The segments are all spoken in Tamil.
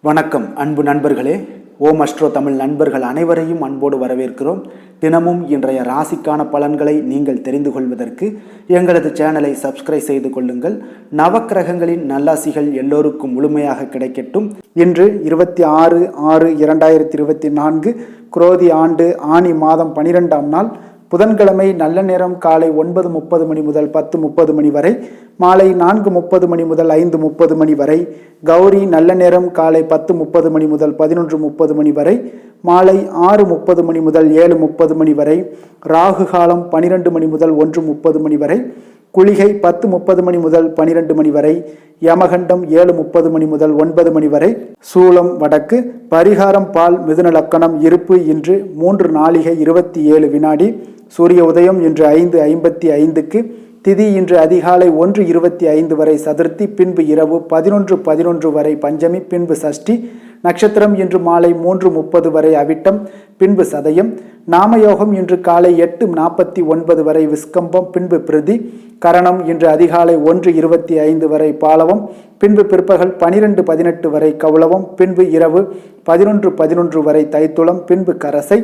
வணக்கம் அன்பு நண்பர்களே. ஓம் அஸ்ட்ரோ தமிழ் நண்பர்கள் அனைவரையும் அன்போடு வரவேற்கிறோம். தினமும் இன்றைய ராசிக்கான பலன்களை நீங்கள் தெரிந்து கொள்வதற்கு எங்களது சேனலை சப்ஸ்கிரைப் செய்து கொள்ளுங்கள். நவக்கிரகங்களின் நல்லாசிகள் எல்லோருக்கும் முழுமையாக கிடைக்கட்டும். இன்று 26/6/2024 குரோதி ஆண்டு ஆனி மாதம் 12ஆம் நாள் புதன்கிழமை. நல்ல நேரம் காலை 9:30 மணி முதல் 10:30 மணி வரை, மாலை 4:30 மணி முதல் 5:30 மணி வரை. கௌரி நல்ல நேரம் காலை 10:30 மணி முதல் 11:30 மணி வரை, மாலை 6:30 மணி முதல் 7:30 மணி வரை. ராகு காலம் 12 மணி முதல் 1:30 மணி வரை. குளிகை 10:30 மணி முதல் 12 மணி வரை. யமகண்டம் 7:30 மணி முதல் 9 மணி வரை. சூலம் வடக்கு. பரிகாரம் பால். மிதுன லக்கணம். இருப்பு இன்று 3 நாழிகை 27 வினாடி. சூரிய உதயம் இன்று 5:55க்கு. திதி இன்று அதிகாலை 1:25 வரை சதுர்த்தி, பின்பு இரவு 11:11 வரை பஞ்சமி, பின்பு சஷ்டி. நட்சத்திரம் இன்று மாலை 3:30 வரை அவிட்டம், பின்பு சதயம். நாமயோகம் இன்று காலை 8:49 வரை விஸ்கம்பம், பின்பு பிரதி. கரணம் இன்று அதிகாலை 1:25 வரை பாலவம், பின்பு பிற்பகல் 12:18 வரை கௌளவம், பின்பு இரவு 11:11 வரை தைத்துளம், பின்பு கரசை.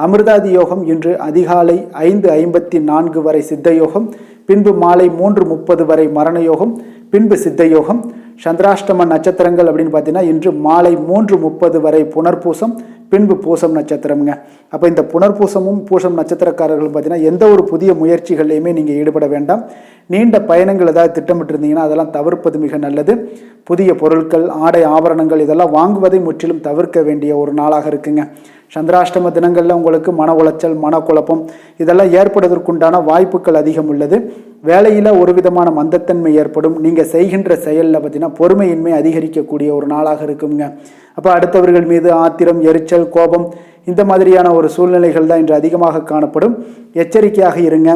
அமிர்தாதி யோகம் இன்று அதிகாலை 5:54 வரை சித்தயோகம், பின்பு மாலை 3:30 வரை மரணயோகம், பின்பு சித்தயோகம். சந்திராஷ்டம நட்சத்திரங்கள் அப்படின்னு பார்த்தீங்கன்னா இன்று மாலை 3:30 வரை புனர்பூசம், பின்பு பூசம் நட்சத்திரம்ங்க. அப்போ இந்த புனர்பூசமும் பூசம் நட்சத்திரக்காரர்கள் பார்த்தீங்கன்னா எந்த ஒரு புதிய முயற்சிகள்லையுமே நீங்கள் ஈடுபட வேண்டாம். நீண்ட பயணங்கள் ஏதாவது திட்டமிட்டிருந்தீங்கன்னா அதெல்லாம் தவிர்ப்பது மிக நல்லது. புதிய பொருட்கள், ஆடை, ஆபரணங்கள் இதெல்லாம் வாங்குவதை முற்றிலும் தவிர்க்க வேண்டிய ஒரு நாளாக இருக்குங்க. சந்திராஷ்டம தினங்களில் உங்களுக்கு மன உளைச்சல், மனக்குழப்பம் இதெல்லாம் ஏற்படுவதற்குண்டான வாய்ப்புகள் அதிகம் உள்ளது. வேலையில் ஒரு விதமான மந்தத்தன்மை ஏற்படும். நீங்கள் செய்கின்ற செயலில் பார்த்தீங்கன்னா பொறுமையின்மை அதிகரிக்கக்கூடிய ஒரு நாளாக இருக்குங்க. அப்போ அடுத்தவர்கள் மீது ஆத்திரம், எரிச்சல், கோபம் இந்த மாதிரியான ஒரு சூழ்நிலைகள் தான் இன்று அதிகமாக காணப்படும். எச்சரிக்கையாக இருங்க.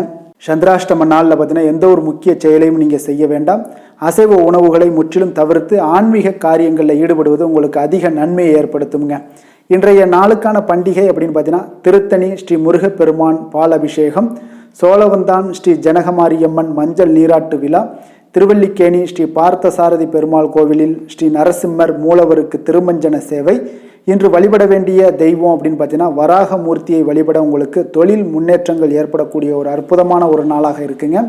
சந்திராஷ்டம நாளில் பார்த்தீங்கன்னா எந்த ஒரு முக்கிய செயலையும் நீங்கள் செய்ய வேண்டாம். அசைவ உணவுகளை முற்றிலும் தவிர்த்து ஆன்மீக காரியங்களில் ஈடுபடுவது உங்களுக்கு அதிக நன்மையை ஏற்படுத்துங்க. இன்றைய நாளுக்கான பண்டிகை அப்படின்னு பார்த்தீங்கன்னா திருத்தணி ஸ்ரீ முருகப்பெருமான் பால் அபிஷேகம், சோழவந்தான் ஸ்ரீ ஜனகமாரியம்மன் மஞ்சள் நீராட்டு விழா, திருவல்லிக்கேணி ஸ்ரீ பார்த்தசாரதி பெருமாள் கோவிலில் ஸ்ரீ நரசிம்மர் மூலவருக்கு திருமஞ்சன சேவை. இன்று வழிபட வேண்டிய தெய்வம் அப்படின்னு பார்த்தீங்கன்னா வராகமூர்த்தியை வழிபட உங்களுக்கு தொழில் முன்னேற்றங்கள் ஏற்படக்கூடிய ஒரு அற்புதமான ஒரு நாளாக இருக்குங்க.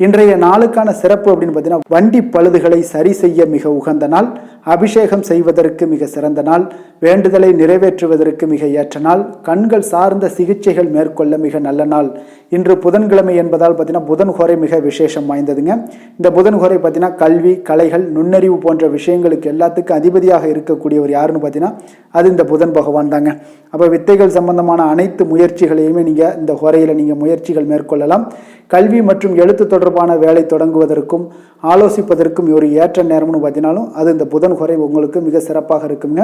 இன்றைய நாளுக்கான சிறப்பு அப்படின்னு பார்த்தீங்கன்னா வண்டி பழுதுகளை சரி செய்ய மிக உகந்த நாள், அபிஷேகம் செய்வதற்கு மிக சிறந்த நாள், வேண்டுதலை நிறைவேற்றுவதற்கு மிக ஏற்ற நாள், கண்கள் சார்ந்த சிகிச்சைகள் மேற்கொள்ள மிக நல்ல நாள். இன்று புதன்கிழமை என்பதால் பார்த்தீங்கன்னா புதன் ஹோரை மிக விசேஷம் வாய்ந்ததுங்க. இந்த புதன் ஹோரை பார்த்தீங்கன்னா கல்வி, கலைகள், நுண்ணறிவு போன்ற விஷயங்களுக்கு எல்லாத்துக்கும் அதிபதியாக இருக்கக்கூடியவர் யாருன்னு பார்த்தீங்கன்னா அது இந்த புதன் பகவான் தாங்க. அப்போ வித்தைகள் சம்பந்தமான அனைத்து முயற்சிகளையுமே நீங்கள் இந்த ஹோரையில் நீங்கள் முயற்சிகள் மேற்கொள்ளலாம். கல்வி மற்றும் எழுத்து தொடர்பான வேலை தொடங்குவதற்கும் ஆலோசிப்பதற்கும் ஒரு ஏற்ற நேரம்னு பார்த்தீங்கன்னாலும் அது இந்த புதன் ஹோரை உங்களுக்கு மிக சிறப்பாக இருக்குங்க.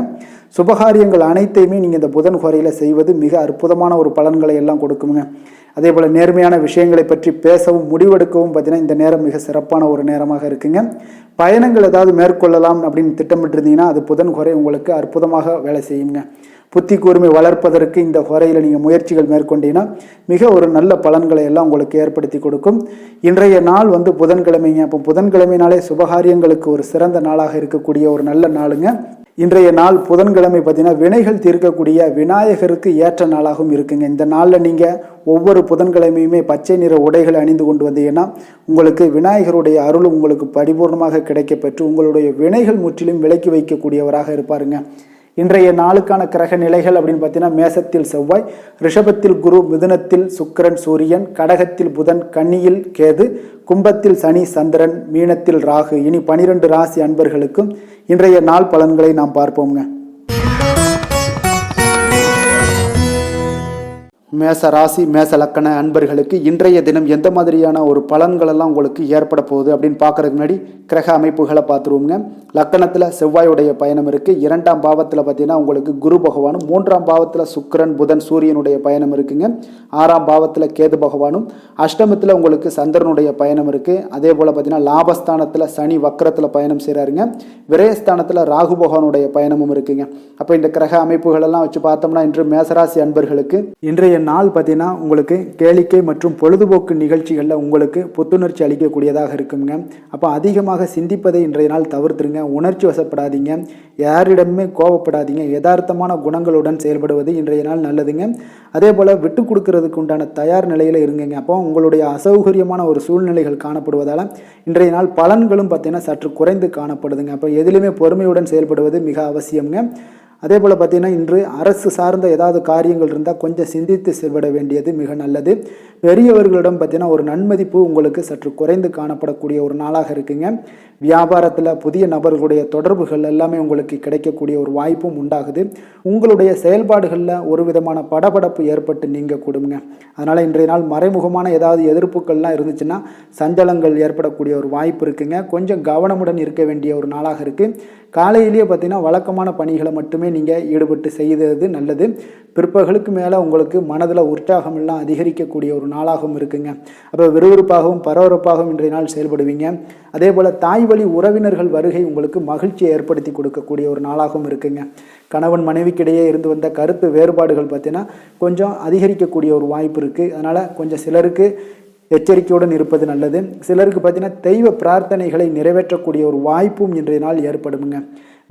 சுபகாரியங்கள் அனைத்தையுமே நீங்கள் இந்த புதன் ஹோரையில் செய்வது மிக அற்புதமான ஒரு பலன்களை எல்லாம் கொடுக்குங்க. அதே போல் நேர்மையான விஷயங்களை பற்றி பேசவும் முடிவெடுக்கவும் பார்த்தீங்கன்னா இந்த நேரம் மிக சிறப்பான ஒரு நேரமாக இருக்குங்க. பயணங்கள் ஏதாவது மேற்கொள்ளலாம் அப்படின்னு திட்டமிட்டு இருந்தீங்கன்னா அது புதன் ஹோரை உங்களுக்கு அற்புதமாக வேலை செய்யுங்க. புத்தி கூர்மை வளர்ப்பதற்கு இந்த ஹோரையில் நீங்கள் முயற்சிகள் மேற்கொண்டீங்கன்னா மிக ஒரு நல்ல பலன்களை எல்லாம் உங்களுக்கு ஏற்படுத்தி கொடுக்கும். இன்றைய நாள் புதன்கிழமைங்க. அப்போ புதன்கிழமைனாலே சுபகாரியங்களுக்கு ஒரு சிறந்த நாளாக இருக்கக்கூடிய ஒரு நல்ல நாளுங்க. இன்றைய நாள் புதன்கிழமை பார்த்தீங்கன்னா வினைகள் தீர்க்கக்கூடிய விநாயகருக்கு ஏற்ற நாளாகவும் இருக்குங்க. இந்த நாளில் நீங்கள் ஒவ்வொரு புதன்கிழமையுமே பச்சை நிற உடைகளை அணிந்து கொண்டு வந்தீங்கன்னா உங்களுக்கு விநாயகருடைய அருள் உங்களுக்கு பரிபூர்ணமாக கிடைக்கப்பெற்று உங்களுடைய வினைகள் முற்றிலும் விலக்கி வைக்கக்கூடியவராக இருப்பாருங்க. இன்றைய நாளுக்கான கிரக நிலைகள் அப்படின்னு பார்த்தீங்கன்னா மேசத்தில் செவ்வாய், ரிஷபத்தில் குரு, மிதுனத்தில் சுக்கிரன் சூரியன், கடகத்தில் புதன், கன்னியில் கேது, கும்பத்தில் சனி சந்திரன், மீனத்தில் ராகு. இனி 12 ராசி அன்பர்களுக்கும் இன்றைய நாள் பலன்களை நாம் பார்ப்போங்க. மேச ராசி, மேச லக்கண அன்பர்களுக்கு இன்றைய தினம் எந்த மாதிரியான ஒரு பலன்களெல்லாம் உங்களுக்கு ஏற்பட போகுது அப்படின்னு பார்க்கறதுக்கு முன்னாடி கிரக அமைப்புகளை பார்த்துருவோங்க. லக்கணத்தில் செவ்வாயுடைய பயணம் இருக்குது. 2ஆம் பாவத்தில் பார்த்தீங்கன்னா உங்களுக்கு குரு பகவானும், 3ஆம் பாவத்தில் சுக்கிரன் புதன் சூரியனுடைய பயணம் இருக்குங்க. 6ஆம் பாவத்தில் கேது பகவானும், அஷ்டமத்தில் உங்களுக்கு சந்திரனுடைய பயணம் இருக்குது. அதே போல் பார்த்தீங்கன்னா லாபஸ்தானத்தில் சனி வக்கரத்தில் பயணம் செய்கிறாருங்க. விரயஸ்தானத்தில் ராகு பகவானுடைய பயணமும் இருக்குங்க. அப்போ இந்த கிரக அமைப்புகளெல்லாம் வச்சு பார்த்தோம்னா இன்று மேசராசி அன்பர்களுக்கு இன்றைய நாள் பார்த்தீங்கன்னா உங்களுக்கு கேளிக்கை மற்றும் பொழுதுபோக்கு நிகழ்ச்சிகளில் உங்களுக்கு புத்துணர்ச்சி அளிக்கக்கூடியதாக இருக்குங்க. அப்போ அதிகமாக சிந்திப்பதை இன்றைய நாள் தவிர்த்துருங்க. உணர்ச்சி வசப்படாதீங்க, யாரிடமே கோபப்படாதீங்க, யதார்த்தமான குணங்களுடன் செயல்படுவது இன்றைய நாள் நல்லதுங்க. அதே போல் விட்டு கொடுக்கறதுக்கு உண்டான தயார் நிலையில் இருங்குங்க. அப்போ உங்களுடைய அசௌகரியமான ஒரு சூழ்நிலைகள் காணப்படுவதால் இன்றைய நாள் பலன்களும் பார்த்தீங்கன்னா சற்று குறைந்து காணப்படுதுங்க. அப்போ எதிலுமே பொறுமையுடன் செயல்படுவது மிக அவசியம்ங்க. அதே போல் பார்த்திங்கன்னா இன்று அரசு சார்ந்த ஏதாவது காரியங்கள் இருந்தால் கொஞ்சம் சிந்தித்து செயல்பட வேண்டியது மிக நல்லது. பெரியவர்களிடம் பார்த்திங்கன்னா ஒரு நன்மதிப்பு உங்களுக்கு சற்று குறைந்து காணப்படக்கூடிய ஒரு நாளாக இருக்குங்க. வியாபாரத்தில் புதிய நபர்களுடைய தொடர்புகள் எல்லாமே உங்களுக்கு கிடைக்கக்கூடிய ஒரு வாய்ப்பும் உண்டாகுது. உங்களுடைய செயல்பாடுகளில் ஒரு விதமான படபடப்பு ஏற்பட்டு நீங்க கொடுங்க. அதனால் இன்றைய நாள் மறைமுகமான ஏதாவது எதிர்ப்புகள்லாம் இருந்துச்சுன்னா சஞ்சலங்கள் ஏற்படக்கூடிய ஒரு வாய்ப்பு இருக்குங்க. கொஞ்சம் கவனமுடன் இருக்க வேண்டிய ஒரு நாளாக இருக்குது. காலையிலேயே பார்த்தீங்கன்னா வழக்கமான பணிகளை மட்டுமே நீங்கள் ஈடுபட்டு செய்வது நல்லது. பிற்பகலுக்கு மேலே உங்களுக்கு மனதில் உற்சாகம் எல்லாம் அதிகரிக்கக்கூடிய ஒரு நாளாகவும் இருக்குங்க. அப்போ விறுவிறுப்பாகவும் பரபரப்பாகவும் இன்றைய நாள் செயல்படுவீங்க. அதே போல் தாய் வழி உறவினர்கள் வருகை உங்களுக்கு மகிழ்ச்சியை ஏற்படுத்தி கொடுக்கக்கூடிய ஒரு நாளாகவும் இருக்குங்க. கணவன் மனைவிக்கிடையே இருந்து வந்த கருத்து வேறுபாடுகள் பார்த்தீங்கன்னா கொஞ்சம் அதிகரிக்கக்கூடிய ஒரு வாய்ப்பு இருக்குது. அதனால் கொஞ்சம் சிலருக்கு எச்சரிக்கையுடன் இருப்பது நல்லது. சிலருக்கு பார்த்தீங்கன்னா தெய்வ பிரார்த்தனைகளை நிறைவேற்றக்கூடிய ஒரு வாய்ப்பும் இன்றைய நாள் ஏற்படுமுங்க.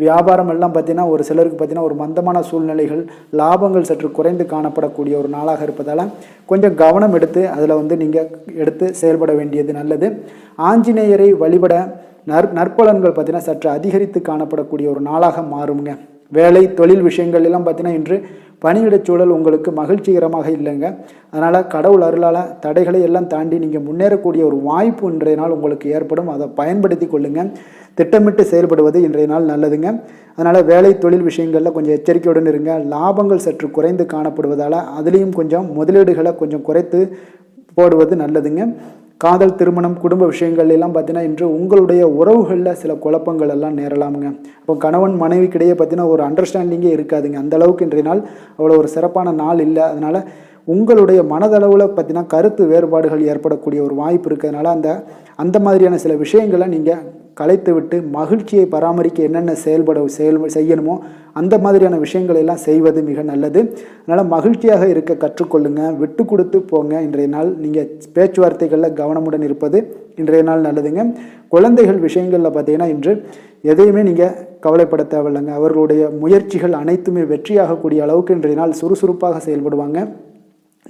வியாபாரம் எல்லாம் பார்த்தீங்கன்னா ஒரு சிலருக்கு பார்த்தீங்கன்னா ஒரு மந்தமான சூழ்நிலைகள், லாபங்கள் சற்று குறைந்து காணப்படக்கூடிய ஒரு நாளாக இருப்பதால் கொஞ்சம் கவனம் எடுத்து அதில் நீங்கள் எடுத்து செயல்பட வேண்டியது நல்லது. ஆஞ்சநேயரை வழிபட நற்பலன்கள் பார்த்தீங்கன்னா சற்று அதிகரித்து காணப்படக்கூடிய ஒரு நாளாக மாறுங்க. வேலை தொழில் விஷயங்கள் எல்லாம் பார்த்தீங்கன்னா இன்று பணியிடச் சூழல் உங்களுக்கு மகிழ்ச்சிகரமாக இல்லைங்க. அதனால் கடவுள் அருளால் தடைகளை எல்லாம் தாண்டி நீங்கள் முன்னேறக்கூடிய ஒரு வாய்ப்பு இன்றைய நாள் உங்களுக்கு ஏற்படும். அதை பயன்படுத்தி கொள்ளுங்கள். திட்டமிட்டு செயல்படுவது இன்றைய நாள் நல்லதுங்க. அதனால் வேலை தொழில் விஷயங்களில் கொஞ்சம் எச்சரிக்கையுடன் இருங்க. லாபங்கள் சற்று குறைந்து காணப்படுவதால் அதுலேயும் கொஞ்சம் முதலீடுகளை கொஞ்சம் குறைத்து போடுவது நல்லதுங்க. காதல், திருமணம், குடும்ப விஷயங்கள் எல்லாம் பார்த்தீங்கன்னா இன்று உங்களுடைய உறவுகளில் சில குழப்பங்கள் எல்லாம் நேரலாமுங்க. அப்போ கணவன் மனைவிக்கிடையே பார்த்தீங்கன்னா ஒரு அண்டர்ஸ்டாண்டிங்கே இருக்காதுங்க. அந்த அளவுக்கு இன்றைய நாள் அவ்வளோ ஒரு சிறப்பான நாள் இல்லை. அதனால் உங்களுடைய மனதளவில் பார்த்தீங்கன்னா கருத்து வேறுபாடுகள் ஏற்படக்கூடிய ஒரு வாய்ப்பு இருக்கிறதுனால அந்த மாதிரியான சில விஷயங்களை நீங்கள் கலைத்து விட்டு மகிழ்ச்சியை பராமரிக்க என்னென்ன செய்யணுமோ அந்த மாதிரியான விஷயங்களை எல்லாம் செய்வது மிக நல்லது. அதனால் மகிழ்ச்சியாக இருக்க கற்றுக்கொள்ளுங்க, விட்டு கொடுத்து போங்க. இன்றைய நாள் நீங்கள் பேச்சுவார்த்தைகளில் கவனமுடன் இருப்பது இன்றைய நாள் நல்லதுங்க. குழந்தைகள் விஷயங்களில் பார்த்தீங்கன்னா இன்று எதையுமே நீங்கள் கவலைப்பட தேவையில்லைங்க. அவர்களுடைய முயற்சிகள் அனைத்துமே வெற்றியாகக்கூடிய அளவுக்கு இன்றைய நாள் சுறுசுறுப்பாக செயல்படுவாங்க.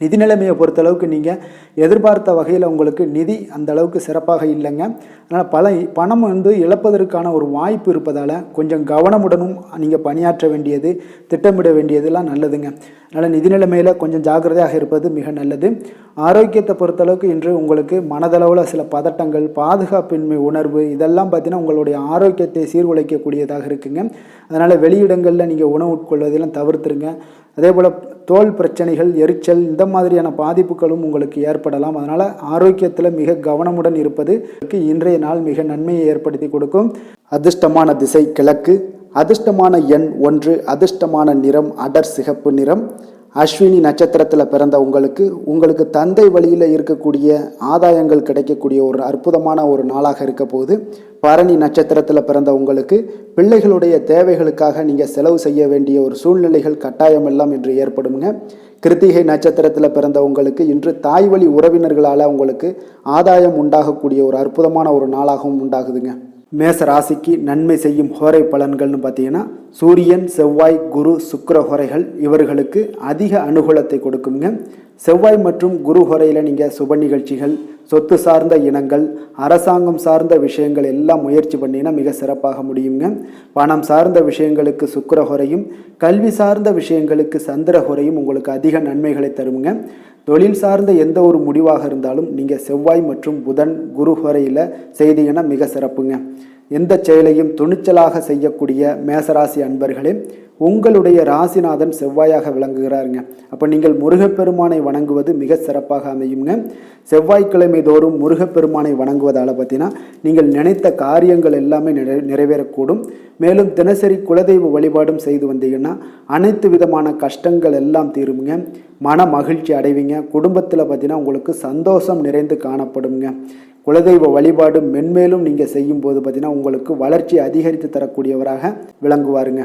நிதி நிலைமையை பொறுத்தளவுக்கு நீங்கள் எதிர்பார்த்த வகையில் உங்களுக்கு நிதி அந்த அளவுக்கு சிறப்பாக இல்லைங்க. அதனால் பணம் இழப்பதற்கான ஒரு வாய்ப்பு இருப்பதால் கொஞ்சம் கவனமுடனும் நீங்கள் பணியாற்ற வேண்டியது, திட்டமிட வேண்டியதெல்லாம் நல்லதுங்க. அதனால் நிதி நிலைமையில் கொஞ்சம் ஜாக்கிரதையாக இருப்பது மிக நல்லது. ஆரோக்கியத்தை பொறுத்தளவுக்கு இன்று உங்களுக்கு மனதளவில் சில பதட்டங்கள், பாதுகாப்பின்மை உணர்வு இதெல்லாம் பார்த்தீங்கன்னா உங்களுடைய ஆரோக்கியத்தை சீர்குலைக்கக்கூடியதாக இருக்குங்க. அதனால் வெளியிடங்களில் நீங்கள் உணவு உட்கொள்வதெல்லாம் தவிர்த்துருங்க. அதே போல் தோல் பிரச்சனைகள், எரிச்சல் இந்த மாதிரியான பாதிப்புகளும் உங்களுக்கு ஏற்படலாம். அதனால் ஆரோக்கியத்தில் மிக கவனமுடன் இருப்பது இன்றைய நாள் மிக நன்மையை ஏற்படுத்தி கொடுக்கும். அதிர்ஷ்டமான திசை கிழக்கு, அதிர்ஷ்டமான எண் 1, அதிர்ஷ்டமான நிறம் அடர் சிகப்பு நிறம். அஸ்வினி நட்சத்திரத்தில் பிறந்த உங்களுக்கு தந்தை வழியில் இருக்கக்கூடிய ஆதாயங்கள் கிடைக்கக்கூடிய ஒரு அற்புதமான ஒரு நாளாக இருக்க போகுது. பரணி நட்சத்திரத்தில் பிறந்த உங்களுக்கு பிள்ளைகளுடைய தேவைகளுக்காக நீங்கள் செலவு செய்ய வேண்டிய ஒரு சூழ்நிலைகள் கட்டாயம் எல்லாம் இன்று ஏற்படுங்க. கிருத்திகை நட்சத்திரத்தில் பிறந்த உங்களுக்கு இன்று தாய் வழி உறவினர்களால் உங்களுக்கு ஆதாயம் உண்டாகக்கூடிய ஒரு அற்புதமான ஒரு நாளாகவும் உண்டாகுதுங்க. மேச ராசிக்கு நன்மை செய்யும் ஹோரை பலன்கள்னு பார்த்தீங்கன்னா சூரியன், செவ்வாய், குரு, சுக்கிர ஹோரைகள் இவர்களுக்கு அதிக அனுகூலத்தை கொடுக்குங்க. செவ்வாய் மற்றும் குரு ஹோரையில் நீங்கள் சுப நிகழ்ச்சிகள், சொத்து சார்ந்த இனங்கள், அரசாங்கம் சார்ந்த விஷயங்கள் எல்லாம் முயற்சி பண்ணினா மிக சிறப்பாக முடியுங்க. பணம் சார்ந்த விஷயங்களுக்கு சுக்கிர ஹோரையும், கல்வி சார்ந்த விஷயங்களுக்கு சந்திர ஹோரையும் உங்களுக்கு அதிக நன்மைகளை தருங்க. தொழில் சார்ந்த எந்த ஒரு முடிவாக இருந்தாலும் நீங்கள் செவ்வாய் மற்றும் புதன், குரு ஹோரையில் செய்தீங்கன்னா மிக சிறப்புங்க. எந்த செயலையும் துணிச்சலாக செய்யக்கூடிய மேசராசி அன்பர்களே, உங்களுடைய ராசிநாதன் செவ்வாயாக விளங்குகிறாருங்க. அப்போ நீங்கள் முருகப்பெருமானை வணங்குவது மிக சிறப்பாக அமையுங்க. செவ்வாய்க்கிழமை தோறும் முருகப்பெருமானை வணங்குவதால் பார்த்தீங்கன்னா நீங்கள் நினைத்த காரியங்கள் எல்லாமே நிறைவேறக்கூடும். மேலும் தினசரி குலதெய்வ வழிபாடும் செய்து வந்தீங்கன்னா அனைத்து விதமான கஷ்டங்கள் எல்லாம் தீருங்க. மன மகிழ்ச்சி அடைவீங்க. குடும்பத்தில் பார்த்தீங்கன்னா உங்களுக்கு சந்தோஷம் நிறைந்து காணப்படுங்க. குலதெய்வ வழிபாடு மென்மேலும் நீங்கள் செய்யும்போது பார்த்தீங்கன்னா உங்களுக்கு வளர்ச்சி அதிகரித்து தரக்கூடியவராக விளங்குவாருங்க.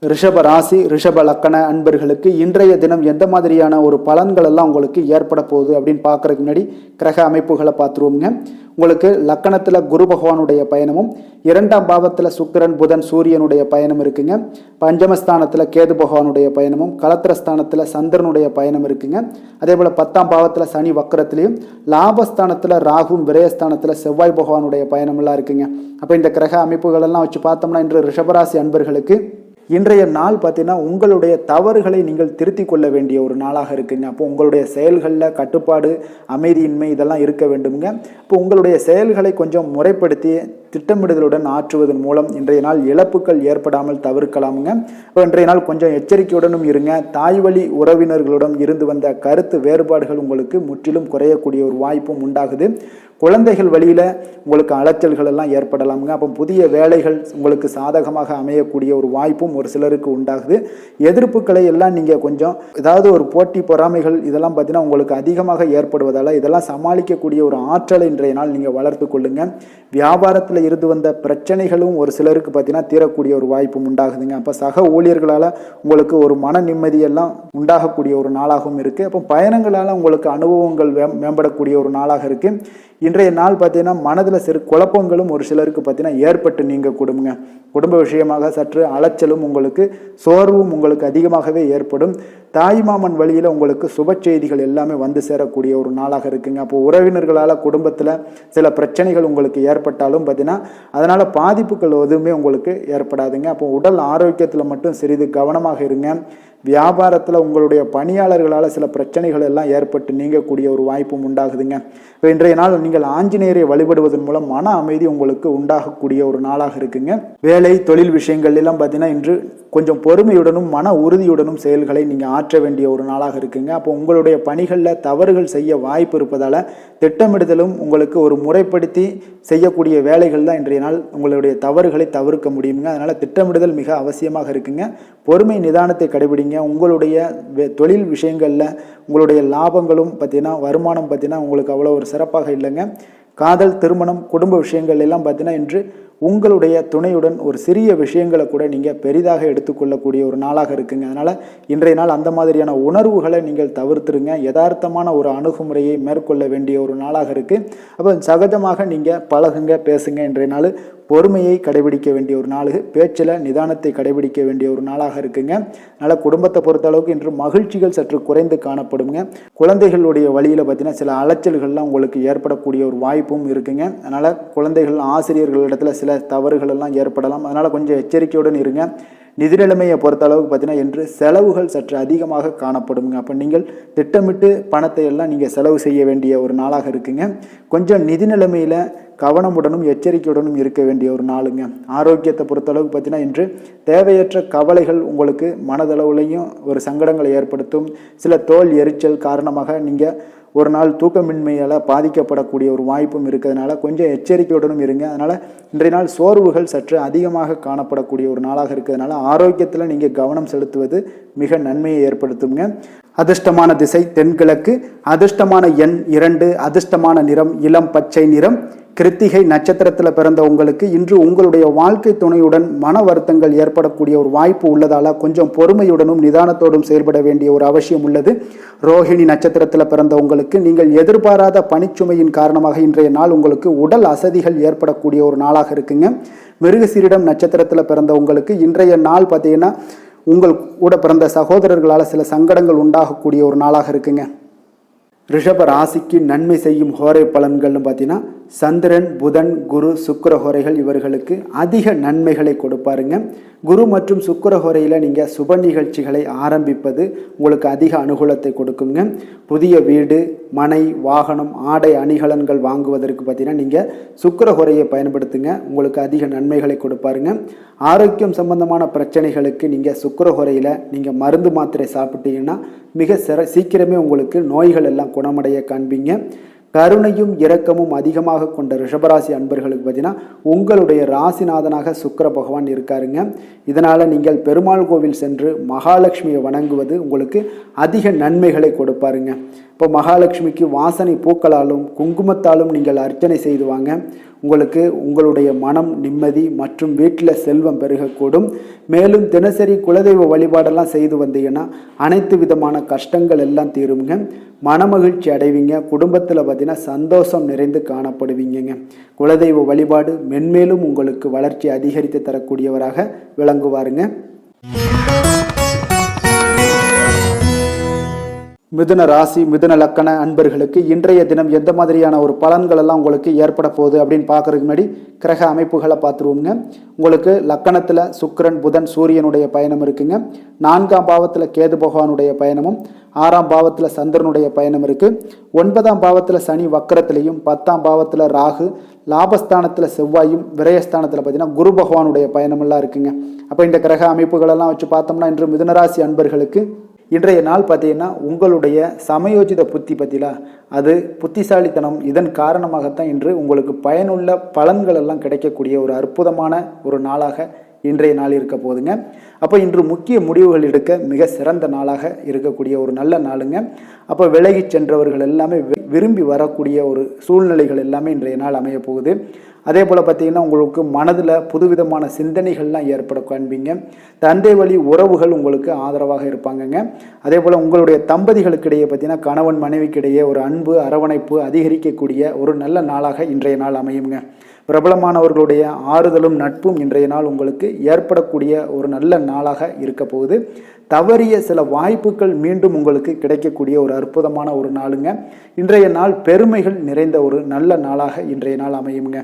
ரிஷப ராசி ரிஷப லக்கண அன்பர்களுக்கு இன்றைய தினம் எந்த மாதிரியான ஒரு பலன்கள் எல்லாம் உங்களுக்கு ஏற்பட போகுது அப்படின்னு பார்க்கறதுக்கு முன்னாடி கிரக அமைப்புகளை பார்த்துருவோங்க. உங்களுக்கு லக்கணத்தில் குரு பகவானுடைய பயணமும், 2ஆம் பாவத்தில் சுக்கிரன் புதன் சூரியனுடைய பயணம் இருக்குங்க. பஞ்சமஸ்தானத்தில் கேது பகவானுடைய பயணமும், கலத்திரஸ்தானத்தில் சந்திரனுடைய பயணம் இருக்குங்க. அதே போல் 10ஆம் பாவத்தில் சனி வக்கரத்திலையும், லாபஸ்தானத்தில் ராகுவும், விரயஸ்தானத்தில் செவ்வாய் பகவானுடைய பயணமெல்லாம் இருக்குங்க. அப்போ இந்த கிரக அமைப்புகள் எல்லாம் வச்சு பார்த்தோம்னா இன்று ரிஷபராசி அன்பர்களுக்கு இன்றைய நாள் பார்த்தீங்கன்னா உங்களுடைய தவறுகளை நீங்கள் திருத்தி கொள்ள வேண்டிய ஒரு நாளாக இருக்குங்க. அப்போ உங்களுடைய செயல்களில் கட்டுப்பாடு, அமைதியின்மை இதெல்லாம் இருக்க வேண்டுங்க. இப்போ உங்களுடைய செயல்களை கொஞ்சம் முறைப்படுத்தி திட்டமிடுதலுடன் ஆற்றுவதன் மூலம் இன்றைய நாள் இழப்புகள் ஏற்படாமல் தவிர்க்கலாமுங்க. இப்போ இன்றைய நாள் கொஞ்சம் எச்சரிக்கையுடனும் இருங்க. தாய் வழி உறவினர்களுடன் இருந்து வந்த கருத்து வேறுபாடுகள் உங்களுக்கு முற்றிலும் குறையக்கூடிய ஒரு வாய்ப்பும் உண்டாகுது. குழந்தைகள் வழியில் உங்களுக்கு அலைச்சல்கள் எல்லாம் ஏற்படலாமுங்க. அப்போ புதிய வேலைகள் உங்களுக்கு சாதகமாக அமையக்கூடிய ஒரு வாய்ப்பும் ஒரு சிலருக்கு உண்டாகுது. எதிர்ப்புகளை எல்லாம் நீங்கள் கொஞ்சம் ஏதாவது ஒரு போட்டி பொறாமைகள் இதெல்லாம் பார்த்தீங்கன்னா உங்களுக்கு அதிகமாக ஏற்படுவதால் இதெல்லாம் சமாளிக்கக்கூடிய ஒரு ஆற்றலை இன்றைய நாள் நீங்கள் வளர்த்து கொள்ளுங்க. வியாபாரத்தில் இருந்து வந்த பிரச்சனைகளும் ஒரு சிலருக்கு பார்த்தீங்கன்னா தீரக்கூடிய ஒரு வாய்ப்பும் உண்டாகுதுங்க. அப்போ சக ஊழியர்களால் உங்களுக்கு ஒரு மன நிம்மதியெல்லாம் உண்டாகக்கூடிய ஒரு நாளாகவும் இருக்குது. அப்போ பயணங்களால் உங்களுக்கு அனுபவங்கள் மேம்படக்கூடிய ஒரு நாளாக இருக்குது. இன்றைய நாள் பார்த்தீங்கன்னா மனதில் சிறு குழப்பங்களும் ஒரு சிலருக்கு பார்த்தீங்கன்னா ஏற்பட்டு நீங்க கொடுங்க. குடும்ப விஷயமாக சற்று அலைச்சலும் உங்களுக்கு சோர்வும் உங்களுக்கு அதிகமாகவே ஏற்படும். தாய்மாமன் வழியில் உங்களுக்கு சுப செய்திகள் எல்லாமே வந்து சேரக்கூடிய ஒரு நாளாக இருக்குங்க. அப்போ உறவினர்களால் குடும்பத்தில் சில பிரச்சனைகள் உங்களுக்கு ஏற்பட்டாலும் பார்த்தீங்கன்னா அதனால் பாதிப்புகள் எதுவுமே உங்களுக்கு ஏற்படாதுங்க. அப்போ உடல் ஆரோக்கியத்தில் மட்டும் சிறிது கவனமாக இருங்க. வியாபாரத்தில் உங்களுடைய பணியாளர்களால் சில பிரச்சனைகள் எல்லாம் ஏற்பட்டு நீங்கக்கூடிய ஒரு வாய்ப்பும் உண்டாகுதுங்க. இப்போ இன்றைய நாள் நீங்கள் ஆஞ்சநேயரை வழிபடுவதன் மூலம் மன அமைதி உங்களுக்கு உண்டாகக்கூடிய ஒரு நாளாக இருக்குங்க. வேலை தொழில் விஷயங்கள் எல்லாம் பார்த்தீங்கன்னா இன்று கொஞ்சம் பொறுமையுடனும் மன உறுதியுடனும் செயல்களை நீங்கள் ஆற்ற வேண்டிய ஒரு நாளாக இருக்குங்க. அப்போ உங்களுடைய பணிகளில் தவறுகள் செய்ய வாய்ப்பு இருப்பதால் திட்டமிடுதலும் உங்களுக்கு ஒரு முறைப்படுத்தி செய்யக்கூடிய வேலைகள் தான் இன்றைய நாள் உங்களுடைய தவறுகளை தவிர்க்க முடியுங்க. அதனால் திட்டமிடுதல் மிக அவசியமாக இருக்குங்க. பொறுமை நிதானத்தை கடைபிடிங்க. உங்களுடைய தொழில் விஷயங்களில் உங்களுடைய லாபங்களும் பார்த்தீங்கன்னா வருமானம் பார்த்தீங்கன்னா உங்களுக்கு அவ்வளோ ஒரு சிறப்பாக இல்லைங்க. காதல், திருமணம், குடும்ப விஷயங்கள் எல்லாம் பார்த்தீங்கன்னா இன்று உங்களுடைய துணையுடன் ஒரு சிறிய விஷயங்களை கூட நீங்கள் பெரிதாக எடுத்துக்கொள்ளக்கூடிய ஒரு நாளாக இருக்குங்க. அதனால் இன்றைய நாள் அந்த மாதிரியான உணர்வுகளை நீங்கள் தவிர்த்துருங்க. யதார்த்தமான ஒரு அணுகுமுறையை மேற்கொள்ள வேண்டிய ஒரு நாளாக இருக்குது. அப்போ சகஜமாக நீங்கள் பழகுங்க, பேசுங்க. இன்றைய நாள் பொறுமையை கடைபிடிக்க வேண்டிய ஒரு நாள், பேச்சில் நிதானத்தை கடைபிடிக்க வேண்டிய ஒரு நாளாக இருக்குங்க. அதனால் குடும்பத்தை பொறுத்த அளவுக்கு இன்று மகிழ்ச்சிகள் சற்று குறைந்து காணப்படுங்க. குழந்தைகளுடைய வழியில் பார்த்தீங்கன்னா சில அலைச்சல்கள்லாம் உங்களுக்கு ஏற்படக்கூடிய ஒரு வாய்ப்பும் இருக்குங்க. அதனால் குழந்தைகள் ஆசிரியர்களிடத்தில் சில தவறுகள் எல்லாம் ஏற்படலாம். அதனால் கொஞ்சம் எச்சரிக்கையுடன் இருங்க. நிதி நிலைமையை பொறுத்த அளவுக்கு பார்த்தீங்கன்னா இன்று செலவுகள் சற்று அதிகமாக காணப்படுங்க. அப்போ நீங்கள் திட்டமிட்டு பணத்தை எல்லாம் நீங்கள் செலவு செய்ய வேண்டிய ஒரு நாளாக இருக்குங்க. கொஞ்சம் நிதி நிலைமையில் கவனமுடனும் எச்சரிக்கையுடனும் இருக்க வேண்டிய ஒரு நாளுங்க. ஆரோக்கியத்தை பொறுத்தளவுக்கு பார்த்தீங்கன்னா இன்று தேவையற்ற கவலைகள் உங்களுக்கு மனதளவுலையும் ஒரு சங்கடங்களை ஏற்படுத்தும். சில தோல் எரிச்சல் காரணமாக நீங்கள் ஒரு நாள் தூக்கமின்மையால் பாதிக்கப்படக்கூடிய ஒரு வாய்ப்பும் இருக்கிறதுனால கொஞ்சம் எச்சரிக்கையுடனும் இருங்க. அதனால் இன்றைய நாள் சோர்வுகள் சற்று அதிகமாக காணப்படக்கூடிய ஒரு நாளாக இருக்கிறதுனால ஆரோக்கியத்தில் நீங்கள் கவனம் செலுத்துவது மிக நன்மையை ஏற்படுத்துங்க. அதிர்ஷ்டமான திசை தென்கிழக்கு, அதிர்ஷ்டமான எண் 2, அதிர்ஷ்டமான நிறம் இளம் பச்சை நிறம். கிருத்திகை நட்சத்திரத்தில் பிறந்த உங்களுக்கு இன்று உங்களுடைய வாழ்க்கை துணையுடன் மன வருத்தங்கள் ஏற்படக்கூடிய ஒரு வாய்ப்பு உள்ளதால் கொஞ்சம் பொறுமையுடனும் நிதானத்தோடும் செயல்பட வேண்டிய ஒரு அவசியம் உள்ளது. ரோஹிணி நட்சத்திரத்தில் பிறந்த உங்களுக்கு நீங்கள் எதிர்பாராத பணிச்சுமையின் காரணமாக இன்றைய நாள் உங்களுக்கு உடல் அசதிகள் ஏற்படக்கூடிய ஒரு நாளாக இருக்குங்க. மிருகசீரிடம் நட்சத்திரத்தில் பிறந்த உங்களுக்கு இன்றைய நாள் பார்த்தீங்கன்னா உங்கள் கூட பிறந்த சகோதரர்களால் சில சங்கடங்கள் உண்டாகக்கூடிய ஒரு நாளாக இருக்குங்க. ரிஷப ராசிக்கு நன்மை செய்யும் ஹோரை பலன்கள்னு பார்த்தீங்கன்னா சந்திரன், புதன், குரு, சுக்கிர ஹோரைகள் இவர்களுக்கு அதிக நன்மைகளை கொடுப்பாருங்க. குரு மற்றும் சுக்கிர ஹோரையில் நீங்கள் சுப நிகழ்ச்சிகளை ஆரம்பிப்பது உங்களுக்கு அதிக அனுகூலத்தை கொடுக்குங்க. புதிய வீடு, மனை, வாகனம், ஆடை அணிகலன்கள் வாங்குவதற்கு பார்த்தீங்கன்னா நீங்கள் சுக்கிர ஹோரையை பயன்படுத்துங்க. உங்களுக்கு அதிக நன்மைகளை கொடுப்பாருங்க. ஆரோக்கியம் சம்பந்தமான பிரச்சனைகளுக்கு நீங்கள் சுக்கிர ஹோரையில் நீங்கள் மருந்து மாத்திரை சாப்பிட்டீங்கன்னா மிக சீக்கிரமே உங்களுக்கு நோய்கள் எல்லாம் குணமடைய காண்பீங்க. கருணையும் இரக்கமும் அதிகமாக கொண்ட ரிஷபராசி அன்பர்களுக்கு பார்த்தீங்கன்னா உங்களுடைய ராசிநாதனாக சுக்கிர பகவான் இருக்காருங்க. இதனால் நீங்கள் பெருமாள் கோவில் சென்று மகாலட்சுமியை வணங்குவது உங்களுக்கு அதிக நன்மைகளை கொடுப்பாருங்க. இப்போ மகாலட்சுமிக்கு வாசனை பூக்களாலும் குங்குமத்தாலும் நீங்கள் அர்ச்சனை செய்து வாங்க. உங்களுக்கு உங்களுடைய மனம் நிம்மதி மற்றும் வீட்டில் செல்வம் பெருகக்கூடும். மேலும் தினசரி குலதெய்வ வழிபாடெல்லாம் செய்து வந்தீங்கன்னா அனைத்து விதமான கஷ்டங்கள் எல்லாம் தீருங்க. மனமகிழ்ச்சி அடைவீங்க. குடும்பத்தில் பார்த்தீங்கன்னா சந்தோஷம் நிறைந்து காணப்படுவீங்க. குலதெய்வ வழிபாடு மென்மேலும் உங்களுக்கு வளர்ச்சி அதிகரித்து தரக்கூடியவராக விளங்குவாருங்க. மிதுன ராசி மிதுன லக்கண அன்பர்களுக்கு இன்றைய தினம் எந்த மாதிரியான ஒரு பலன்கள் எல்லாம் உங்களுக்கு ஏற்பட போகுது அப்படின்னு பார்க்கறதுக்கு முன்னாடி கிரக அமைப்புகளை பார்த்துருவோங்க. உங்களுக்கு லக்கணத்தில் சுக்கிரன் புதன் சூரியனுடைய பயணம் இருக்குங்க. 4ஆம் பாவத்தில் கேது பகவானுடைய பயணமும் 6ஆம் பாவத்தில் சந்திரனுடைய பயணம் இருக்குது. 9ஆம் பாவத்தில் சனி வக்கரத்திலையும் 10ஆம் பாவத்தில் ராகு, லாபஸ்தானத்தில் செவ்வாயும், விரயஸ்தானத்தில் பார்த்தீங்கன்னா குரு பகவானுடைய பயணமெல்லாம் இருக்குங்க. அப்போ இந்த கிரக அமைப்புகளெல்லாம் வச்சு பார்த்தோம்னா இன்று மிதுனராசி அன்பர்களுக்கு இன்றைய நாள் பார்த்தீங்கன்னா உங்களுடைய சமயோஜித புத்தி பற்றிலா அது புத்திசாலித்தனம், இதன் காரணமாகத்தான் இன்று உங்களுக்கு பயனுள்ள பலன்கள் எல்லாம் கிடைக்கக்கூடிய ஒரு அற்புதமான ஒரு நாளாக இன்றைய நாள் இருக்க போதுங்க. அப்போ இன்று முக்கிய முடிவுகள் எடுக்க மிக சிறந்த நாளாக இருக்கக்கூடிய ஒரு நல்ல நாளுங்க. அப்போ விலகி சென்றவர்கள் எல்லாமே விரும்பி வரக்கூடிய ஒரு சூழ்நிலைகள் எல்லாமே இன்றைய நாள் அமைய போகுது. அதே போல் பார்த்தீங்கன்னா உங்களுக்கு மனதில் புதுவிதமான சிந்தனைகள்லாம் ஏற்பட காண்பீங்க. தந்தை வழி உறவுகள் உங்களுக்கு ஆதரவாக இருப்பாங்கங்க. அதே போல் உங்களுடைய தம்பதிகளுக்கிடையே பார்த்தீங்கன்னா கணவன் மனைவிக்கிடையே ஒரு அன்பு அரவணைப்பு அதிகரிக்கக்கூடிய ஒரு நல்ல நாளாக இன்றைய நாள் அமையுங்க. பிரபலமானவர்களுடைய ஆறுதலும் நட்பும் இன்றைய நாள் உங்களுக்கு ஏற்படக்கூடிய ஒரு நல்ல நாளாக இருக்க போகுது. தவறிய சில வாய்ப்புகள் மீண்டும் உங்களுக்கு கிடைக்கக்கூடிய ஒரு அற்புதமான ஒரு நாளுங்க. இன்றைய நாள் பெருமைகள் நிறைந்த ஒரு நல்ல நாளாக இன்றைய நாள் அமையுங்க.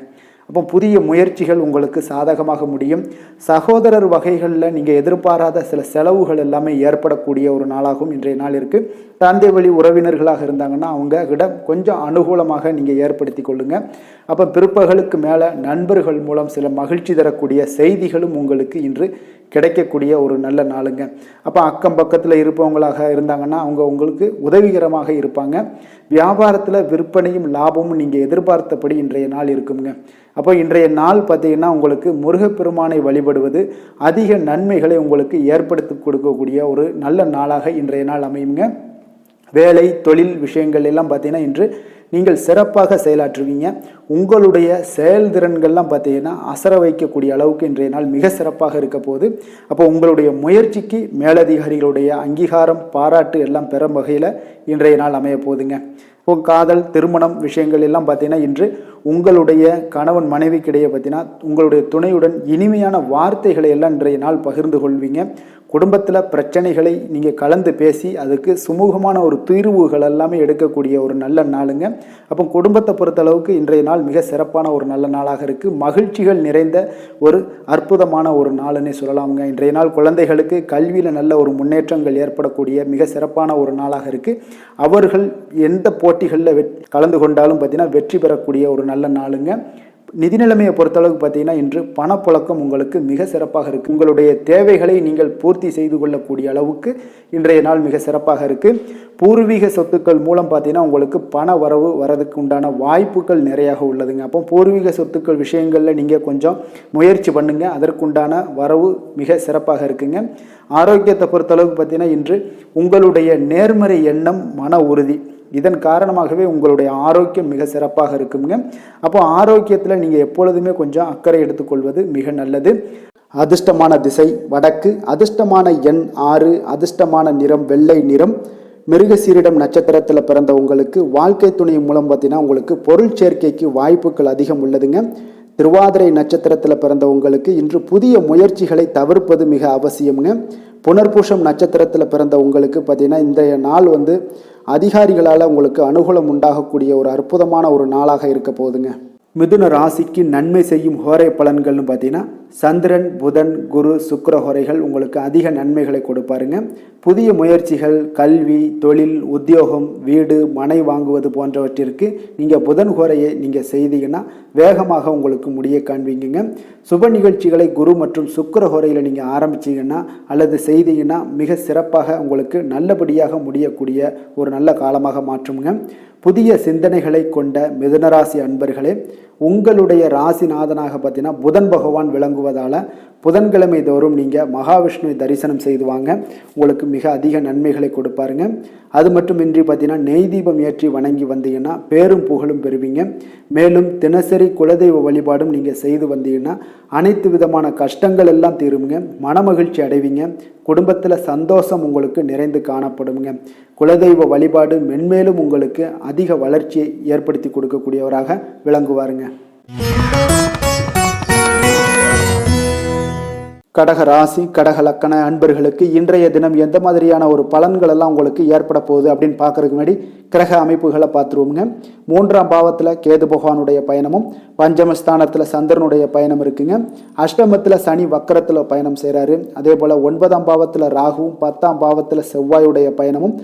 அப்போ புதிய முயற்சிகள் உங்களுக்கு சாதகமாக முடியும். சகோதரர் வகைகளில் நீங்கள் எதிர்பாராத சில செலவுகள் எல்லாமே ஏற்படக்கூடிய ஒரு நாளாகவும் இன்றைய நாள் இருக்குது. தந்தை வழி உறவினர்களாக இருந்தாங்கன்னா அவங்க கிட்ட கொஞ்சம் அனுகூலமாக நீங்கள் ஏற்படுத்தி கொள்ளுங்கள். அப்போ பிற்பகலுக்கு மேலே நண்பர்கள் மூலம் சில மகிழ்ச்சி தரக்கூடிய செய்திகளும் உங்களுக்கு இன்று கிடைக்கக்கூடிய ஒரு நல்ல நாளுங்க. அப்போ அக்கம் பக்கத்தில் இருப்பவங்களாக இருந்தாங்கன்னா அவங்க உங்களுக்கு உதவிகரமாக இருப்பாங்க. வியாபாரத்தில் விற்பனையும் லாபமும் நீங்கள் எதிர்பார்த்தபடி இன்றைய நாள் இருக்குங்க. அப்போ இன்றைய நாள் பார்த்தீங்கன்னா உங்களுக்கு முருகப்பெருமானை வழிபடுவது அதிக நன்மைகளை உங்களுக்கு ஏற்படுத்தி கொடுக்கக்கூடிய ஒரு நல்ல நாளாக இன்றைய நாள் அமையுங்க. வேலை தொழில் விஷயங்கள் எல்லாம் பார்த்தீங்கன்னா இன்று நீங்கள் சிறப்பாக செயலாற்றுவீங்க. உங்களுடைய செயல்திறன்கள்லாம் பார்த்தீங்கன்னா அசர வைக்கக்கூடிய அளவுக்கு இன்றைய நாள் மிக சிறப்பாக இருக்க போகுது. அப்போ உங்களுடைய முயற்சிக்கு மேலதிகாரிகளுடைய அங்கீகாரம் பாராட்டு எல்லாம் பெறும் வகையில் இன்றைய நாள் அமைய போகுதுங்க. இப்போ காதல் திருமணம் விஷயங்கள் எல்லாம் பார்த்தீங்கன்னா இன்று உங்களுடைய கணவன் மனைவிக்கிடையே பார்த்தீங்கன்னா உங்களுடைய துணையுடன் இனிமையான வார்த்தைகளை எல்லாம் இன்றைய நாள் பகிர்ந்து கொள்வீங்க. குடும்பத்தில் பிரச்சனைகளை நீங்கள் கலந்து பேசி அதுக்கு சுமூகமான ஒரு தீர்வுகள் எல்லாமே எடுக்கக்கூடிய ஒரு நல்ல நாளுங்க. அப்போ குடும்பத்தை பொறுத்தளவுக்கு இன்றைய நாள் மிக சிறப்பான ஒரு நல்ல நாளாக இருக்குது. மகிழ்ச்சிகள் நிறைந்த ஒரு அற்புதமான ஒரு நாளுன்னே சொல்லலாமுங்க. இன்றைய நாள் குழந்தைகளுக்கு கல்வியில் நல்ல ஒரு முன்னேற்றங்கள் ஏற்படக்கூடிய மிக சிறப்பான ஒரு நாளாக இருக்குது. அவர்கள் எந்த போட்டிகளில் கலந்து கொண்டாலும் பார்த்தீங்கன்னா வெற்றி பெறக்கூடிய ஒரு நல்ல நாளுங்க. நிதி நிலைமையை பொறுத்தளவுக்கு பார்த்தீங்கன்னா இன்று பணப்புழக்கம் உங்களுக்கு மிக சிறப்பாக இருக்குது. உங்களுடைய தேவைகளை நீங்கள் பூர்த்தி செய்து கொள்ளக்கூடிய அளவுக்கு இன்றைய நாள் மிக சிறப்பாக இருக்குது. பூர்வீக சொத்துக்கள் மூலம் பார்த்தீங்கன்னா உங்களுக்கு பண வரவு வரதுக்கு உண்டான வாய்ப்புகள் நிறையாக உள்ளதுங்க. அப்போ பூர்வீக சொத்துக்கள் விஷயங்களில் நீங்கள் கொஞ்சம் முயற்சி பண்ணுங்கள். அதற்குண்டான வரவு மிக சிறப்பாக இருக்குங்க. ஆரோக்கியத்தை பொறுத்தளவுக்கு பார்த்தீங்கன்னா இன்று உங்களுடைய நேர்மறை எண்ணம் மன உறுதி இதன் காரணமாகவே உங்களுடைய ஆரோக்கியம் மிக சிறப்பாக இருக்குங்க. அப்போ ஆரோக்கியத்தில் நீங்கள் எப்பொழுதுமே கொஞ்சம் அக்கறை எடுத்துக்கொள்வது மிக நல்லது. அதிர்ஷ்டமான திசை வடக்கு, அதிர்ஷ்டமான எண் 6, அதிர்ஷ்டமான நிறம் வெள்ளை நிறம். மிருகசீரிடம் நட்சத்திரத்தில் பிறந்த உங்களுக்கு வாழ்க்கை துணை மூலம் பார்த்தீங்கன்னா உங்களுக்கு பொருள் சேர்க்கைக்கு வாய்ப்புகள் அதிகம் உள்ளதுங்க. திருவாதிரை நட்சத்திரத்தில் பிறந்த உங்களுக்கு இன்று புதிய முயற்சிகளை தவிர்ப்பது மிக அவசியம்ங்க. புனர்பூஷம் நட்சத்திரத்தில் பிறந்த உங்களுக்கு பார்த்தீங்கன்னா இந்த நாள் அதிகாரிகளால் உங்களுக்கு அனுகூலம் உண்டாகக்கூடிய ஒரு அற்புதமான ஒரு நாளாக இருக்க போகுதுங்க. மிதுன ராசிக்கு நன்மை செய்யும் ஹோரை பலன்கள்னு பார்த்தீங்கன்னா சந்திரன் புதன் குரு சுக்கிர ஹோரைகள் உங்களுக்கு அதிக நன்மைகளை கொடுப்பாருங்க. புதிய முயற்சிகள் கல்வி தொழில் உத்தியோகம் வீடு மனை வாங்குவது போன்றவற்றிற்கு நீங்கள் புதன் ஹோரையை நீங்கள் செய்தீங்கன்னா வேகமாக உங்களுக்கு முடிய காண்பீங்க. சுப நிகழ்ச்சிகளை குரு மற்றும் சுக்கிர ஹோரையில் நீங்கள் ஆரம்பிச்சிங்கன்னா அல்லது செய்தீங்கன்னா மிக சிறப்பாக உங்களுக்கு நல்லபடியாக முடியக்கூடிய ஒரு நல்ல காலமாக மாற்றுங்க. புதிய சிந்தனைகளை கொண்ட மிதுனராசி அன்பர்களே, உங்களுடைய ராசிநாதனாக பார்த்தீங்கன்னா புதன் பகவான் விளங்குவதால் புதன்கிழமை தோறும் நீங்கள் மகாவிஷ்ணுவை தரிசனம் செய்து வாங்க. உங்களுக்கு மிக அதிக நன்மைகளை கொடுப்பாருங்க. அது மட்டுமின்றி பார்த்தீங்கன்னா நெய் தீபம் ஏற்றி வணங்கி வந்தீங்கன்னா பேரும் புகழும் பெறுவீங்க. மேலும் தினசரி குலதெய்வ வழிபாடும் நீங்கள் செய்து வந்தீங்கன்னா அனைத்து விதமான கஷ்டங்கள் எல்லாம் தீருங்க. மனமகிழ்ச்சி அடைவீங்க. குடும்பத்தில் சந்தோஷம் உங்களுக்கு நிறைந்து காணப்படுங்க. குலதெய்வ வழிபாடு மென்மேலும் உங்களுக்கு அதிக வளர்ச்சியை ஏற்படுத்தி கொடுக்கக்கூடியவராக விளங்குவாருங்க. கடக ராசி கடக லக்கண அன்பர்களுக்கு இன்றைய தினம் எந்த மாதிரியான ஒரு பலன்கள் எல்லாம் உங்களுக்கு ஏற்பட போகுது அப்படின்னு பார்க்கறதுக்கு முன்னாடி கிரக அமைப்புகளை பார்த்துருவோங்க. 3ஆம் பாவத்தில் கேது பகவானுடைய பயணமும், பஞ்சமஸ்தானத்தில் சந்திரனுடைய பயணம் இருக்குங்க. அஷ்டமத்தில் சனி வக்கரத்தில் பயணம் செய்கிறாரு. அதே போல் 9ஆம் பாவத்தில் ராகுவும், 10ஆம் பாவத்தில் செவ்வாயுடைய பயணமும்,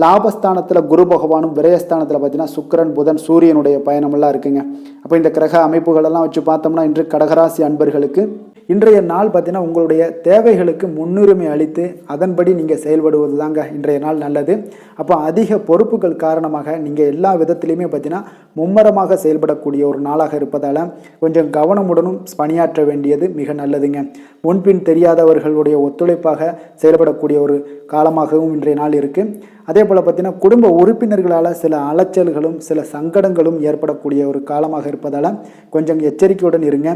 லாபஸ்தானத்தில் குரு பகவானும், விரயஸ்தானத்தில் பார்த்தீங்கன்னா சுக்கிரன், புதன், சூரியனுடைய பயணமெல்லாம் இருக்குங்க. அப்போ இந்த கிரக அமைப்புகளெல்லாம் வச்சு பார்த்தோம்னா இன்று கடகராசி அன்பர்களுக்கு இன்றைய நாள் பார்த்தீங்கன்னா உங்களுடைய தேவைகளுக்கு முன்னுரிமை அளித்து அதன்படி நீங்கள் செயல்படுவது தாங்க இன்றைய நாள் நல்லது. அப்போ அதிக பொறுப்புகள் காரணமாக நீங்கள் எல்லா விதத்திலையுமே பார்த்தீங்கன்னா மும்மரமாக செயல்படக்கூடிய ஒரு நாளாக இருப்பதால் கொஞ்சம் கவனமுடனும் பணியாற்ற வேண்டியது மிக நல்லதுங்க. முன்பின் தெரியாதவர்களுடைய ஒத்துழைப்பாக செயல்படக்கூடிய ஒரு காலமாகவும் இன்றைய நாள் இருக்குது. அதே போல் பார்த்தீங்கன்னா குடும்ப உறுப்பினர்களால் சில அலைச்சல்களும் சில சங்கடங்களும் ஏற்படக்கூடிய ஒரு காலமாக இருப்பதால் கொஞ்சம் எச்சரிக்கையுடன் இருங்க.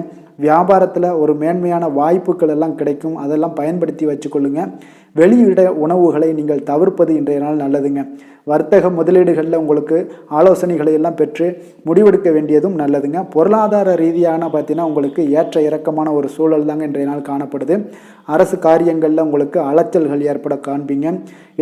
வியாபாரத்தில் ஒரு மேன்மையான வாய்ப்புகள் எல்லாம் கிடைக்கும், அதெல்லாம் பயன்படுத்தி வச்சுக்கொள்ளுங்க. வெளியிட உணவுகளை நீங்கள் தவிர்ப்பது இன்றைய நாள் நல்லதுங்க. வர்த்தக முதலீடுகளில் உங்களுக்கு ஆலோசனைகளை எல்லாம் பெற்று முடிவெடுக்க வேண்டியதும் நல்லதுங்க. பொருளாதார ரீதியான பார்த்தீங்கன்னா உங்களுக்கு ஏற்ற இறக்கமான ஒரு சூழல் தாங்க இன்றைய நாள் காணப்படுது. அரசு காரியங்களில் உங்களுக்கு அலைச்சல்கள் ஏற்பட காண்பீங்க.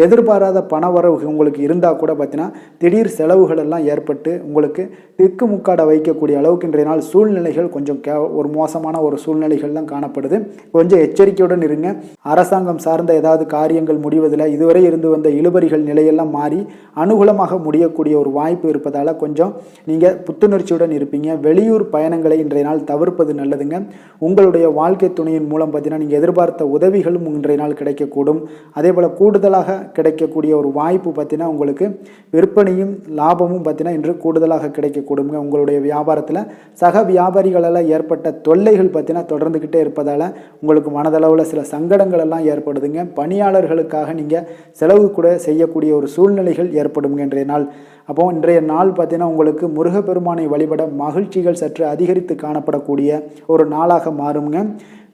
எதிர்பாராத பணவரவு உங்களுக்கு இருந்தால் கூட பார்த்தீங்கன்னா திடீர் செலவுகள் எல்லாம் ஏற்பட்டு உங்களுக்கு திக்குமுக்காட வைக்கக்கூடிய அளவுக்கு இன்றைய நாள் சூழ்நிலைகள் கொஞ்சம் ஒரு மோசமான ஒரு சூழ்நிலைகள் தான் காணப்படுது. கொஞ்சம் எச்சரிக்கையுடன் இருங்க. அரசாங்கம் சார்ந்த ஏதாவது காரியங்கள் முடிவதில் இதுவரை இருந்து வந்த இழுபறிகள் நிலையெல்லாம் மாறி அனுகூலமாக முடியக்கூடிய ஒரு வாய்ப்பு இருப்பதால் கொஞ்சம் நீங்கள் புத்துணர்ச்சியுடன் இருப்பீங்க. வெளியூர் பயணங்களை இன்றைய நாள் தவிர்ப்பது நல்லதுங்க. உங்களுடைய வாழ்க்கை துணையின் மூலம் பார்த்தீங்கன்னா நீங்கள் எதிர்பார்த்த உதவிகளும் இன்றைய நாள் கிடைக்கக்கூடும். அதே போல் கூடுதலாக கிடைக்கக்கூடிய ஒரு வாய்ப்பு பார்த்தீங்கன்னா உங்களுக்கு விற்பனையும் லாபமும் பார்த்தீங்கன்னா இன்று கூடுதலாக கிடைக்கக்கூடுங்க. உங்களுடைய வியாபாரத்தில் சக வியாபாரிகளால் ஏற்பட்ட தொல்லைகள் பார்த்தீங்கன்னா தொடர்ந்துக்கிட்டே இருப்பதால் உங்களுக்கு மனதளவில் சில சங்கடங்கள் எல்லாம் ஏற்படுதுங்க. பணியாளர்களுக்காக நீங்கள் செலவு கூட செய்யக்கூடிய ஒரு சூழ்நிலைகள் ஏற்படும் இன்றைய நாள். அப்போ இன்றைய நாள் பார்த்தீங்கன்னா உங்களுக்கு முருகப்பெருமானை வழிபட மகிழ்ச்சிகள் சற்று அதிகரித்து காணப்படக்கூடிய ஒரு நாளாக மாறுங்க.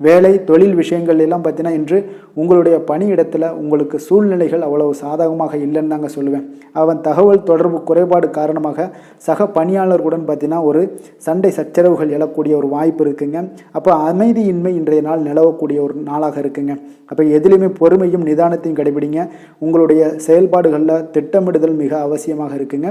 வேலை தொழில் விஷயங்கள் எல்லாம் பார்த்தீங்கன்னா இன்று உங்களுடைய பணியிடத்தில் உங்களுக்கு சூழ்நிலைகள் அவ்வளவு சாதகமாக இல்லைன்னு தாங்க சொல்லுவேன். அவன் தகவல் தொடர்பு குறைபாடு காரணமாக சக பணியாளர்களுடன் பார்த்தீங்கன்னா ஒரு சண்டை சச்சரவுகள் எழக்கூடிய ஒரு வாய்ப்பு இருக்குங்க. அப்போ அமைதியின்மை இன்றைய நாள் நிலவக்கூடிய ஒரு நாளாக இருக்குங்க. அப்போ எதிலுமே பொறுமையும் நிதானத்தையும் கடைபிடிங்க. உங்களுடைய செயல்பாடுகளில் திட்டமிடுதல் மிக அவசியமாக இருக்குங்க.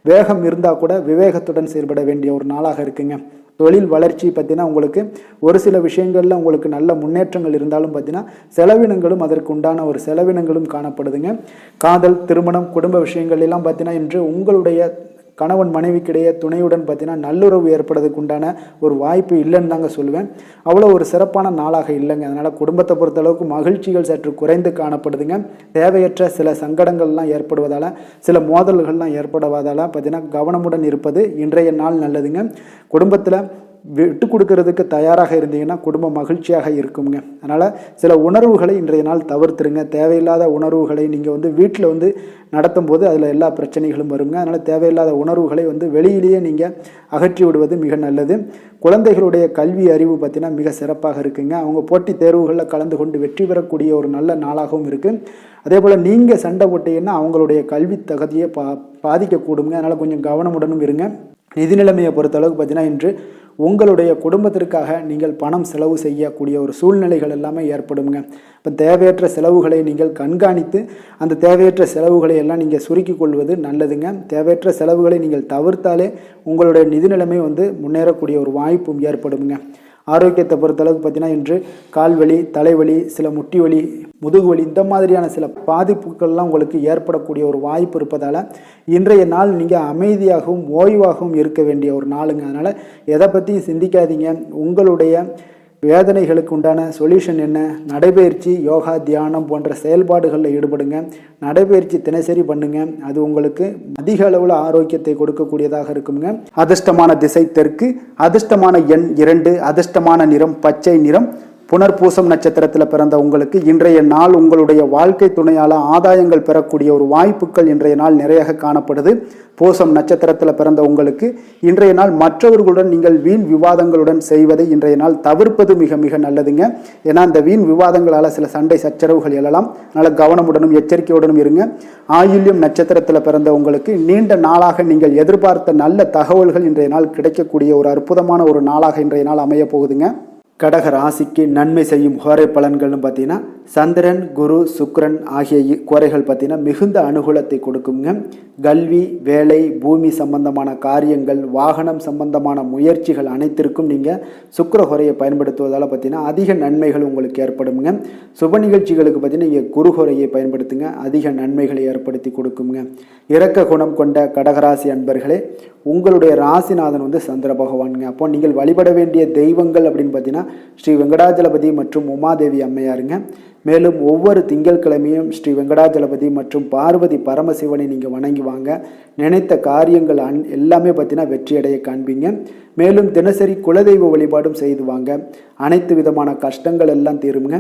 வேகம் இருந்தால் கூட விவேகத்துடன் செயல்பட வேண்டிய ஒரு நாளாக இருக்குங்க. தொழில் வளர்ச்சி பார்த்தீங்கன்னா உங்களுக்கு ஒரு சில விஷயங்களில் உங்களுக்கு நல்ல முன்னேற்றங்கள் இருந்தாலும் பார்த்தீங்கன்னா செலவினங்களும் அதற்கு உண்டான ஒரு செலவினங்களும் காணப்படுதுங்க. காதல், திருமணம், குடும்ப விஷயங்கள் எல்லாம் பார்த்தீங்கன்னா இன்று உங்களுடைய கணவன் மனைவிக்கிடையே துணையுடன் பார்த்தீங்கன்னா நல்லுறவு ஏற்படுறதுக்கு உண்டான ஒரு வாய்ப்பு இல்லைன்னு தாங்க சொல்லுவேன். அவ்வளோ ஒரு சிறப்பான நாளாக இல்லைங்க. அதனால் குடும்பத்தை பொறுத்தளவுக்கு மகிழ்ச்சிகள் சற்று குறைந்து காணப்படுதுங்க. தேவையற்ற சில சங்கடங்கள்லாம் ஏற்படுவதால் சில மோதல்கள்லாம் ஏற்படுவதால் பார்த்தீங்கன்னா கவனமுடன் இருப்பது இன்றைய நாள் நல்லதுங்க. குடும்பத்தில் விட்டு கொடுக்கறதுக்கு தயாராக இருந்தீங்கன்னா குடும்பம் மகிழ்ச்சியாக இருக்குங்க. அதனால் சில உணர்வுகளை இன்றைய நாள் தவிர்த்துருங்க. தேவையில்லாத உணர்வுகளை நீங்கள் வீட்டில் நடத்தும் போது அதில் எல்லா பிரச்சனைகளும் வருங்க. அதனால் தேவையில்லாத உணர்வுகளை வெளியிலேயே நீங்கள் அகற்றி விடுவது மிக நல்லது. குழந்தைகளுடைய கல்வி அறிவு பார்த்தீங்கன்னா மிக சிறப்பாக இருக்குங்க. அவங்க போட்டித் தேர்வுகளில் கலந்து கொண்டு வெற்றி பெறக்கூடிய ஒரு நல்ல நாளாகவும் இருக்குது. அதே போல் நீங்கள் சண்டை போட்டீங்கன்னா அவங்களுடைய கல்வி தகுதியை பாதிக்கக்கூடுங்க. அதனால் கொஞ்சம் கவனமுடனும் இருங்க. நிதி நிலைமையை பொறுத்தளவுக்கு பார்த்தீங்கன்னா இன்று உங்களுடைய குடும்பத்திற்காக நீங்கள் பணம் செலவு செய்யக்கூடிய ஒரு சூழ்நிலைகள் எல்லாமே ஏற்படுங்க. இப்போ தேவையற்ற செலவுகளை நீங்கள் கண்காணித்து அந்த தேவையற்ற செலவுகளை எல்லாம் நீங்கள் சுருக்கி கொள்வது நல்லதுங்க. தேவையற்ற செலவுகளை நீங்கள் தவிர்த்தாலே உங்களுடைய நிதி நிலைமை முன்னேறக்கூடிய ஒரு வாய்ப்பும் ஏற்படுங்க. ஆரோக்கியத்தை பொறுத்தளவுக்கு பார்த்தீங்கன்னா இன்று கால்வலி, தலைவலி, சில முட்டி வலி, முதுகு வலி இந்த மாதிரியான சில பாதிப்புகள்லாம் உங்களுக்கு ஏற்படக்கூடிய ஒரு வாய்ப்பு இருப்பதால் இன்றைய நாள் நீங்கள் அமைதியாகவும் ஓய்வாகவும் இருக்க வேண்டிய ஒரு நாளுங்க. அதனால் எதை பற்றியும் சிந்திக்காதீங்க. உங்களுடைய வேதனைகளுக்கு உண்டான சொல்யூஷன் என்ன? நடைபயிற்சி, யோகா, தியானம் போன்ற செயல்பாடுகளில் ஈடுபடுங்க. நடைபயிற்சி தினசரி பண்ணுங்க. அது உங்களுக்கு அதிக அளவில் ஆரோக்கியத்தை கொடுக்கக்கூடியதாக இருக்குங்க. அதிர்ஷ்டமான திசை தெற்கு, அதிர்ஷ்டமான எண் 2, அதிர்ஷ்டமான நிறம் பச்சை நிறம். புனர்பூசம் நட்சத்திரத்தில் பிறந்த உங்களுக்கு இன்றைய நாள் உங்களுடைய வாழ்க்கை துணையால் ஆதாயங்கள் பெறக்கூடிய ஒரு வாய்ப்புகள் இன்றைய நாள் நிறைய காணப்படுது. பூசம் நட்சத்திரத்தில் பிறந்த உங்களுக்கு இன்றைய நாள் மற்றவர்களுடன் நீங்கள் வீண் விவாதங்களுடன் செய்வதை இன்றைய நாள் தவிர்ப்பது மிக மிக நல்லதுங்க. ஏன்னா இந்த வீண் விவாதங்களால் சில சண்டை சச்சரவுகள் எழலாம். அதனால் கவனமுடனும் எச்சரிக்கையுடனும் இருங்க. ஆயில்யம் நட்சத்திரத்தில் பிறந்த உங்களுக்கு நீண்ட நாளாக நீங்கள் எதிர்பார்த்த நல்ல தகவல்கள் இன்றைய நாள் கிடைக்கக்கூடிய ஒரு அற்புதமான ஒரு நாளாக இன்றைய நாள் அமைய போகுதுங்க. கடக ராசிக்கு நன்மை செய்யும் கோரை பலன்கள்னு பார்த்தீங்கன்னா சந்திரன், குரு, சுக்கிரன் ஆகிய கோரைகள் பார்த்தீங்கன்னா மிகுந்த அனுகூலத்தை கொடுக்குங்க. கல்வி, வேலை, பூமி சம்பந்தமான காரியங்கள், வாகனம் சம்பந்தமான முயற்சிகள் அனைத்திற்கும் நீங்கள் சுக்கிர கோரையை பயன்படுத்துவதால் பார்த்தீங்கன்னா அதிக நன்மைகள் உங்களுக்கு ஏற்படுங்க. சுப நிகழ்ச்சிகளுக்கு பார்த்தீங்கன்னா நீங்கள் குரு கோரையை பயன்படுத்துங்க, அதிக நன்மைகளை ஏற்படுத்தி கொடுக்குங்க. இரக்க குணம் கொண்ட கடகராசி அன்பர்களே, உங்களுடைய ராசிநாதன் சந்திர பகவானுங்க. அப்போ நீங்கள் வழிபட வேண்டிய தெய்வங்கள் அப்படின்னு பார்த்தீங்கன்னா ஸ்ரீ வெங்கடாஜலபதி மற்றும் உமாதேவி அம்மையாருங்க. மேலும் ஒவ்வொரு திங்கட்கிழமையும் ஸ்ரீ வெங்கடாஜலபதி மற்றும் பார்வதி பரமசிவனை நீங்கள் வணங்கி வாங்க. நினைத்த காரியங்கள் எல்லாமே பார்த்தீங்கன்னா வெற்றியடைய காண்பீங்க. மேலும் தினசரி குலதெய்வ வழிபாடும் செய்து வாங்க. அனைத்து விதமான கஷ்டங்கள் எல்லாம் தீருங்க.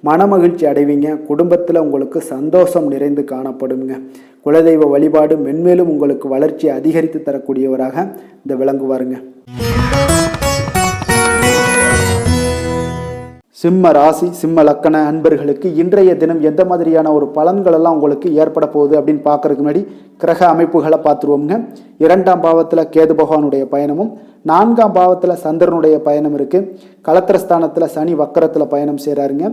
மனமகிழ்ச்சி அடைவீங்க. குடும்பத்தில் உங்களுக்கு சந்தோஷம் நிறைந்து காணப்படுங்க. குலதெய்வ வழிபாடு மென்மேலும் உங்களுக்கு வளர்ச்சி அதிகரித்து தரக்கூடியவராக இந்த விளங்குவாருங்க. சிம்ம ராசி, சிம்ம லக்கண அன்பர்களுக்கு இன்றைய தினம் எந்த மாதிரியான ஒரு பலன்கள் எல்லாம் உங்களுக்கு ஏற்பட போகுது அப்படின்னு பார்க்கறதுக்கு முன்னாடி கிரக அமைப்புகளை பார்த்துருவோங்க. 2ஆம் பாவத்தில் கேது பகவானுடைய பயணமும், 4ஆம் பாவத்தில் சந்திரனுடைய பயணம் இருக்குது. கலத்திரஸ்தானத்தில் சனி வக்கரத்தில் பயணம் செய்கிறாருங்க.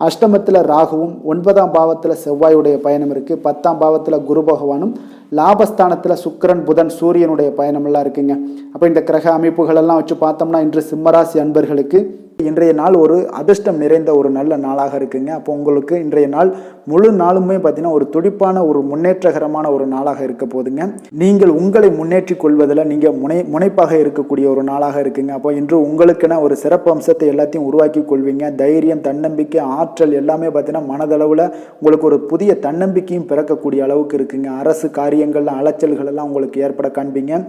அஷ்டமத்தில் ராகுவும், 9ஆம் பாவத்தில் செவ்வாயுடைய பயணம் இருக்குது. 10ஆம் பாவத்தில் குரு பகவானும், லாபஸ்தானத்தில் சுக்கிரன், புதன், சூரியனுடைய பயணமெல்லாம் இருக்குங்க. அப்போ இந்த கிரக அமைப்புகளெல்லாம் வச்சு பார்த்தோம்னா இன்று சிம்மராசி அன்பர்களுக்கு இன்றைய நாள் ஒரு அதிர்ஷ்டம் நிறைந்த ஒரு நல்ல நாளாக இருக்குங்க. அப்போ உங்களுக்கு இன்றைய நாள் முழு நாளுமே பார்த்தீங்கன்னா ஒரு துடிப்பான ஒரு முன்னேற்றகரமான ஒரு நாளாக இருக்க போதுங்க. நீங்கள் உங்களை முன்னேற்றி கொள்வதில் நீங்கள் முனைப்பாக இருக்கக்கூடிய ஒரு நாளாக இருக்குங்க. அப்போ இன்று உங்களுக்கென ஒரு சிறப்பு அம்சத்தை எல்லாத்தையும் உருவாக்கி கொள்வீங்க. தைரியம், தன்னம்பிக்கை, ஆற்றல் எல்லாமே பார்த்தீங்கன்னா மனதளவில் உங்களுக்கு ஒரு புதிய தன்னம்பிக்கையும் பிறக்கக்கூடிய அளவுக்கு இருக்குங்க. அரசு காரியங்கள்ல அலைச்சல்கள் எல்லாம் உங்களுக்கு ஏற்பட காண்பீங்க.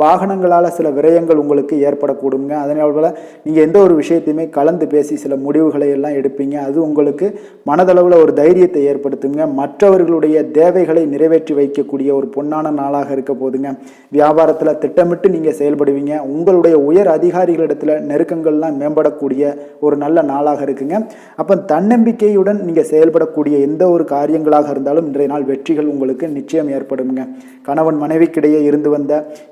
வாகனங்களால் சில விரயங்கள் உங்களுக்கு ஏற்படக்கூடுங்க. அதனால நீங்கள் எந்த ஒரு விஷயத்தையுமே கலந்து பேசி சில முடிவுகளை எல்லாம் எடுப்பீங்க. அது உங்களுக்கு மனதளவில் ஒரு தைரியத்தை ஏற்படுத்துங்க. மற்றவர்களுடைய தேவைகளை நிறைவேற்றி வைக்கக்கூடிய ஒரு பொன்னான நாளாக இருக்க போதுங்க. வியாபாரத்தில் திட்டமிட்டு நீங்கள் செயல்படுவீங்க. உங்களுடைய உயர் அதிகாரிகளிடத்தில் நெருக்கங்கள்லாம் மேம்படக்கூடிய ஒரு நல்ல நாளாக இருக்குங்க. அப்போ தன்னம்பிக்கையுடன் நீங்கள் செயல்படக்கூடிய எந்த ஒரு காரியங்களாக இருந்தாலும் இன்றைய நாள் வெற்றிகள் உங்களுக்கு நிச்சயம் ஏற்படுங்க. கணவன் மனைவிக்கிடையே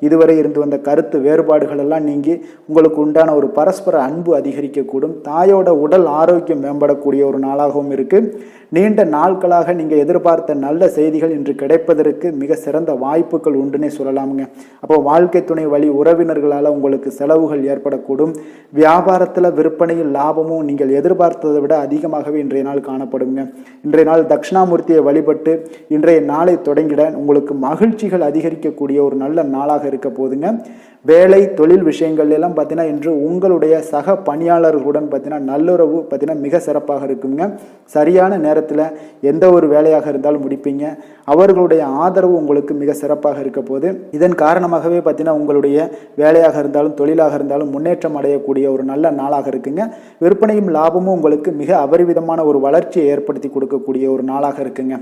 இதுவரை இருந்து வந்த கருத்து வேறுபாடுகள் எல்லாம் நீங்கி உங்களுக்கு உண்டான ஒரு பரஸ்பர அன்பு அதிகரிக்கக்கூடும். தாயோட உடல் ஆரோக்கியம் மேம்படக்கூடிய ஒரு நாளாகவும் இருக்கு. நீண்ட நாட்களாக நீங்கள் எதிர்பார்த்த நல்ல செய்திகள் இன்று கிடைப்பதற்கு மிக சிறந்த வாய்ப்புகள் உண்டுன்னே சொல்லலாமுங்க. அப்போ வாழ்க்கை துணை வழி உறவினர்களால் உங்களுக்கு செலவுகள் ஏற்படக்கூடும். வியாபாரத்தில் விற்பனையில் லாபமும் நீங்கள் எதிர்பார்த்ததை விட அதிகமாகவே இன்றைய நாள் காணப்படுங்க. இன்றைய நாள் தட்சிணாமூர்த்தியை வழிபட்டு இன்றைய நாளை தொடங்கிட உங்களுக்கு மகிழ்ச்சிகள் அதிகரிக்கக்கூடிய ஒரு நல்ல நாளாக இருக்க போதுங்க. வேலை, தொழில் விஷயங்கள் எல்லாம் பார்த்தீங்கன்னா இன்று உங்களுடைய சக பணியாளர்களுடன் பார்த்தீங்கன்னா நல்லுறவு பார்த்தீங்கன்னா மிக சிறப்பாக இருக்குங்க. சரியான நேரத்தில் எந்த ஒரு வேலையாக இருந்தாலும் முடிப்பீங்க. அவர்களுடைய ஆதரவு உங்களுக்கு மிக சிறப்பாக இருக்க போது. இதன் காரணமாகவே பார்த்தீங்கன்னா உங்களுடைய வேலையாக இருந்தாலும் தொழிலாக இருந்தாலும் முன்னேற்றம் அடையக்கூடிய ஒரு நல்ல நாளாக இருக்குங்க. விற்பனையும் லாபமும் உங்களுக்கு மிக அபரிவிதமான ஒரு வளர்ச்சியை ஏற்படுத்தி கொடுக்கக்கூடிய ஒரு நாளாக இருக்குங்க.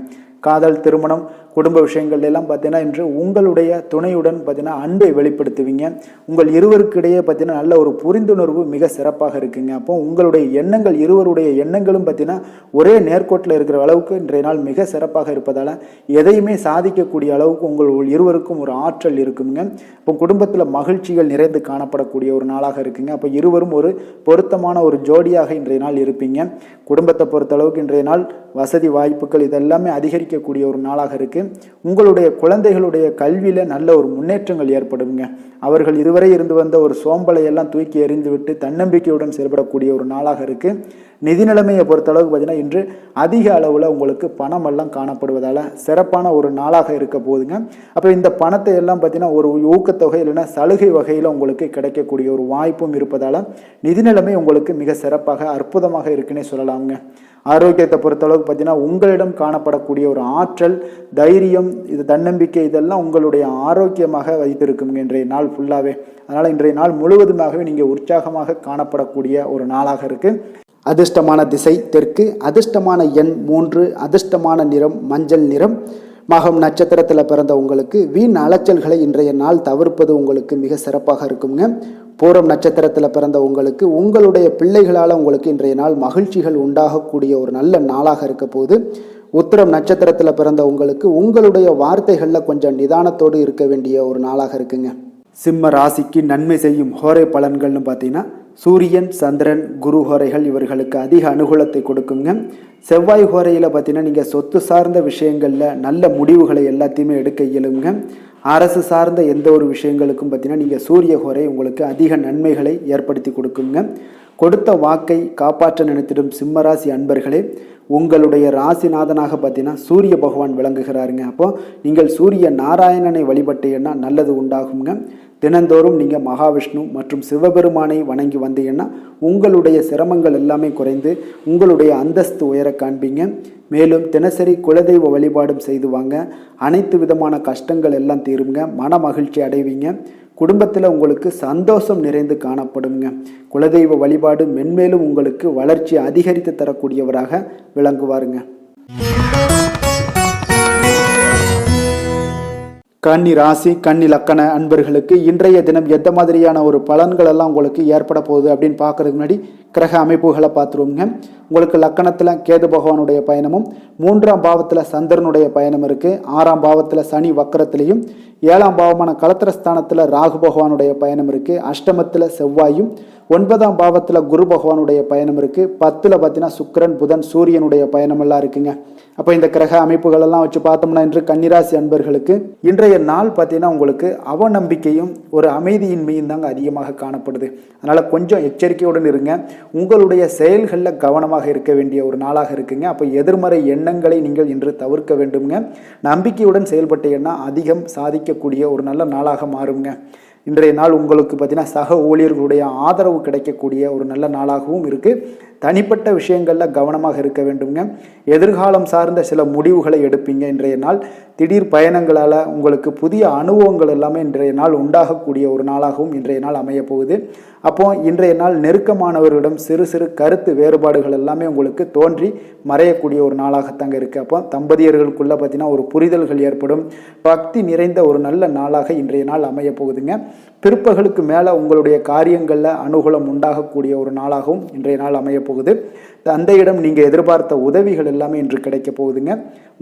காதல், திருமணம், குடும்ப விஷயங்கள் எல்லாம் பார்த்தீங்கன்னா இன்று உங்களுடைய துணையுடன் பார்த்தீங்கன்னா அன்பை வெளிப்படுத்துவீங்க. உங்கள் இருவருக்கிடையே பார்த்தீங்கன்னா நல்ல ஒரு புரிந்துணர்வு மிக சிறப்பாக இருக்குங்க. அப்போ உங்களுடைய எண்ணங்கள், இருவருடைய எண்ணங்களும் பார்த்தீங்கன்னா ஒரே நேர்கோட்டில் இருக்கிற அளவுக்கு இன்றைய நாள் மிக சிறப்பாக இருப்பதால் எதையுமே சாதிக்கக்கூடிய அளவுக்கு உங்கள் இருவருக்கும் ஒரு ஆற்றல் இருக்குங்க. இப்போ குடும்பத்தில் மகிழ்ச்சிகள் நிறைந்து காணப்படக்கூடிய ஒரு நாளாக இருக்குங்க. அப்போ இருவரும் ஒரு பொருத்தமான ஒரு ஜோடியாக இன்றைய நாள் இருப்பீங்க. குடும்பத்தை பொறுத்த அளவுக்கு இன்றைய நாள் வசதி வாய்ப்புகள் இதெல்லாமே அதிகரிக்கக்கூடிய ஒரு நாளாக இருக்கு. உங்களுடைய குழந்தைகளுடைய கல்வியில் நல்ல ஒரு முன்னேற்றங்கள் ஏற்படுங்க. அவர்கள் இதுவரை இருந்து வந்த ஒரு சோம்பலையெல்லாம் தூக்கி எறிந்துவிட்டு தன்னம்பிக்கையுடன் செயல்படக்கூடிய ஒரு நாளாக இருக்குது. நிதி நிலைமையை பொறுத்தளவுக்கு பார்த்தீங்கன்னா இன்று அதிக அளவில் உங்களுக்கு பணமெல்லாம் காணப்படுவதால் சிறப்பான ஒரு நாளாக இருக்க போகுதுங்க. அப்போ இந்த பணத்தை எல்லாம் பார்த்தீங்கன்னா ஒரு ஊக்கத்தொகை இல்லைன்னா சலுகை வகையில் உங்களுக்கு கிடைக்கக்கூடிய ஒரு வாய்ப்பும் இருப்பதால் நிதி நிலைமை உங்களுக்கு மிக சிறப்பாக அற்புதமாக இருக்குன்னே சொல்லலாமுங்க. ஆரோக்கியத்தை பொறுத்தளவுக்கு பார்த்தீங்கன்னா உங்களிடம் காணப்படக்கூடிய ஒரு ஆற்றல், தைரியம், இது தன்னம்பிக்கை இதெல்லாம் உங்களுடைய ஆரோக்கியமாக வைத்திருக்குங்க இன்றைய நாள் ஃபுல்லாகவே. அதனால் இன்றைய நாள் முழுவதுமாகவே நீங்கள் உற்சாகமாக காணப்படக்கூடிய ஒரு நாளாக இருக்குது. அதிர்ஷ்டமான திசை தெற்கு, அதிர்ஷ்டமான எண் 3, அதிர்ஷ்டமான நிறம் மஞ்சள் நிறம். மகம் நட்சத்திரத்தில் பிறந்த உங்களுக்கு வீண் அலைச்சல்களை இன்றைய நாள் தவிர்ப்பது உங்களுக்கு மிக சிறப்பாக இருக்குங்க. பூரம் நட்சத்திரத்தில் பிறந்த உங்களுக்கு உங்களுடைய பிள்ளைகளால் உங்களுக்கு இன்றைய நாள் மகிழ்ச்சிகள் உண்டாகக்கூடிய ஒரு நல்ல நாளாக இருக்க போகுது. உத்திரம் நட்சத்திரத்தில் பிறந்த உங்களுக்கு உங்களுடைய வார்த்தைகளில் கொஞ்சம் நிதானத்தோடு இருக்க வேண்டிய ஒரு நாளாக இருக்குங்க. சிம்ம ராசிக்கு நன்மை செய்யும் ஹோரை பலன்கள்னு பார்த்தீங்கன்னா சூரியன், சந்திரன், குரு ஹோரைகள் இவர்களுக்கு அதிக அனுகூலத்தை கொடுக்குங்க. செவ்வாய் ஹோரையில் பார்த்தீங்கன்னா நீங்கள் சொத்து சார்ந்த விஷயங்களில் நல்ல முடிவுகளை எல்லாத்தையுமே எடுக்க இயலுங்க. அரசு சார்ந்த எந்த ஒரு விஷயங்களுக்கும் பார்த்தீங்கன்னா நீங்கள் சூரிய ஹோரை உங்களுக்கு அதிக நன்மைகளை ஏற்படுத்தி கொடுக்குங்க. கொடுத்த வாக்கை காப்பாற்ற நினைத்திடும் சிம்மராசி அன்பர்களே, உங்களுடைய ராசிநாதனாக பார்த்தீங்கன்னா சூரிய பகவான் விளங்குகிறாருங்க. அப்போ நீங்கள் சூரிய நாராயணனை வழிபட்டீங்கன்னா நல்லது உண்டாகுங்க. தினந்தோறும் நீங்கள் மகாவிஷ்ணு மற்றும் சிவபெருமானை வணங்கி வந்தீங்கன்னா உங்களுடைய சிரமங்கள் எல்லாமே குறைந்து உங்களுடைய அந்தஸ்து உயர காண்பீங்க. மேலும் தினசரி குலதெய்வ வழிபாடும் செய்து வாங்க. அனைத்து விதமான கஷ்டங்கள் எல்லாம் தீருங்க. மன மகிழ்ச்சி அடைவீங்க. குடும்பத்தில் உங்களுக்கு சந்தோஷம் நிறைந்து காணப்படுங்க. குலதெய்வ வழிபாடு மென்மேலும் உங்களுக்கு வளர்ச்சி அதிகரித்து தரக்கூடியவராக விளங்குவாருங்க. கன்னி ராசி, கன்னி லக்கண அன்பர்களுக்கு இன்றைய தினம் எந்த மாதிரியான ஒரு பலன்கள் எல்லாம் உங்களுக்கு ஏற்பட போகுது அப்படின்னு பார்க்கறதுக்கு முன்னாடி கிரக அமைப்புகளை பார்த்துருவோங்க. உங்களுக்கு லக்கணத்தில் கேது பகவானுடைய பயணமும், 3ஆம் பாவத்தில் சந்திரனுடைய பயணம் இருக்குது. 6ஆம் பாவத்தில் சனி வக்கரத்திலையும், 7ஆம் பாவமான கலத்திரஸ்தானத்தில் ராகு பகவானுடைய பயணம் இருக்குது. அஷ்டமத்தில் செவ்வாயும், 9ஆம் பாவத்தில் குரு பகவானுடைய பயணம் இருக்குது. 10ல் பார்த்தீங்கன்னா சுக்கிரன், புதன், சூரியனுடைய பயணமெல்லாம் இருக்குங்க. அப்போ இந்த கிரக அமைப்புகள் எல்லாம் வச்சு பார்த்தோம்னா இன்று கன்னிராசி அன்பர்களுக்கு இன்றைய நாள் பார்த்தீங்கன்னா உங்களுக்கு அவநம்பிக்கையும் ஒரு அமைதியின்மையும் தாங்க அதிகமாக காணப்படுது. அதனால் கொஞ்சம் எச்சரிக்கையுடன் இருங்க. உங்களுடைய செயல்களில் கவனமாக இருக்க வேண்டிய ஒரு நாளாக இருக்குங்க. அப்போ எதிர்மறை எண்ணங்களை நீங்கள் இன்று தவிர்க்க வேண்டுங்க. நம்பிக்கையுடன் செயல்பட்டீங்கன்னா அதிகம் சாதிக்கக்கூடிய ஒரு நல்ல நாளாக மாறுங்க. இன்றைய நாள் உங்களுக்கு பார்த்தீங்கன்னா சக ஊழியர்களுடைய ஆதரவு கிடைக்கக்கூடிய ஒரு நல்ல நாளாகவும் இருக்குது. தனிப்பட்ட விஷயங்களில் கவனமாக இருக்க வேண்டுங்க. எதிர்காலம் சார்ந்த சில முடிவுகளை எடுப்பீங்க. இன்றைய நாள் திடீர் பயணங்களால் உங்களுக்கு புதிய அனுபவங்கள் எல்லாமே இன்றைய நாள் உண்டாகக்கூடிய ஒரு நாளாகவும் இன்றைய நாள் அமைய போகுது. அப்போ இன்றைய நாள் நெருக்கமானவர்களிடம் சிறு சிறு கருத்து வேறுபாடுகள் எல்லாமே உங்களுக்கு தோன்றி மறையக்கூடிய ஒரு நாளாகத்தாங்க இருக்குது. அப்போ தம்பதியர்களுக்குள்ளே பார்த்தீங்கன்னா ஒரு புரிதல்கள் ஏற்படும். பக்தி நிறைந்த ஒரு நல்ல நாளாக இன்றைய நாள் அமைய போகுதுங்க. பிற்பகலுக்கு மேலே உங்களுடைய காரியங்களில் அனுகூலம் உண்டாகக்கூடிய ஒரு நாளாகவும் இன்றைய நாள் அமைய போகுது. தந்தையிடம் நீங்கள் எதிர்பார்த்த உதவிகள் எல்லாமே இன்று கிடைக்க போகுதுங்க.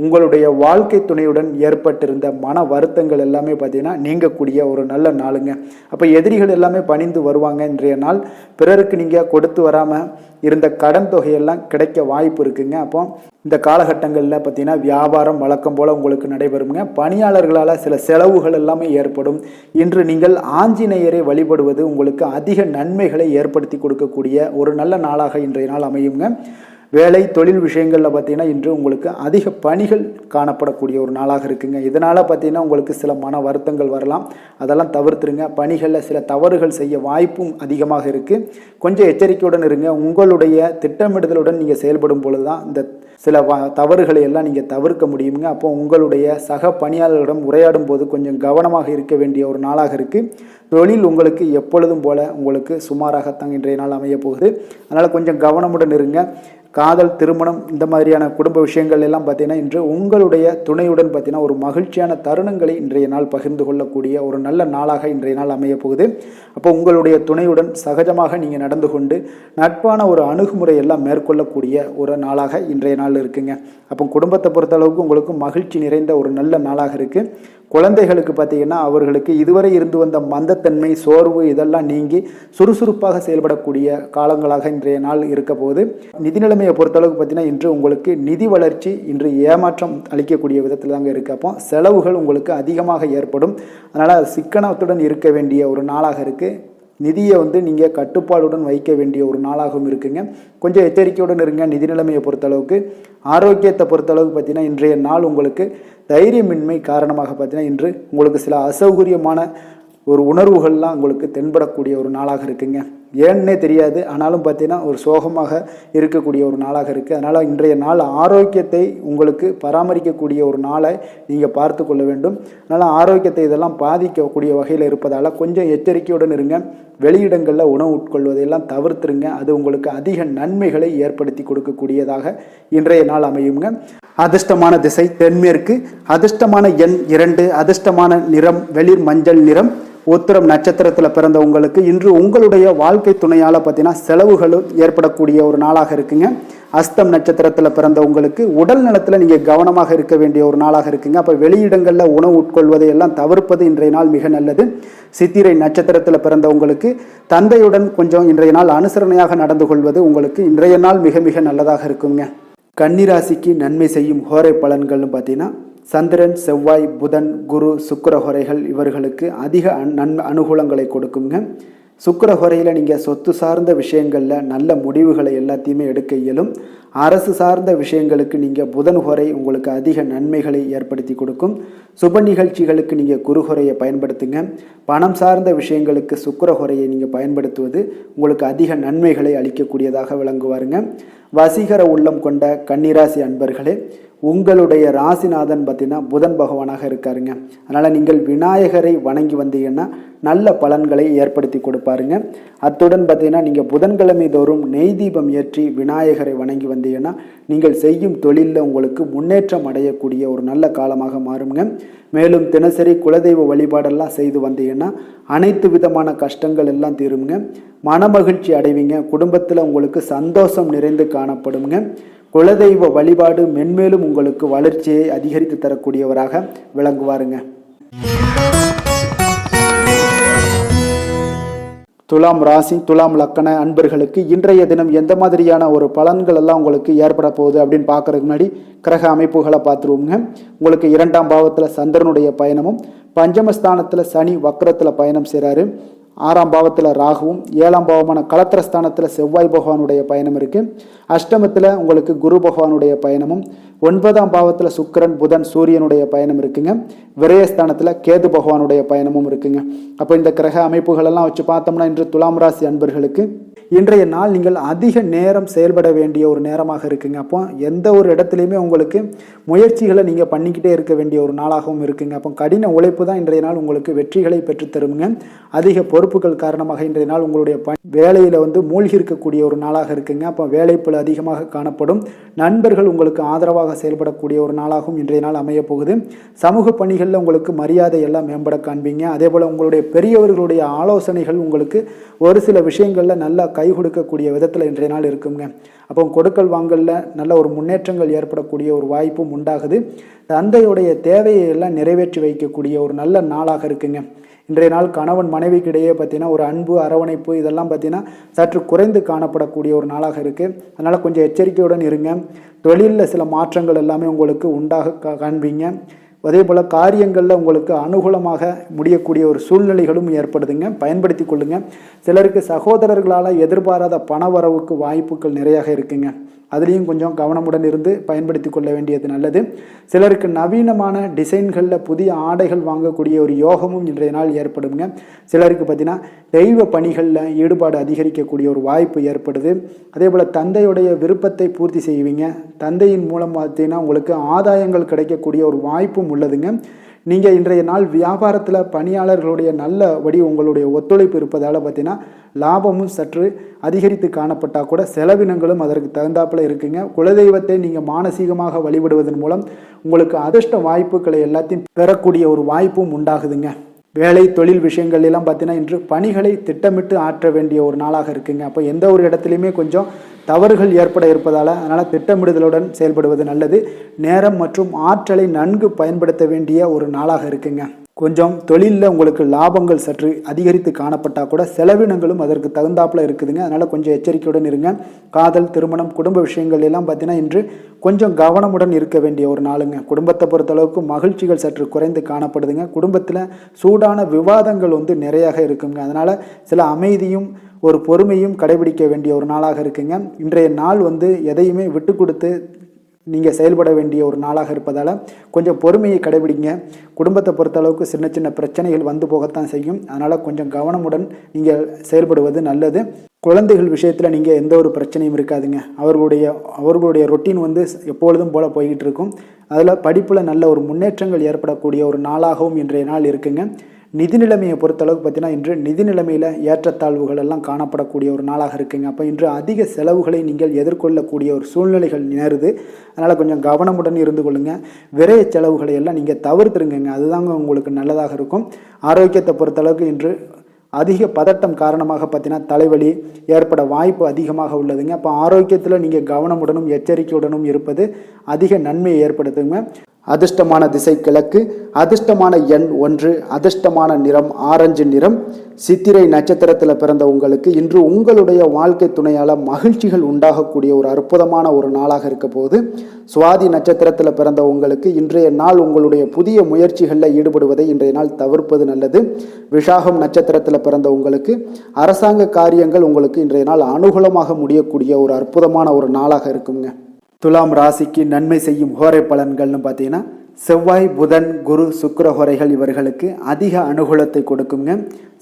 உங்களுடைய வாழ்க்கை துணையுடன் ஏற்பட்டிருந்த மன வருத்தங்கள் எல்லாமே பார்த்தீங்கன்னா நீங்கக்கூடிய ஒரு நல்ல நாளுங்க. அப்போ எதிரிகள் எல்லாமே பணிந்து வருவாங்க. இன்றைய நாள் பிறருக்கு நீங்கள் கொடுத்து வராமல் இருந்த கடன் தொகையெல்லாம் கிடைக்க வாய்ப்பு இருக்குங்க. அப்போ இந்த காலகட்டங்களில் பார்த்தீங்கன்னா வியாபாரம் வழக்கம் போல் உங்களுக்கு நடைபெறுங்க. பணியாளர்களால் சில செலவுகள் எல்லாமே ஏற்படும். இன்று நீங்கள் ஆஞ்சநேயரை வழிபடுவது உங்களுக்கு அதிக நன்மைகளை ஏற்படுத்தி கொடுக்கக்கூடிய ஒரு நல்ல நாளாக இன்றைய நாள் அமையுங்க. வேலை தொழில் விஷயங்களில் பார்த்தீங்கன்னா இன்று உங்களுக்கு அதிக பணிகள் காணப்படக்கூடிய ஒரு நாளாக இருக்குங்க. இதனால் பார்த்தீங்கன்னா உங்களுக்கு சில மன வருத்தங்கள் வரலாம். அதெல்லாம் தவிர்த்துருங்க. பணிகளில் சில தவறுகள் செய்ய வாய்ப்பும் அதிகமாக இருக்குது. கொஞ்சம் எச்சரிக்கையுடன் இருங்க. உங்களுடைய திட்டமிடுதலுடன் நீங்கள் செயல்படும் பொழுது தான் இந்த சில தவறுகளை எல்லாம் நீங்கள் தவிர்க்க முடியுங்க. அப்போ உங்களுடைய சக பணியாளர்களிடம் உரையாடும் போது கொஞ்சம் கவனமாக இருக்க வேண்டிய ஒரு நாளாக இருக்குது. தொழில் உங்களுக்கு எப்பொழுதும் போல உங்களுக்கு சுமாராகத்தான் இன்றைய நாள் அமைய போகுது. அதனால் கொஞ்சம் கவனமுடன் இருங்க. காதல், திருமணம் இந்த மாதிரியான குடும்ப விஷயங்கள் எல்லாம் பார்த்தீங்கன்னா இன்று உங்களுடைய துணையுடன் பார்த்தீங்கன்னா ஒரு மகிழ்ச்சியான தருணங்களை இன்றைய நாள் பகிர்ந்து கொள்ளக்கூடிய ஒரு நல்ல நாளாக இன்றைய நாள் அமைய போகுது. அப்போ உங்களுடைய துணையுடன் சகஜமாக நீங்கள் நடந்து கொண்டு நட்பான ஒரு அணுகுமுறை எல்லாம் மேற்கொள்ளக்கூடிய ஒரு நாளாக இன்றைய நாள் இருக்குங்க. அப்போ குடும்பத்தை பொறுத்தளவுக்கு உங்களுக்கு மகிழ்ச்சி நிறைந்த ஒரு நல்ல நாளாக இருக்குது. குழந்தைகளுக்கு பார்த்தீங்கன்னா அவர்களுக்கு இதுவரை இருந்து வந்த மந்தத்தன்மை, சோர்வு இதெல்லாம் நீங்கி சுறுசுறுப்பாக செயல்படக்கூடிய காலங்களாக இன்றைய நாள் இருக்க போது. நிதி நிலைமையை பொறுத்தளவுக்கு பார்த்தீங்கன்னா இன்று உங்களுக்கு நிதி வளர்ச்சி இன்று ஏமாற்றம் அளிக்கக்கூடிய விதத்தில் தாங்க இருக்குது. அப்போ செலவுகள் உங்களுக்கு அதிகமாக ஏற்படும். அதனால் சிக்கனத்துடன் இருக்க வேண்டிய ஒரு நாளாக இருக்குது. நிதியை நீங்கள் கட்டுப்பாடுடன் வைக்க வேண்டிய ஒரு நாளாகவும் இருக்குங்க. கொஞ்சம் எச்சரிக்கையுடன் இருங்க. நிதி நிலைமையை பொறுத்தளவுக்கு. ஆரோக்கியத்தை பொறுத்தளவுக்கு பார்த்தீங்கன்னா இன்றைய நாள் உங்களுக்கு தைரியமின்மை காரணமாக பார்த்தீங்கன்னா இன்று உங்களுக்கு சில அசௌகரியமான ஒரு உணர்வுகள்லாம் உங்களுக்கு தென்படக்கூடிய ஒரு நாளாக இருக்குங்க. ஏன்னே தெரியாது, ஆனாலும் பார்த்தீங்கன்னா ஒரு சோகமாக இருக்கக்கூடிய ஒரு நாளாக இருக்குது. அதனால் இன்றைய நாள் ஆரோக்கியத்தை உங்களுக்கு பராமரிக்கக்கூடிய ஒரு நாளை நீங்கள் பார்த்து கொள்ள வேண்டும். அதனால் ஆரோக்கியத்தை இதெல்லாம் பாதிக்கக்கூடிய வகையில் இருப்பதால் கொஞ்சம் எச்சரிக்கையுடன் இருங்க. வெளியிடங்களில் உணவு உட்கொள்வதையெல்லாம் தவிர்த்துருங்க. அது உங்களுக்கு அதிக நன்மைகளை ஏற்படுத்தி கொடுக்கக்கூடியதாக இன்றைய நாள் அமையுங்க. அதிர்ஷ்டமான திசை தென்மேற்கு. அதிர்ஷ்டமான எண் 2. அதிர்ஷ்டமான நிறம் வெளிர் மஞ்சள் நிறம். உத்திரம் நட்சத்திரத்தில் பிறந்த உங்களுக்கு இன்று உங்களுடைய வாழ்க்கை துணையால் பார்த்தீங்கன்னா செலவுகளும் ஏற்படக்கூடிய ஒரு நாளாக இருக்குங்க. அஸ்தம் நட்சத்திரத்தில் பிறந்த உங்களுக்கு உடல் நலத்தில் நீங்கள் கவனமாக இருக்க வேண்டிய ஒரு நாளாக இருக்குங்க. அப்போ வெளியிடங்களில் உணவு உட்கொள்வதை எல்லாம் தவிர்ப்பது இன்றைய நாள் மிக நல்லது. சித்திரை நட்சத்திரத்தில் பிறந்த உங்களுக்கு தந்தையுடன் கொஞ்சம் இன்றைய நாள் அனுசரணையாக நடந்து கொள்வது உங்களுக்கு இன்றைய நாள் மிக மிக நல்லதாக இருக்குங்க. கன்னிராசிக்கு நன்மை செய்யும் ஹோரை பலன்கள்னு பார்த்தீங்கன்னா சந்திரன், செவ்வாய், புதன், குரு, சுக்கிர ஹோரைகள் இவர்களுக்கு அதிக அனுகூலங்களை கொடுக்குங்க. சுக்கிர ஹோரையில் நீங்கள் சொத்து சார்ந்த விஷயங்களில் நல்ல முடிவுகளை எல்லாத்தையுமே எடுக்க இயலும். அரசு சார்ந்த விஷயங்களுக்கு நீங்கள் புதன் ஹோரை உங்களுக்கு அதிக நன்மைகளை ஏற்படுத்தி கொடுக்கும். சுப நிகழ்ச்சிகளுக்கு நீங்கள் குரு ஹோரையை பயன்படுத்துங்க. பணம் சார்ந்த விஷயங்களுக்கு சுக்கிர ஹோரையை நீங்கள் பயன்படுத்துவது உங்களுக்கு அதிக நன்மைகளை அளிக்கக்கூடியதாக விளங்குவாருங்க. வசீகர உள்ளம் கொண்ட கன்னிராசி அன்பர்களே, உங்களுடைய ராசிநாதன் பார்த்தீங்கன்னா புதன் பகவானாக இருக்காருங்க. அதனால் நீங்கள் விநாயகரை வணங்கி வந்தீங்கன்னா நல்ல பலன்களை ஏற்படுத்தி கொடுப்பாருங்க. அத்துடன் பார்த்தீங்கன்னா நீங்கள் புதன்கிழமை தோறும் நெய் தீபம் ஏற்றி விநாயகரை வணங்கி வந்தீங்கன்னா நீங்கள் செய்யும் தொழிலில் உங்களுக்கு முன்னேற்றம் அடையக்கூடிய ஒரு நல்ல காலமாக மாறுங்க. மேலும் தினசரி குலதெய்வ வழிபாடெல்லாம் செய்து வந்தீங்கன்னா அனைத்து விதமான கஷ்டங்கள் எல்லாம் தீருங்க. மனமகிழ்ச்சி அடைவீங்க. குடும்பத்தில் உங்களுக்கு சந்தோஷம் நிறைந்து காணப்படுங்க. குலதெய்வ வழிபாடு மென்மேலும் உங்களுக்கு வளர்ச்சியை அதிகரித்து தரக்கூடியவராக விளங்குவாருங்க. துலாம் ராசி, துலாம் லக்கண அன்பர்களுக்கு இன்றைய தினம் எந்த மாதிரியான ஒரு பலன்கள் எல்லாம் உங்களுக்கு ஏற்பட போகுது அப்படின்னு பார்க்கறதுக்கு முன்னாடி கிரக அமைப்புகளை பார்த்துருவோங்க. உங்களுக்கு 2ஆம் பாவத்தில் சந்திரனுடைய பயணமும், பஞ்சமஸ்தானத்தில் சனி வக்ரத்தில் பயணம் செய்கிறாரு. 6ஆம் பாவத்தில் ராகுவும், 7ஆம் பாவமான களத்திரஸ்தானத்தில் செவ்வாய் பகவானுடைய பயணம் இருக்குது. அஷ்டமத்தில் உங்களுக்கு குரு பகவானுடைய பயணமும், 9ஆம் பாவத்தில் சுக்கிரன், புதன், சூரியனுடைய பயணம் இருக்குங்க. விரயஸ்தானத்தில் கேது பகவானுடைய பயணமும் இருக்குங்க. அப்போ இந்த கிரக அமைப்புகளெல்லாம் வச்சு பார்த்தோம்னா இன்று துலாம் ராசி அன்பர்களுக்கு இன்றைய நாள் நீங்கள் அதிக நேரம் செயல்பட வேண்டிய ஒரு நேரமாக இருக்குங்க. அப்போ எந்த ஒரு இடத்துலையுமே உங்களுக்கு முயற்சிகளை நீங்கள் பண்ணிக்கிட்டே இருக்க வேண்டிய ஒரு நாளாகவும் இருக்குங்க. அப்போ கடின உழைப்பு தான் இன்றைய நாள் உங்களுக்கு வெற்றிகளை பெற்றுத்தருங்க. அதிக பொறுப்புகள் காரணமாக இன்றைய நாள் உங்களுடைய வேலையில் மூழ்கி இருக்கக்கூடிய ஒரு நாளாக இருக்குங்க. அப்போ வேலைப்பளு அதிகமாக காணப்படும். நண்பர்கள் உங்களுக்கு ஆதரவாக செயல்படக்கூடிய ஒரு நாளாகவும் இன்றைய நாள் அமைய போகுது. சமூக பணிகளில் உங்களுக்கு மரியாதை எல்லாம் மேம்பட காண்பீங்க. அதே போல் உங்களுடைய பெரியவர்களுடைய ஆலோசனைகள் உங்களுக்கு ஒரு சில விஷயங்களில் நல்லா கை கொடுக்கக்கூடிய விதத்தில் இன்றைய நாள் இருக்குங்க. அப்போ கொடுக்கல் வாங்கலில் நல்ல ஒரு முன்னேற்றங்கள் ஏற்படக்கூடிய ஒரு வாய்ப்பும் உண்டாகுது. தந்தையுடைய தேவையை எல்லாம் நிறைவேற்றி வைக்கக்கூடிய ஒரு நல்ல நாளாக இருக்குங்க. இன்றைய நாள் கணவன் மனைவிக்கிடையே பார்த்தீங்கன்னா ஒரு அன்பு, அரவணைப்பு இதெல்லாம் பார்த்தீங்கன்னா சற்று குறைந்து காணப்படக்கூடிய ஒரு நாளாக இருக்குது. அதனால் கொஞ்சம் எச்சரிக்கையுடன் இருங்க. தொழிலில் சில மாற்றங்கள் எல்லாமே உங்களுக்கு உண்டாக காண்பீங்க. அதே போல் காரியங்களில் உங்களுக்கு அனுகூலமாக முடியக்கூடிய ஒரு சூழ்நிலைகளும் ஏற்படுதுங்க. பயன்படுத்தி கொள்ளுங்க. சிலருக்கு சகோதரர்களால் எதிர்பாராத பண வரவுக்கு வாய்ப்புகள் நிறையாக இருக்குங்க. அதுலேயும் கொஞ்சம் கவனமுடன் இருந்து பயன்படுத்தி கொள்ள வேண்டியது நல்லது. சிலருக்கு நவீனமான டிசைன்களில் புதிய ஆடைகள் வாங்கக்கூடிய ஒரு யோகமும் இன்றைய நாள் ஏற்படுங்க. சிலருக்கு பார்த்தீங்கன்னா தெய்வ பணிகளில் ஈடுபாடு அதிகரிக்கக்கூடிய ஒரு வாய்ப்பு ஏற்படுது. அதே போல் தந்தையுடைய விருப்பத்தை பூர்த்தி செய்வீங்க. தந்தையின் மூலம் பார்த்தீங்கன்னா உங்களுக்கு ஆதாயங்கள் கிடைக்கக்கூடிய ஒரு வாய்ப்பும் உள்ளதுங்க. நீங்கள் இன்றைய நாள் வியாபாரத்தில் பணியாளர்களுடைய நல்லபடி உங்களுடைய ஒத்துழைப்பு இருப்பதால் பார்த்தீங்கன்னா லாபமும் சற்று அதிகரித்து காணப்பட்டால் கூட செலவினங்களும் அதற்கு தகுந்தாப்பில் இருக்குங்க. குலதெய்வத்தை நீங்கள் மானசீகமாக வழிபடுவதன் மூலம் உங்களுக்கு அதிர்ஷ்ட வாய்ப்புகளை எல்லாத்தையும் பெறக்கூடிய ஒரு வாய்ப்பும் உண்டாகுதுங்க. வேலை தொழில் விஷயங்கள் எல்லாம் பார்த்தீங்கன்னா இன்று பணிகளை திட்டமிட்டு ஆற்ற வேண்டிய ஒரு நாளாக இருக்குங்க. அப்போ எந்த ஒரு இடத்துலையுமே கொஞ்சம் தவறுகள் ஏற்பட இருப்பதால் அதனால் திட்டமிடுதலுடன் செயல்படுவது நல்லது. நேரம் மற்றும் ஆற்றலை நன்கு பயன்படுத்த வேண்டிய ஒரு நாளாக இருக்குங்க. கொஞ்சம் தொழிலில் உங்களுக்கு லாபங்கள் சற்று அதிகரித்து காணப்பட்டால் கூட செலவினங்களும் அதற்கு தகுந்தாப்பில் இருக்குதுங்க. அதனால் கொஞ்சம் எச்சரிக்கையுடன் இருங்க. காதல், திருமணம், குடும்ப விஷயங்கள் எல்லாம் பார்த்தீங்கன்னா இன்று கொஞ்சம் கவனமுடன் இருக்க வேண்டிய ஒரு நாளுங்க. குடும்பத்தை பொறுத்தளவுக்கு மகிழ்ச்சிகள் சற்று குறைந்து காணப்படுதுங்க. குடும்பத்தில் சூடான விவாதங்கள் நிறையாக இருக்குங்க. அதனால் சில அமைதியும் ஒரு பொறுமையும் கடைபிடிக்க வேண்டிய ஒரு நாளாக இருக்குங்க. இன்றைய நாள் எதையுமே விட்டு கொடுத்து நீங்கள் செயல்பட வேண்டிய ஒரு நாளாக இருப்பதால் கொஞ்சம் பொறுமையை கடைபிடிங்க. குடும்பத்தை பொறுத்தளவுக்கு சின்ன சின்ன பிரச்சனைகள் போகத்தான் செய்யும். அதனால் கொஞ்சம் கவனமுடன் நீங்கள் செயல்படுவது நல்லது. குழந்தைகள் விஷயத்தில் நீங்கள் எந்த ஒரு பிரச்சனையும் இருக்காதுங்க. அவர்களுடைய ரொட்டீன் எப்பொழுதும் போல் போய்கிட்டு இருக்கும். அதில் படிப்பில் நல்ல ஒரு முன்னேற்றங்கள் ஏற்படக்கூடிய ஒரு நாளாகவும் இன்றைய நாள் இருக்குங்க. நிதி நிலைமையை பொறுத்தளவுக்கு பார்த்தீங்கன்னா இன்று நிதி நிலைமையில் ஏற்றத்தாழ்வுகள் எல்லாம் காணப்படக்கூடிய ஒரு நாளாக இருக்குங்க. அப்போ இன்று அதிக செலவுகளை நீங்கள் எதிர்கொள்ளக்கூடிய ஒரு சூழ்நிலைகள் நேருது. அதனால் கொஞ்சம் கவனமுடன் இருந்து கொள்ளுங்கள். விரைய செலவுகளை எல்லாம் நீங்கள் தவிர்த்துருங்க. அதுதாங்க உங்களுக்கு நல்லதாக இருக்கும். ஆரோக்கியத்தை பொறுத்தளவுக்கு இன்று அதிக பதட்டம் காரணமாக பார்த்தீங்கன்னா தலைவலி ஏற்பட வாய்ப்பு அதிகமாக உள்ளதுங்க. அப்போ ஆரோக்கியத்தில் நீங்கள் கவனமுடனும் எச்சரிக்கையுடனும் இருப்பது அதிக நன்மையை ஏற்படுத்துங்க. அதிர்ஷ்டமான திசை கிழக்கு, அதிர்ஷ்டமான எண் 1, அதிர்ஷ்டமான நிறம் ஆரஞ்சு நிறம். சித்திரை நட்சத்திரத்தில் பிறந்த உங்களுக்கு இன்று உங்களுடைய வாழ்க்கை துணையால் மகிழ்ச்சிகள் உண்டாகக்கூடிய ஒரு அற்புதமான ஒரு நாளாக இருக்க போகுது. சுவாதி நட்சத்திரத்தில் பிறந்த உங்களுக்கு இன்றைய நாள் உங்களுடைய புதிய முயற்சிகளில் ஈடுபடுவதை இன்றைய நாள் தவிர்ப்பது நல்லது. விசாகம் நட்சத்திரத்தில் பிறந்த உங்களுக்கு அரசாங்க காரியங்கள் உங்களுக்கு இன்றைய நாள் அனுகூலமாக முடியக்கூடிய ஒரு அற்புதமான ஒரு நாளாக இருக்குங்க. துலாம் ராசிக்கு நன்மை செய்யும் ஹோரை பலன்கள்னு பார்த்தீங்கன்னா செவ்வாய், புதன், குரு, சுக்கிர ஹோரைகள் இவர்களுக்கு அதிக அனுகூலத்தை கொடுக்குங்க.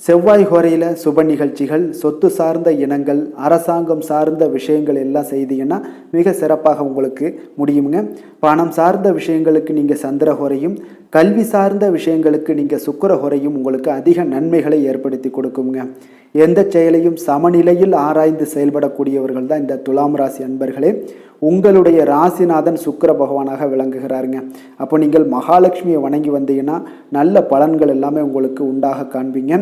செவ்வாய் ஹோரையில் சுப நிகழ்ச்சிகள், சொத்து சார்ந்த இனங்கள், அரசாங்கம் சார்ந்த விஷயங்கள் எல்லாம் செய்தீங்கன்னா மிக சிறப்பாக உங்களுக்கு முடியுங்க. பணம் சார்ந்த விஷயங்களுக்கு நீங்கள் சந்திர ஹோரையும், கல்வி சார்ந்த விஷயங்களுக்கு நீங்கள் சுக்கிர ஹோரையும் உங்களுக்கு அதிக நன்மைகளை ஏற்படுத்தி கொடுக்குங்க. எந்த செயலையும் சமநிலையில் ஆராய்ந்து செயல்படக்கூடியவர்கள் தான் இந்த துலாம் ராசி அன்பர்களே. உங்களுடைய ராசிநாதன் சுக்கிர பகவானாக விளங்குகிறாருங்க. அப்போ நீங்கள் மகாலட்சுமியை வணங்கி வந்தீங்கன்னா நல்ல பலன்கள் எல்லாமே உங்களுக்கு உண்டாக காண்பீங்க.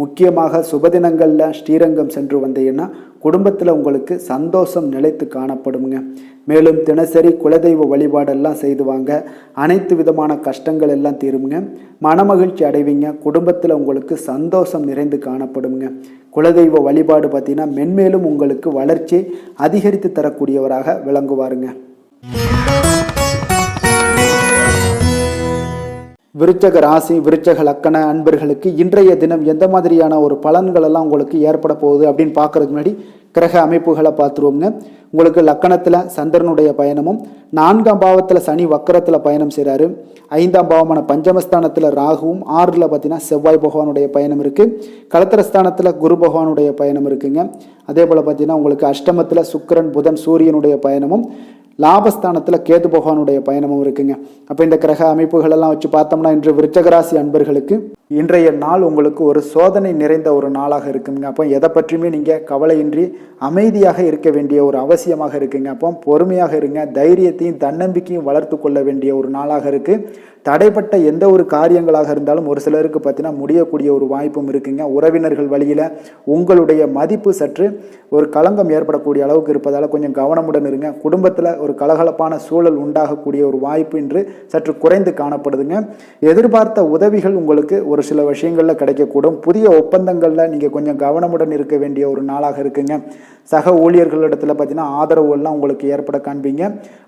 முக்கியமாக சுபதினங்களில் ஸ்ரீரங்கம் சென்று வந்தீங்கன்னா குடும்பத்தில் உங்களுக்கு சந்தோஷம் நிலைத்து காணப்படுங்க. மேலும் தினசரி குலதெய்வ வழிபாடெல்லாம் செய்து வாங்க. அனைத்து விதமான கஷ்டங்கள் எல்லாம் தீருங்க. மனமகிழ்ச்சி அடைவீங்க. குடும்பத்தில் உங்களுக்கு சந்தோஷம் நிறைந்து காணப்படுங்க. குலதெய்வ வழிபாடு பார்த்தீங்கன்னா மென்மேலும் உங்களுக்கு வளர்ச்சி அதிகரித்து தரக்கூடியவராக விளங்குவாருங்க. விருச்சக ராசி, விருச்சக லக்கண அன்பர்களுக்கு இன்றைய தினம் எந்த மாதிரியான ஒரு பலன்கள் எல்லாம் உங்களுக்கு ஏற்பட போகுது அப்படின்னு பார்க்கறதுக்கு முன்னாடி கிரக அமைப்புகளை பார்த்துருவோங்க. உங்களுக்கு லக்கணத்தில் சந்திரனுடைய பயணமும், 4ஆம் பாவத்தில் சனி வக்கரத்தில் பயணம் செய்கிறாரு. 5ஆம் பாவமான பஞ்சமஸ்தானத்தில் ராகுவும், 6ல் பார்த்தீங்கன்னா செவ்வாய் பகவானுடைய பயணம் இருக்குது. களத்திரஸ்தானத்தில் குரு பகவானுடைய பயணம் இருக்குங்க. அதே போல் பார்த்தீங்கன்னா உங்களுக்கு அஷ்டமத்தில் சுக்கிரன், புதன், சூரியனுடைய பயணமும், லாபஸ்தானத்தில் கேது பகவானுடைய பயணமும் இருக்குங்க. அப்போ இந்த கிரக அமைப்புகள் எல்லாம் வச்சு பார்த்தோம்னா இன்று விருச்சகராசி அன்பர்களுக்கு இன்றைய நாள் உங்களுக்கு ஒரு சோதனை நிறைந்த ஒரு நாளாக இருக்குங்க. அப்போ எதை பற்றியுமே நீங்கள் கவலையின்றி அமைதியாக இருக்க வேண்டிய ஒரு அவசியமாக இருக்குங்க. அப்போ பொறுமையாக இருங்க. தைரியத்தையும் தன்னம்பிக்கையும் வளர்த்து கொள்ள வேண்டிய ஒரு நாளாக இருக்குது. தடைப்பட்ட எந்த ஒரு காரியங்களாக இருந்தாலும் ஒரு சிலருக்கு பார்த்தீங்கன்னா முடியக்கூடிய ஒரு வாய்ப்பும் இருக்குங்க. உறவினர்கள் வழியில் உங்களுடைய மதிப்பு சற்று ஒரு களங்கம் ஏற்படக்கூடிய அளவுக்கு இருப்பதால் கொஞ்சம் கவனமுடன் இருங்க. குடும்பத்தில் ஒரு கலகலப்பான சூழல் உண்டாகக்கூடிய ஒரு வாய்ப்பு இன்று சற்று குறைந்து காணப்படுதுங்க. எதிர்பார்த்த உதவிகள் உங்களுக்கு ஒரு சில விஷயங்களில் கிடைக்கக்கூடும். புதிய ஒப்பந்தங்களில் நீங்கள் கொஞ்சம் கவனமுடன் இருக்க வேண்டிய ஒரு நாளாக இருக்குங்க. சக ஊழியர்களிடத்தில் பார்த்தீங்கன்னா ஆதரவுகள்லாம் உங்களுக்கு ஏற்பட காண்பீங்க.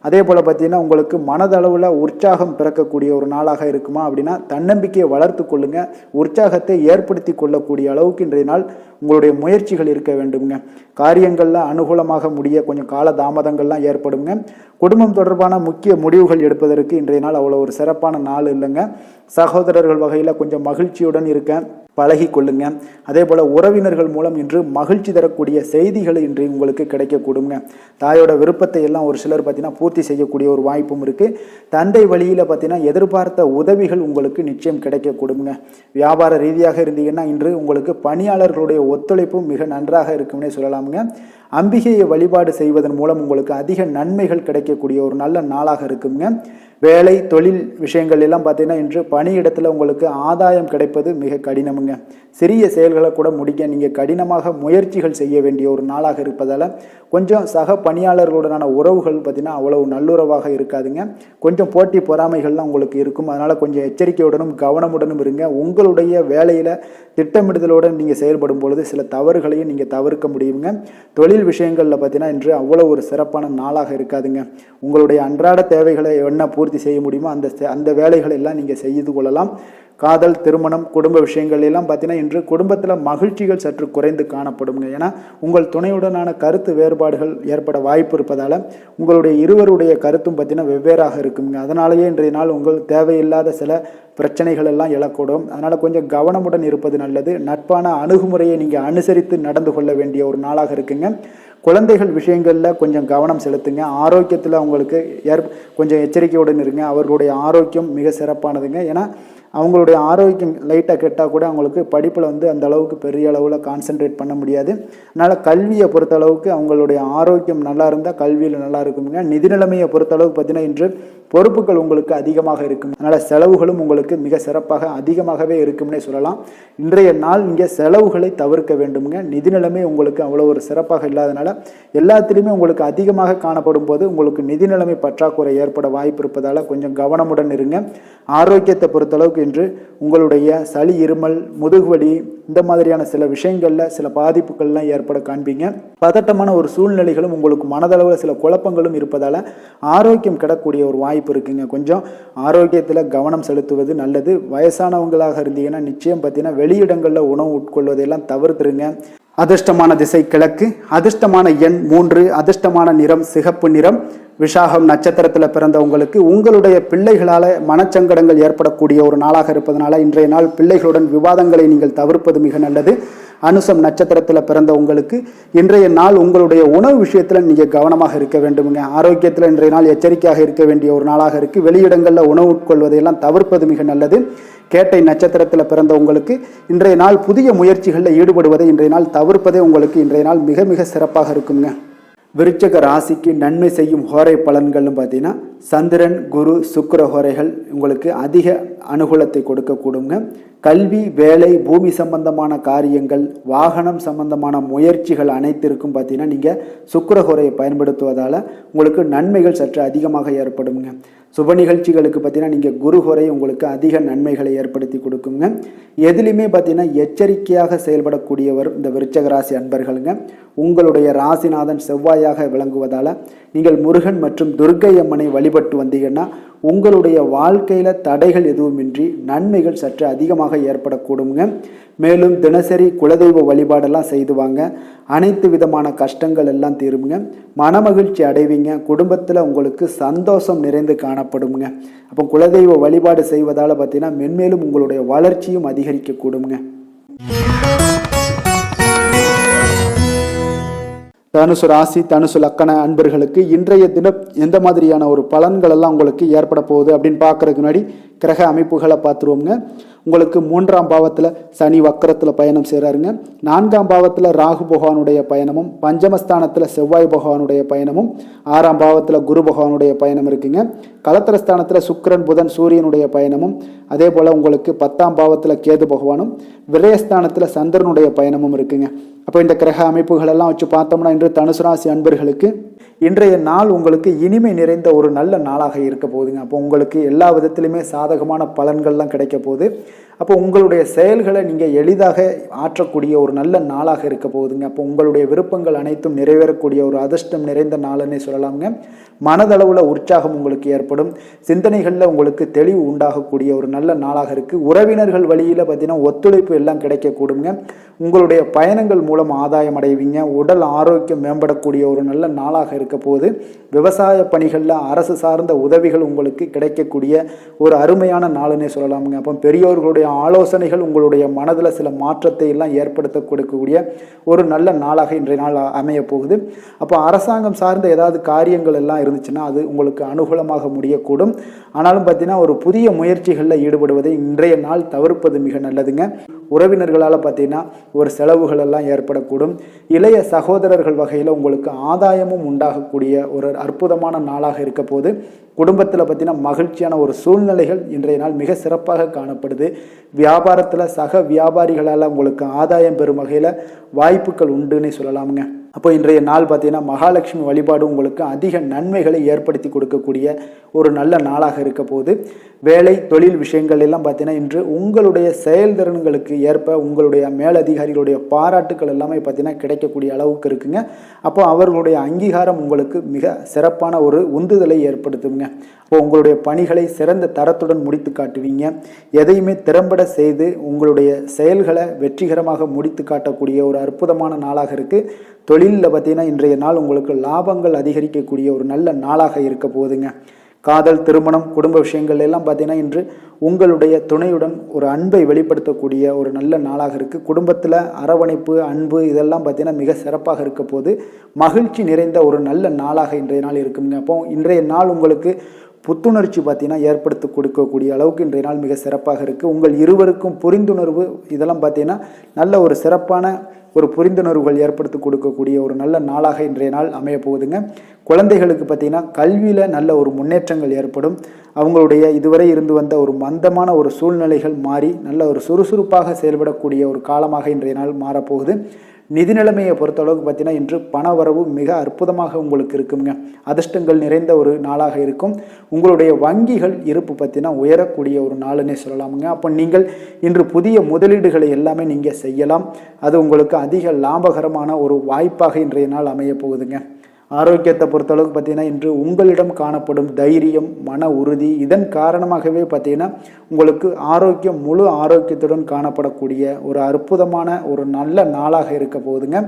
அதே போல் பார்த்தீங்கன்னா உங்களுக்கு மனதளவில் உற்சாகம் பிறக்கக்கூடிய ஒரு நாளாக இருக்குமா அப்படின்னா தன்னம்பிக்கையை வளர்த்து கொள்ளுங்க. உற்சாகத்தை ஏற்படுத்தி கொள்ளக்கூடிய அளவுக்கு இன்றைய நாள் உங்களுடைய முயற்சிகள் இருக்க வேண்டுங்க. காரியங்களில் அனுகூலமாக முடிய கொஞ்சம் கால தாமதங்கள்லாம் ஏற்படுங்க. குடும்பம் தொடர்பான முக்கிய முடிவுகள் எடுப்பதற்கு இன்றைய நாள் அவ்வளோ ஒரு சிறப்பான நாள் இல்லைங்க. சகோதரர்கள் வகையில் கொஞ்சம் மகிழ்ச்சியுடன் இருக்க பழகி கொள்ளுங்க. அதே போல் உறவினர்கள் மூலம் இன்று மகிழ்ச்சி தரக்கூடிய செய்திகள் இன்று உங்களுக்கு கிடைக்கக்கூடுங்க. தாயோட விருப்பத்தை எல்லாம் ஒரு சிலர் பார்த்தீங்கன்னா பூர்த்தி செய்யக்கூடிய ஒரு வாய்ப்பும் இருக்குது. தந்தை வழியில் பார்த்தீங்கன்னா எதிர்பார்த்த உதவிகள் உங்களுக்கு நிச்சயம் கிடைக்கக்கூடுங்க. வியாபார ரீதியாக இருந்தீங்கன்னா இன்று உங்களுக்கு பணியாளர்களுடைய ஒத்துழைப்பும் மிக நன்றாக இருக்கும்னே சொல்லலாமுங்க. அம்பிகையை வழிபாடு செய்வதன் மூலம் உங்களுக்கு அதிக நன்மைகள் கிடைக்கக்கூடிய ஒரு நல்ல நாளாக இருக்குங்க. வேலை தொழில் விஷயங்கள் எல்லாம் பார்த்தீங்கன்னா இன்று பணியிடத்தில் உங்களுக்கு ஆதாயம் கிடைப்பது மிக கடினமுங்க. சிறிய செயல்களை கூட முடிக்க நீங்கள் கடினமாக முயற்சிகள் செய்ய வேண்டிய ஒரு நாளாக இருப்பதால் கொஞ்சம் சக பணியாளர்களுடனான உறவுகள் பார்த்தீங்கன்னா அவ்வளவு நல்லுறவாக இருக்காதுங்க. கொஞ்சம் போட்டி பொறாமைகள்லாம் உங்களுக்கு இருக்கும். அதனால் கொஞ்சம் எச்சரிக்கையுடனும் கவனமுடனும் இருங்க. உங்களுடைய வேலையில் திட்டமிடுதலுடன் நீங்கள் செயல்படும் பொழுது சில தவறுகளையும் நீங்கள் தவிர்க்க முடியுங்க. தொழில் விஷயங்களில் பார்த்தீங்கன்னா இன்று அவ்வளோ ஒரு சிறப்பான நாளாக இருக்காதுங்க. உங்களுடைய அன்றாட தேவைகளை என்ன பூர்த்தி செய்ய முடியுமோ அந்த வேலைகளை எல்லாம் நீங்கள் செய்து கொள்ளலாம். காதல், திருமணம், குடும்ப விஷயங்கள் எல்லாம் பார்த்தீங்கன்னா இன்று குடும்பத்தில் மகிழ்ச்சிகள் சற்று குறைந்து காணப்படுங்க. ஏன்னா உங்கள் துணையுடனான கருத்து வேறுபாடுகள் ஏற்பட வாய்ப்பு இருப்பதால் உங்களுடைய இருவருடைய கருத்தும் பார்த்தீங்கன்னா வெவ்வேறாக இருக்குங்க. அதனாலேயே இன்றைய நாள் உங்கள் தேவையில்லாத சில பிரச்சனைகள் எல்லாம் எழக்கூடும். அதனால் கொஞ்சம் கவனமுடன் இருப்பது நல்லது. நட்பான அணுகுமுறையை நீங்கள் அனுசரித்து நடந்து கொள்ள வேண்டிய ஒரு நாளாக இருக்குங்க. குழந்தைகள் விஷயங்களில் கொஞ்சம் கவனம் செலுத்துங்க. ஆரோக்கியத்தில் அவங்களுக்கு கொஞ்சம் எச்சரிக்கையுடன் இருங்க. அவர்களுடைய ஆரோக்கியம் மிக சிறப்பானதுங்க. ஏன்னா அவங்களுடைய ஆரோக்கியம் லைட்டாக கெட்டால் கூட அவங்களுக்கு படிப்பில் அந்த அளவுக்கு பெரிய அளவில் கான்சென்ட்ரேட் பண்ண முடியாது. அதனால் கல்வியை பொறுத்தளவுக்கு அவங்களுடைய ஆரோக்கியம் நல்லா இருந்தால் கல்வியில் நல்லா இருக்குங்க. நிதி நிலைமையை பொறுத்தளவுக்கு பார்த்தீங்கன்னா இன்று பொறுப்புகள் உங்களுக்கு அதிகமாக இருக்கும். அதனால் செலவுகளும் உங்களுக்கு மிக சிறப்பாக அதிகமாகவே இருக்கும்னே சொல்லலாம். இன்றைய நாள் நீங்கள் செலவுகளை தவிர்க்க வேண்டுமுங்க. நிதி நிலைமை உங்களுக்கு அவ்வளோ ஒரு சிறப்பாக இல்லாதனால எல்லாத்திலையுமே உங்களுக்கு அதிகமாக காணப்படும் போது உங்களுக்கு நிதி நிலைமை பற்றாக்குறை ஏற்பட வாய்ப்பு இருப்பதால் கொஞ்சம் கவனமுடன் இருங்க. ஆரோக்கியத்தை பொறுத்தளவுக்கு இன்று உங்களுடைய சளி, இருமல், முதுகுவலி இந்த மாதிரியான சில விஷயங்களில் சில பாதிப்புகள்லாம் ஏற்பட காண்பீங்க. பதட்டமான ஒரு சூழ்நிலைகளும் உங்களுக்கு மனதளவில் சில குழப்பங்களும் இருப்பதால் ஆரோக்கியம் கிடக்கூடிய ஒரு வாய்ப்பு இருக்குங்க. கொஞ்சம் ஆரோக்கியத்தில் கவனம் செலுத்துவது நல்லது. வயசானவங்களாக இருந்தீங்கன்னா நிச்சயம் பார்த்தீங்கன்னா வெளியிடங்களில் உணவு உட்கொள்வதையெல்லாம் தவிர்த்துருங்க. அதிர்ஷ்டமான திசை கிழக்கு, அதிர்ஷ்டமான எண் 3, அதிர்ஷ்டமான நிறம் சிகப்பு நிறம். விஷாகம் நட்சத்திரத்தில் பிறந்தவங்களுக்கு உங்களுடைய பிள்ளைகளால் மனச்சங்கடங்கள் ஏற்படக்கூடிய ஒரு நாளாக இருப்பதனால இன்றைய நாள் பிள்ளைகளுடன் விவாதங்களை நீங்கள் தவிர்ப்பது மிக நல்லது. அனுசம் நட்சத்திரத்தில் பிறந்தவங்களுக்கு இன்றைய நாள் உங்களுடைய உணவு விஷயத்தில் நீங்கள் கவனமாக இருக்க வேண்டுமுங்க. ஆரோக்கியத்தில் இன்றைய நாள் எச்சரிக்கையாக இருக்க வேண்டிய ஒரு நாளாக இருக்குது. வெளியிடங்களில் உணவு உட்கொள்வதையெல்லாம் தவிர்ப்பது மிக நல்லது. கேட்டை நட்சத்திரத்தில் பிறந்தவங்களுக்கு இன்றைய நாள் புதிய முயற்சிகளில் ஈடுபடுவதை இன்றைய நாள் தவிர்ப்பதே உங்களுக்கு இன்றைய நாள் மிக மிக சிறப்பாக இருக்குங்க. விருச்சக ராசிக்கு நன்மை செய்யும் ஹோரை பலன்கள்னு பார்த்தீங்கன்னா சந்திரன், குரு, சுக்கிர ஹோரைகள் உங்களுக்கு அதிக அனுகூலத்தை கொடுக்கக்கூடுங்க. கல்வி, வேலை, பூமி சம்பந்தமான காரியங்கள், வாகனம் சம்பந்தமான முயற்சிகள் அனைத்திற்கும் பார்த்தீங்கன்னா நீங்கள் சுக்கிர ஹோரையை பயன்படுத்துவதால் உங்களுக்கு நன்மைகள் சற்று அதிகமாக ஏற்படுங்க. சுப நிகழ்ச்சிகளுக்கு பார்த்தீங்கன்னா நீங்கள் குரு ஹோரை உங்களுக்கு அதிக நன்மைகளை ஏற்படுத்தி கொடுக்குங்க. எதுலையுமே பார்த்தீங்கன்னா எச்சரிக்கையாக செயல்படக்கூடியவர் இந்த விருச்சக ராசி அன்பர்களுங்க. உங்களுடைய ராசிநாதன் செவ்வாயாக விளங்குவதால் நீங்கள் முருகன் மற்றும் துர்க்கை அம்மனை வழிபட்டு வந்தீங்கன்னா உங்களுடைய வாழ்க்கையில் தடைகள் எதுவுமின்றி நன்மைகள் சற்று அதிகமாக ஏற்படக்கூடுங்க. மேலும் தினசரி குலதெய்வ வழிபாடெல்லாம் செய்து வாங்க. அனைத்து விதமான கஷ்டங்கள் எல்லாம் தீருங்க. மனமகிழ்ச்சி அடைவீங்க. குடும்பத்தில் உங்களுக்கு சந்தோஷம் நிறைந்து காணப்படுங்க. அப்போ குலதெய்வ வழிபாடு செய்வதால் பார்த்தீங்கன்னா மென்மேலும் உங்களுடைய வளர்ச்சியும் அதிகரிக்கக்கூடுங்க. தனுசு ராசி, தனுசு லக்கண அன்பர்களுக்கு இன்றைய தினம் எந்த மாதிரியான ஒரு பலன்கள் எல்லாம் உங்களுக்கு ஏற்பட போகுது அப்படின்னு பார்க்கறதுக்கு முன்னாடி கிரக அமைப்புகளை பார்த்துருவோங்க. உங்களுக்கு 3ஆம் பாவத்தில் சனி வக்கரத்தில் பயணம் செய்கிறாருங்க. 4ஆம் பாவத்தில் ராகு பகவானுடைய பயணமும், பஞ்சமஸ்தானத்தில் செவ்வாய் பகவானுடைய பயணமும், 6ஆம் பாவத்தில் குரு பகவானுடைய பயணம் இருக்குங்க. கலத்திரஸ்தானத்தில் சுக்கிரன், புதன், சூரியனுடைய பயணமும், அதே போல் உங்களுக்கு 10ஆம் பாவத்தில் கேது பகவானும், விரயஸ்தானத்தில் சந்திரனுடைய பயணமும் இருக்குங்க. அப்போ இந்த கிரக அமைப்புகள் எல்லாம் வச்சு பார்த்தோம்னா இன்று தனுசு ராசி அன்பர்களுக்கு இன்றைய நாள் உங்களுக்கு இனிமை நிறைந்த ஒரு நல்ல நாளாக இருக்க போகுதுங்க. அப்போ உங்களுக்கு எல்லா விதத்திலுமே சாதகமான பலன்கள்லாம் கிடைக்க போகுது. அப்போ உங்களுடைய செயல்களை நீங்கள் எளிதாக ஆற்றக்கூடிய ஒரு நல்ல நாளாக இருக்க போகுதுங்க. அப்போ உங்களுடைய விருப்பங்கள் அனைத்தும் நிறைவேறக்கூடிய ஒரு அதிர்ஷ்டம் நிறைந்த நாளுன்னே சொல்லலாங்க. மனதளவில் உற்சாகம் உங்களுக்கு ஏற்படும். சிந்தனைகளில் உங்களுக்கு தெளிவு உண்டாகக்கூடிய ஒரு நல்ல நாளாக இருக்குது. உறவினர்கள் வழியில் பார்த்தீங்கன்னா ஒத்துழைப்பு எல்லாம் கிடைக்கக்கூடுங்க. உங்களுடைய பயணங்கள் மூலம் ஆதாயம் அடைவீங்க. உடல் ஆரோக்கியம் மேம்படக்கூடிய ஒரு நல்ல நாளாக இருக்க போது. விவசாய பணிகளில் அரசு சார்ந்த உதவிகள் உங்களுக்கு கிடைக்கக்கூடிய ஒரு அருமையான நாளுன்னே சொல்லலாமுங்க. அப்போ பெரியோர்களுடைய ஆலோசனைகள் உங்களுடைய மனதில் சில மாற்றத்தை எல்லாம் ஏற்படுத்த கொடுக்கக்கூடிய ஒரு நல்ல நாளாக இன்றைய நாள் அமைய போகுது. அப்போ அரசாங்கம் சார்ந்த ஏதாவது காரியங்கள் எல்லாம் இருந்துச்சுன்னா அது உங்களுக்கு அனுகூலமாக முடியக்கூடும். ஆனாலும் பார்த்தீங்கன்னா ஒரு புதிய முயற்சிகளில் ஈடுபடுவதை இன்றைய நாள் தவிர்ப்பது மிக நல்லதுங்க. உறவினர்களால் பார்த்தீங்கன்னா ஒரு செலவுகள் எல்லாம் ஏற்படக்கூடும். இளைய சகோதரர்கள் வகையில் உங்களுக்கு ஆதாயமும் உண்டாகக்கூடிய ஒரு அற்புதமான நாளாக இருக்க போது குடும்பத்தில் பார்த்தீங்கன்னா மகிழ்ச்சியான ஒரு சூழ்நிலைகள் இன்றைய நாள் மிக சிறப்பாக காணப்படுது. வியாபாரத்தில் சக வியாபாரிகளால் உங்களுக்கு ஆதாயம் பெறும் வகையில் வாய்ப்புகள் உண்டுன்னு சொல்லலாமுங்க. அப்போ இன்றைய நாள் பார்த்தீங்கன்னா மகாலட்சுமி வழிபாடு உங்களுக்கு அதிக நன்மைகளை ஏற்படுத்தி கொடுக்கக்கூடிய ஒரு நல்ல நாளாக இருக்க போது வேலை தொழில் விஷயங்கள் எல்லாம் பார்த்தீங்கன்னா இன்று உங்களுடைய செயல்திறன்களுக்கு ஏற்ப உங்களுடைய மேலதிகாரிகளுடைய பாராட்டுக்கள் எல்லாமே பார்த்தீங்கன்னா கிடைக்கக்கூடிய அளவுக்கு இருக்குங்க. அப்போ அவர்களுடைய அங்கீகாரம் உங்களுக்கு மிக சிறப்பான ஒரு உந்துதலை ஏற்படுத்துங்க. அப்போ உங்களுடைய பணிகளை சிறந்த தரத்துடன் முடித்து காட்டுவீங்க. எதையுமே திறம்பட செய்து உங்களுடைய செயல்களை வெற்றிகரமாக முடித்து காட்டக்கூடிய ஒரு அற்புதமான நாளாக இருக்குது. தொழிலில் பார்த்தீங்கன்னா இன்றைய நாள் உங்களுக்கு லாபங்கள் அதிகரிக்கக்கூடிய ஒரு நல்ல நாளாக இருக்க போகுதுங்க. காதல், திருமணம், குடும்ப விஷயங்கள் எல்லாம் பார்த்தீங்கன்னா இன்று உங்களுடைய துணையுடன் ஒரு அன்பை வெளிப்படுத்தக்கூடிய ஒரு நல்ல நாளாக இருக்குது. குடும்பத்தில் அரவணைப்பு, அன்பு இதெல்லாம் பார்த்தீங்கன்னா மிக சிறப்பாக இருக்க போது மகிழ்ச்சி நிறைந்த ஒரு நல்ல நாளாக இன்றைய நாள் இருக்குங்க. அப்போ இன்றைய நாள் உங்களுக்கு புத்துணர்ச்சி பார்த்தீங்கன்னா ஏற்படுத்தி கொடுக்கக்கூடிய அளவுக்கு இன்றைய நாள் மிக சிறப்பாக இருக்குது. உங்கள் இருவருக்கும் புரிந்துணர்வு இதெல்லாம் பார்த்தீங்கன்னா நல்ல ஒரு சிறப்பான ஒரு புரிந்துணர்வுகள் ஏற்படுத்தி கொடுக்கக்கூடிய ஒரு நல்ல நாளாக இன்றைய நாள் அமைய போகுதுங்க. குழந்தைகளுக்கு பார்த்தீங்கன்னா கல்வியில் நல்ல ஒரு முன்னேற்றங்கள் ஏற்படும். அவங்களுடைய இதுவரை இருந்து வந்த ஒரு மந்தமான ஒரு சூழ்நிலைகள் மாறி நல்ல ஒரு சுறுசுறுப்பாக செயல்படக்கூடிய ஒரு காலமாக இன்றைய நாள் மாறப்போகுது. நிதி நிலைமையை பொறுத்தளவுக்கு பார்த்தீங்கன்னா இன்று பண வரவு மிக அற்புதமாக உங்களுக்கு இருக்குங்க. அதிர்ஷ்டங்கள் நிறைந்த ஒரு நாளாக இருக்கும். உங்களுடைய வங்கிகள் இருப்பு பார்த்தீங்கன்னா உயரக்கூடிய ஒரு நாளுன்னே சொல்லலாமுங்க. அப்போ நீங்கள் இன்று புதிய முதலீடுகளை எல்லாமே நீங்கள் செய்யலாம். அது உங்களுக்கு அதிக லாபகரமான ஒரு வாய்ப்பாக இன்றைய நாள் அமைய போகுதுங்க. ஆரோக்கியத்தை பொறுத்தளவுக்கு பார்த்தீங்கன்னா இன்று உங்களிடம் காணப்படும் தைரியம், மன உறுதி இதன் காரணமாகவே பார்த்தீங்கன்னா உங்களுக்கு ஆரோக்கியம் முழு ஆரோக்கியத்துடன் காணப்படக்கூடிய ஒரு அற்புதமான ஒரு நல்ல நாளாக இருக்க போகுதுங்க.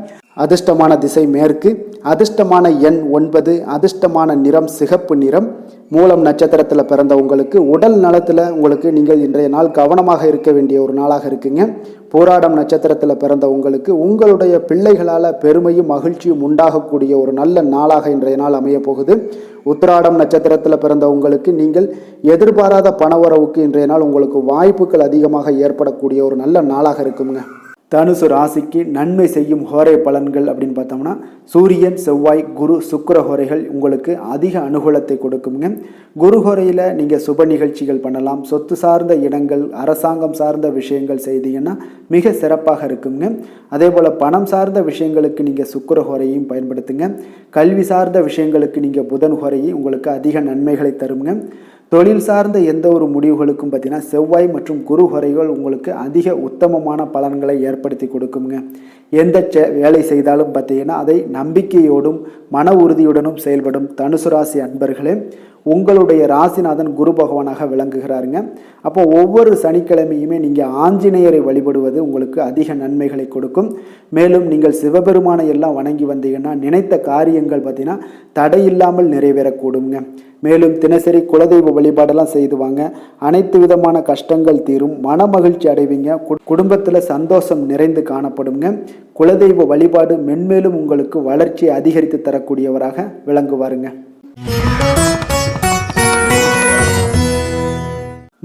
அதிர்ஷ்டமான திசை மேற்கு, அதிர்ஷ்டமான எண் 9, அதிர்ஷ்டமான நிறம் சிகப்பு நிறம். மூலம் நட்சத்திரத்தில் பிறந்த உங்களுக்கு உடல் நலத்தில் உங்களுக்கு நீங்கள் இன்றைய நாள் கவனமாக இருக்க வேண்டிய ஒரு நாளாக இருக்குங்க. போராடம் நட்சத்திரத்தில் பிறந்த உங்களுக்கு உங்களுடைய பிள்ளைகளால் பெருமையும் மகிழ்ச்சியும் உண்டாகக்கூடிய ஒரு நல்ல நாளாக இன்றைய நாள் அமைய போகுது. உத்திராடம் நட்சத்திரத்தில் பிறந்த உங்களுக்கு நீங்கள் எதிர்பாராத பணவரவுக்கு இன்றைய நாள் உங்களுக்கு வாய்ப்புகள் அதிகமாக ஏற்படக்கூடிய ஒரு நல்ல நாளாக இருக்குங்க. தனுசு ராசிக்கு நன்மை செய்யும் ஹோரை பலன்கள் அப்படின்னு பார்த்தோம்னா சூரியன், செவ்வாய், குரு, சுக்கிர ஹோரைகள் உங்களுக்கு அதிக அனுகூலத்தை கொடுக்குங்க. குரு ஹோரையில் நீங்கள் சுப நிகழ்ச்சிகள் பண்ணலாம். சொத்து சார்ந்த இடங்கள், அரசாங்கம் சார்ந்த விஷயங்கள் செய்தீங்கன்னா மிக சிறப்பாக இருக்குங்க. அதே போல் பணம் சார்ந்த விஷயங்களுக்கு நீங்கள் சுக்கிர ஹோரையும் பயன்படுத்துங்க. கல்வி சார்ந்த விஷயங்களுக்கு நீங்கள் புதன் ஹோரையும் உங்களுக்கு அதிக நன்மைகளை தருங்க. தொழில் சார்ந்த எந்த ஒரு முடிவுகளுக்கும் பார்த்தீங்கன்னா செவ்வாய் மற்றும் குரு ஹோரைகள் உங்களுக்கு அதிக உத்தமமான பலன்களை ஏற்படுத்தி கொடுக்குங்க. எந்த வேலை செய்தாலும் பார்த்தீங்கன்னா அதை நம்பிக்கையோடும் மன உறுதியுடனும் செயல்படும் தனுசு ராசி அன்பர்களே உங்களுடைய ராசிநாதன் குரு பகவானாக விளங்குகிறாருங்க. அப்போ ஒவ்வொரு சனிக்கிழமையுமே நீங்கள் ஆஞ்சநேயரை வழிபடுவது உங்களுக்கு அதிக நன்மைகளை கொடுக்கும். மேலும் நீங்கள் சிவபெருமானை எல்லாம் வணங்கி வந்தீங்கன்னா நினைத்த காரியங்கள் பார்த்தீங்கன்னா தடையில்லாமல் நிறைவேறக்கூடுங்க. மேலும் தினசரி குலதெய்வ வழிபாடெல்லாம் செய்துவாங்க. அனைத்து விதமான கஷ்டங்கள் தீரும், மன மகிழ்ச்சி அடைவீங்க. குடும்பத்தில் சந்தோஷம் நிறைந்து காணப்படுங்க. குலதெய்வ வழிபாடு மென்மேலும் உங்களுக்கு வளர்ச்சியை அதிகரித்து தரக்கூடியவராக விளங்குவாருங்க.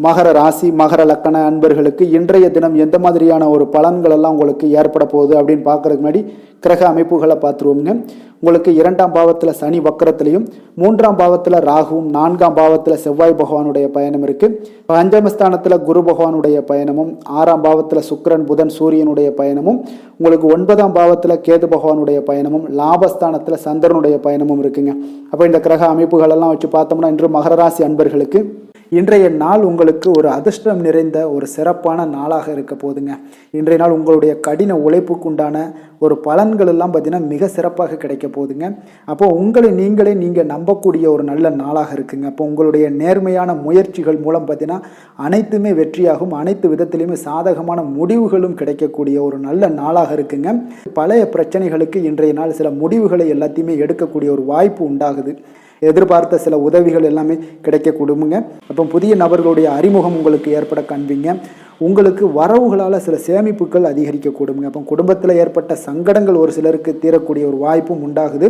மகர ராசி, மகர லக்கண அன்பர்களுக்கு இன்றைய தினம் எந்த மாதிரியான ஒரு பலன்கள் எல்லாம் உங்களுக்கு ஏற்பட போகுது அப்படின்னு பார்க்கறதுக்கு முன்னாடி கிரக அமைப்புகளை பார்த்துருவோங்க. உங்களுக்கு 2ஆம் பாவத்தில் சனி வக்கரத்திலையும், 3ஆம் பாவத்தில் ராகுவும், 4ஆம் பாவத்தில் செவ்வாய் பகவானுடைய பயணம் இருக்குது. பஞ்சமஸ்தானத்தில் குரு பகவானுடைய பயணமும், 6ஆம் பாவத்தில் சுக்கிரன், புதன், சூரியனுடைய பயணமும், உங்களுக்கு 9ஆம் பாவத்தில் கேது பகவானுடைய பயணமும், லாபஸ்தானத்தில் சந்திரனுடைய பயணமும் இருக்குங்க. அப்போ இந்த கிரக அமைப்புகளெல்லாம் வச்சு பார்த்தோம்னா இன்று மகர ராசி அன்பர்களுக்கு இன்றைய நாள் உங்களுக்கு ஒரு அதிர்ஷ்டம் நிறைந்த ஒரு சிறப்பான நாளாக இருக்க போதுங்க. இன்றைய நாள் உங்களுடைய கடின உழைப்புக்குண்டான ஒரு பலன்கள் எல்லாம் பார்த்தீங்கன்னா மிக சிறப்பாக கிடைக்க போகுதுங்க. அப்போ உங்களை நீங்கள் நம்பக்கூடிய ஒரு நல்ல நாளாக இருக்குங்க. அப்போ உங்களுடைய நேர்மையான முயற்சிகள் மூலம் பார்த்தீங்கன்னா அனைத்துமே வெற்றியாகும். அனைத்து விதத்திலையுமே சாதகமான முடிவுகளும் கிடைக்கக்கூடிய ஒரு நல்ல நாளாக இருக்குங்க. பழைய பிரச்சனைகளுக்கு இன்றைய நாள் சில முடிவுகளை எல்லாத்தையுமே எடுக்கக்கூடிய ஒரு வாய்ப்பு உண்டாகுது. எதிர்பார்த்த சில உதவிகள் எல்லாமே கிடைக்கக்கூடுங்க. அப்போ புதிய நபர்களுடைய அறிமுகம் உங்களுக்கு ஏற்பட காண்பீங்க. உங்களுக்கு வரவுகளால் சில சேமிப்புகள் அதிகரிக்கக்கூடுங்க. அப்போ குடும்பத்தில் ஏற்பட்ட சங்கடங்கள் ஒரு சிலருக்கு தீரக்கூடிய ஒரு வாய்ப்பும் உண்டாகுது.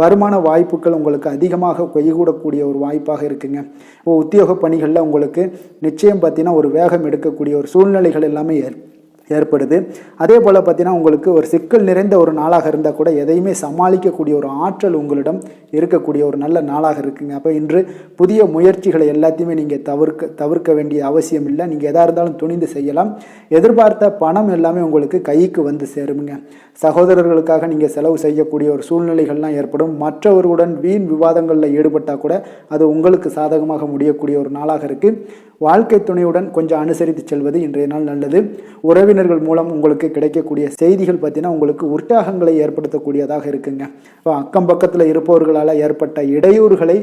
வருமான வாய்ப்புகள் உங்களுக்கு அதிகமாக கைகூடக்கூடிய ஒரு வாய்ப்பாக இருக்குங்க. இப்போ உத்தியோக பணிகளில் உங்களுக்கு நிச்சயம் பார்த்தீங்கன்னா ஒரு வேகம் எடுக்கக்கூடிய ஒரு சூழ்நிலைகள் எல்லாமே ஏற்படுது. அதே போல் பார்த்தீங்கன்னா உங்களுக்கு ஒரு சிக்கல் நிறைந்த ஒரு நாளாக இருந்தால் கூட எதையுமே சமாளிக்கக்கூடிய ஒரு ஆற்றல் உங்களிடம் இருக்கக்கூடிய ஒரு நல்ல நாளாக இருக்குங்க. அப்போ இன்று புதிய முயற்சிகளை எல்லாத்தையுமே நீங்கள் தவிர்க்க வேண்டிய அவசியம் இல்லை. நீங்கள் எதாக இருந்தாலும் துணிந்து செய்யலாம். எதிர்பார்த்த பணம் எல்லாமே உங்களுக்கு கைக்கு வந்து சேருங்க. சகோதரர்களுக்காக நீங்கள் செலவு செய்யக்கூடிய ஒரு சூழ்நிலைகள்லாம் ஏற்படும். மற்றவர்களுடன் வீண் விவாதங்களில் ஈடுபட்டால் கூட அது உங்களுக்கு சாதகமாக முடியக்கூடிய ஒரு நாளாக இருக்குது. வாழ்க்கை துணையுடன் கொஞ்சம் அனுசரித்து செல்வது இன்றைய நாள் நல்லது. உறவினர்கள் மூலம் உங்களுக்கு கிடைக்கக்கூடிய செய்திகள் பார்த்தீங்கன்னா உங்களுக்கு உற்சாகங்களை ஏற்படுத்தக்கூடியதாக இருக்குங்க. இப்போ அக்கம் பக்கத்தில் இருப்பவர்களால் ஏற்பட்ட இடையூறுகளை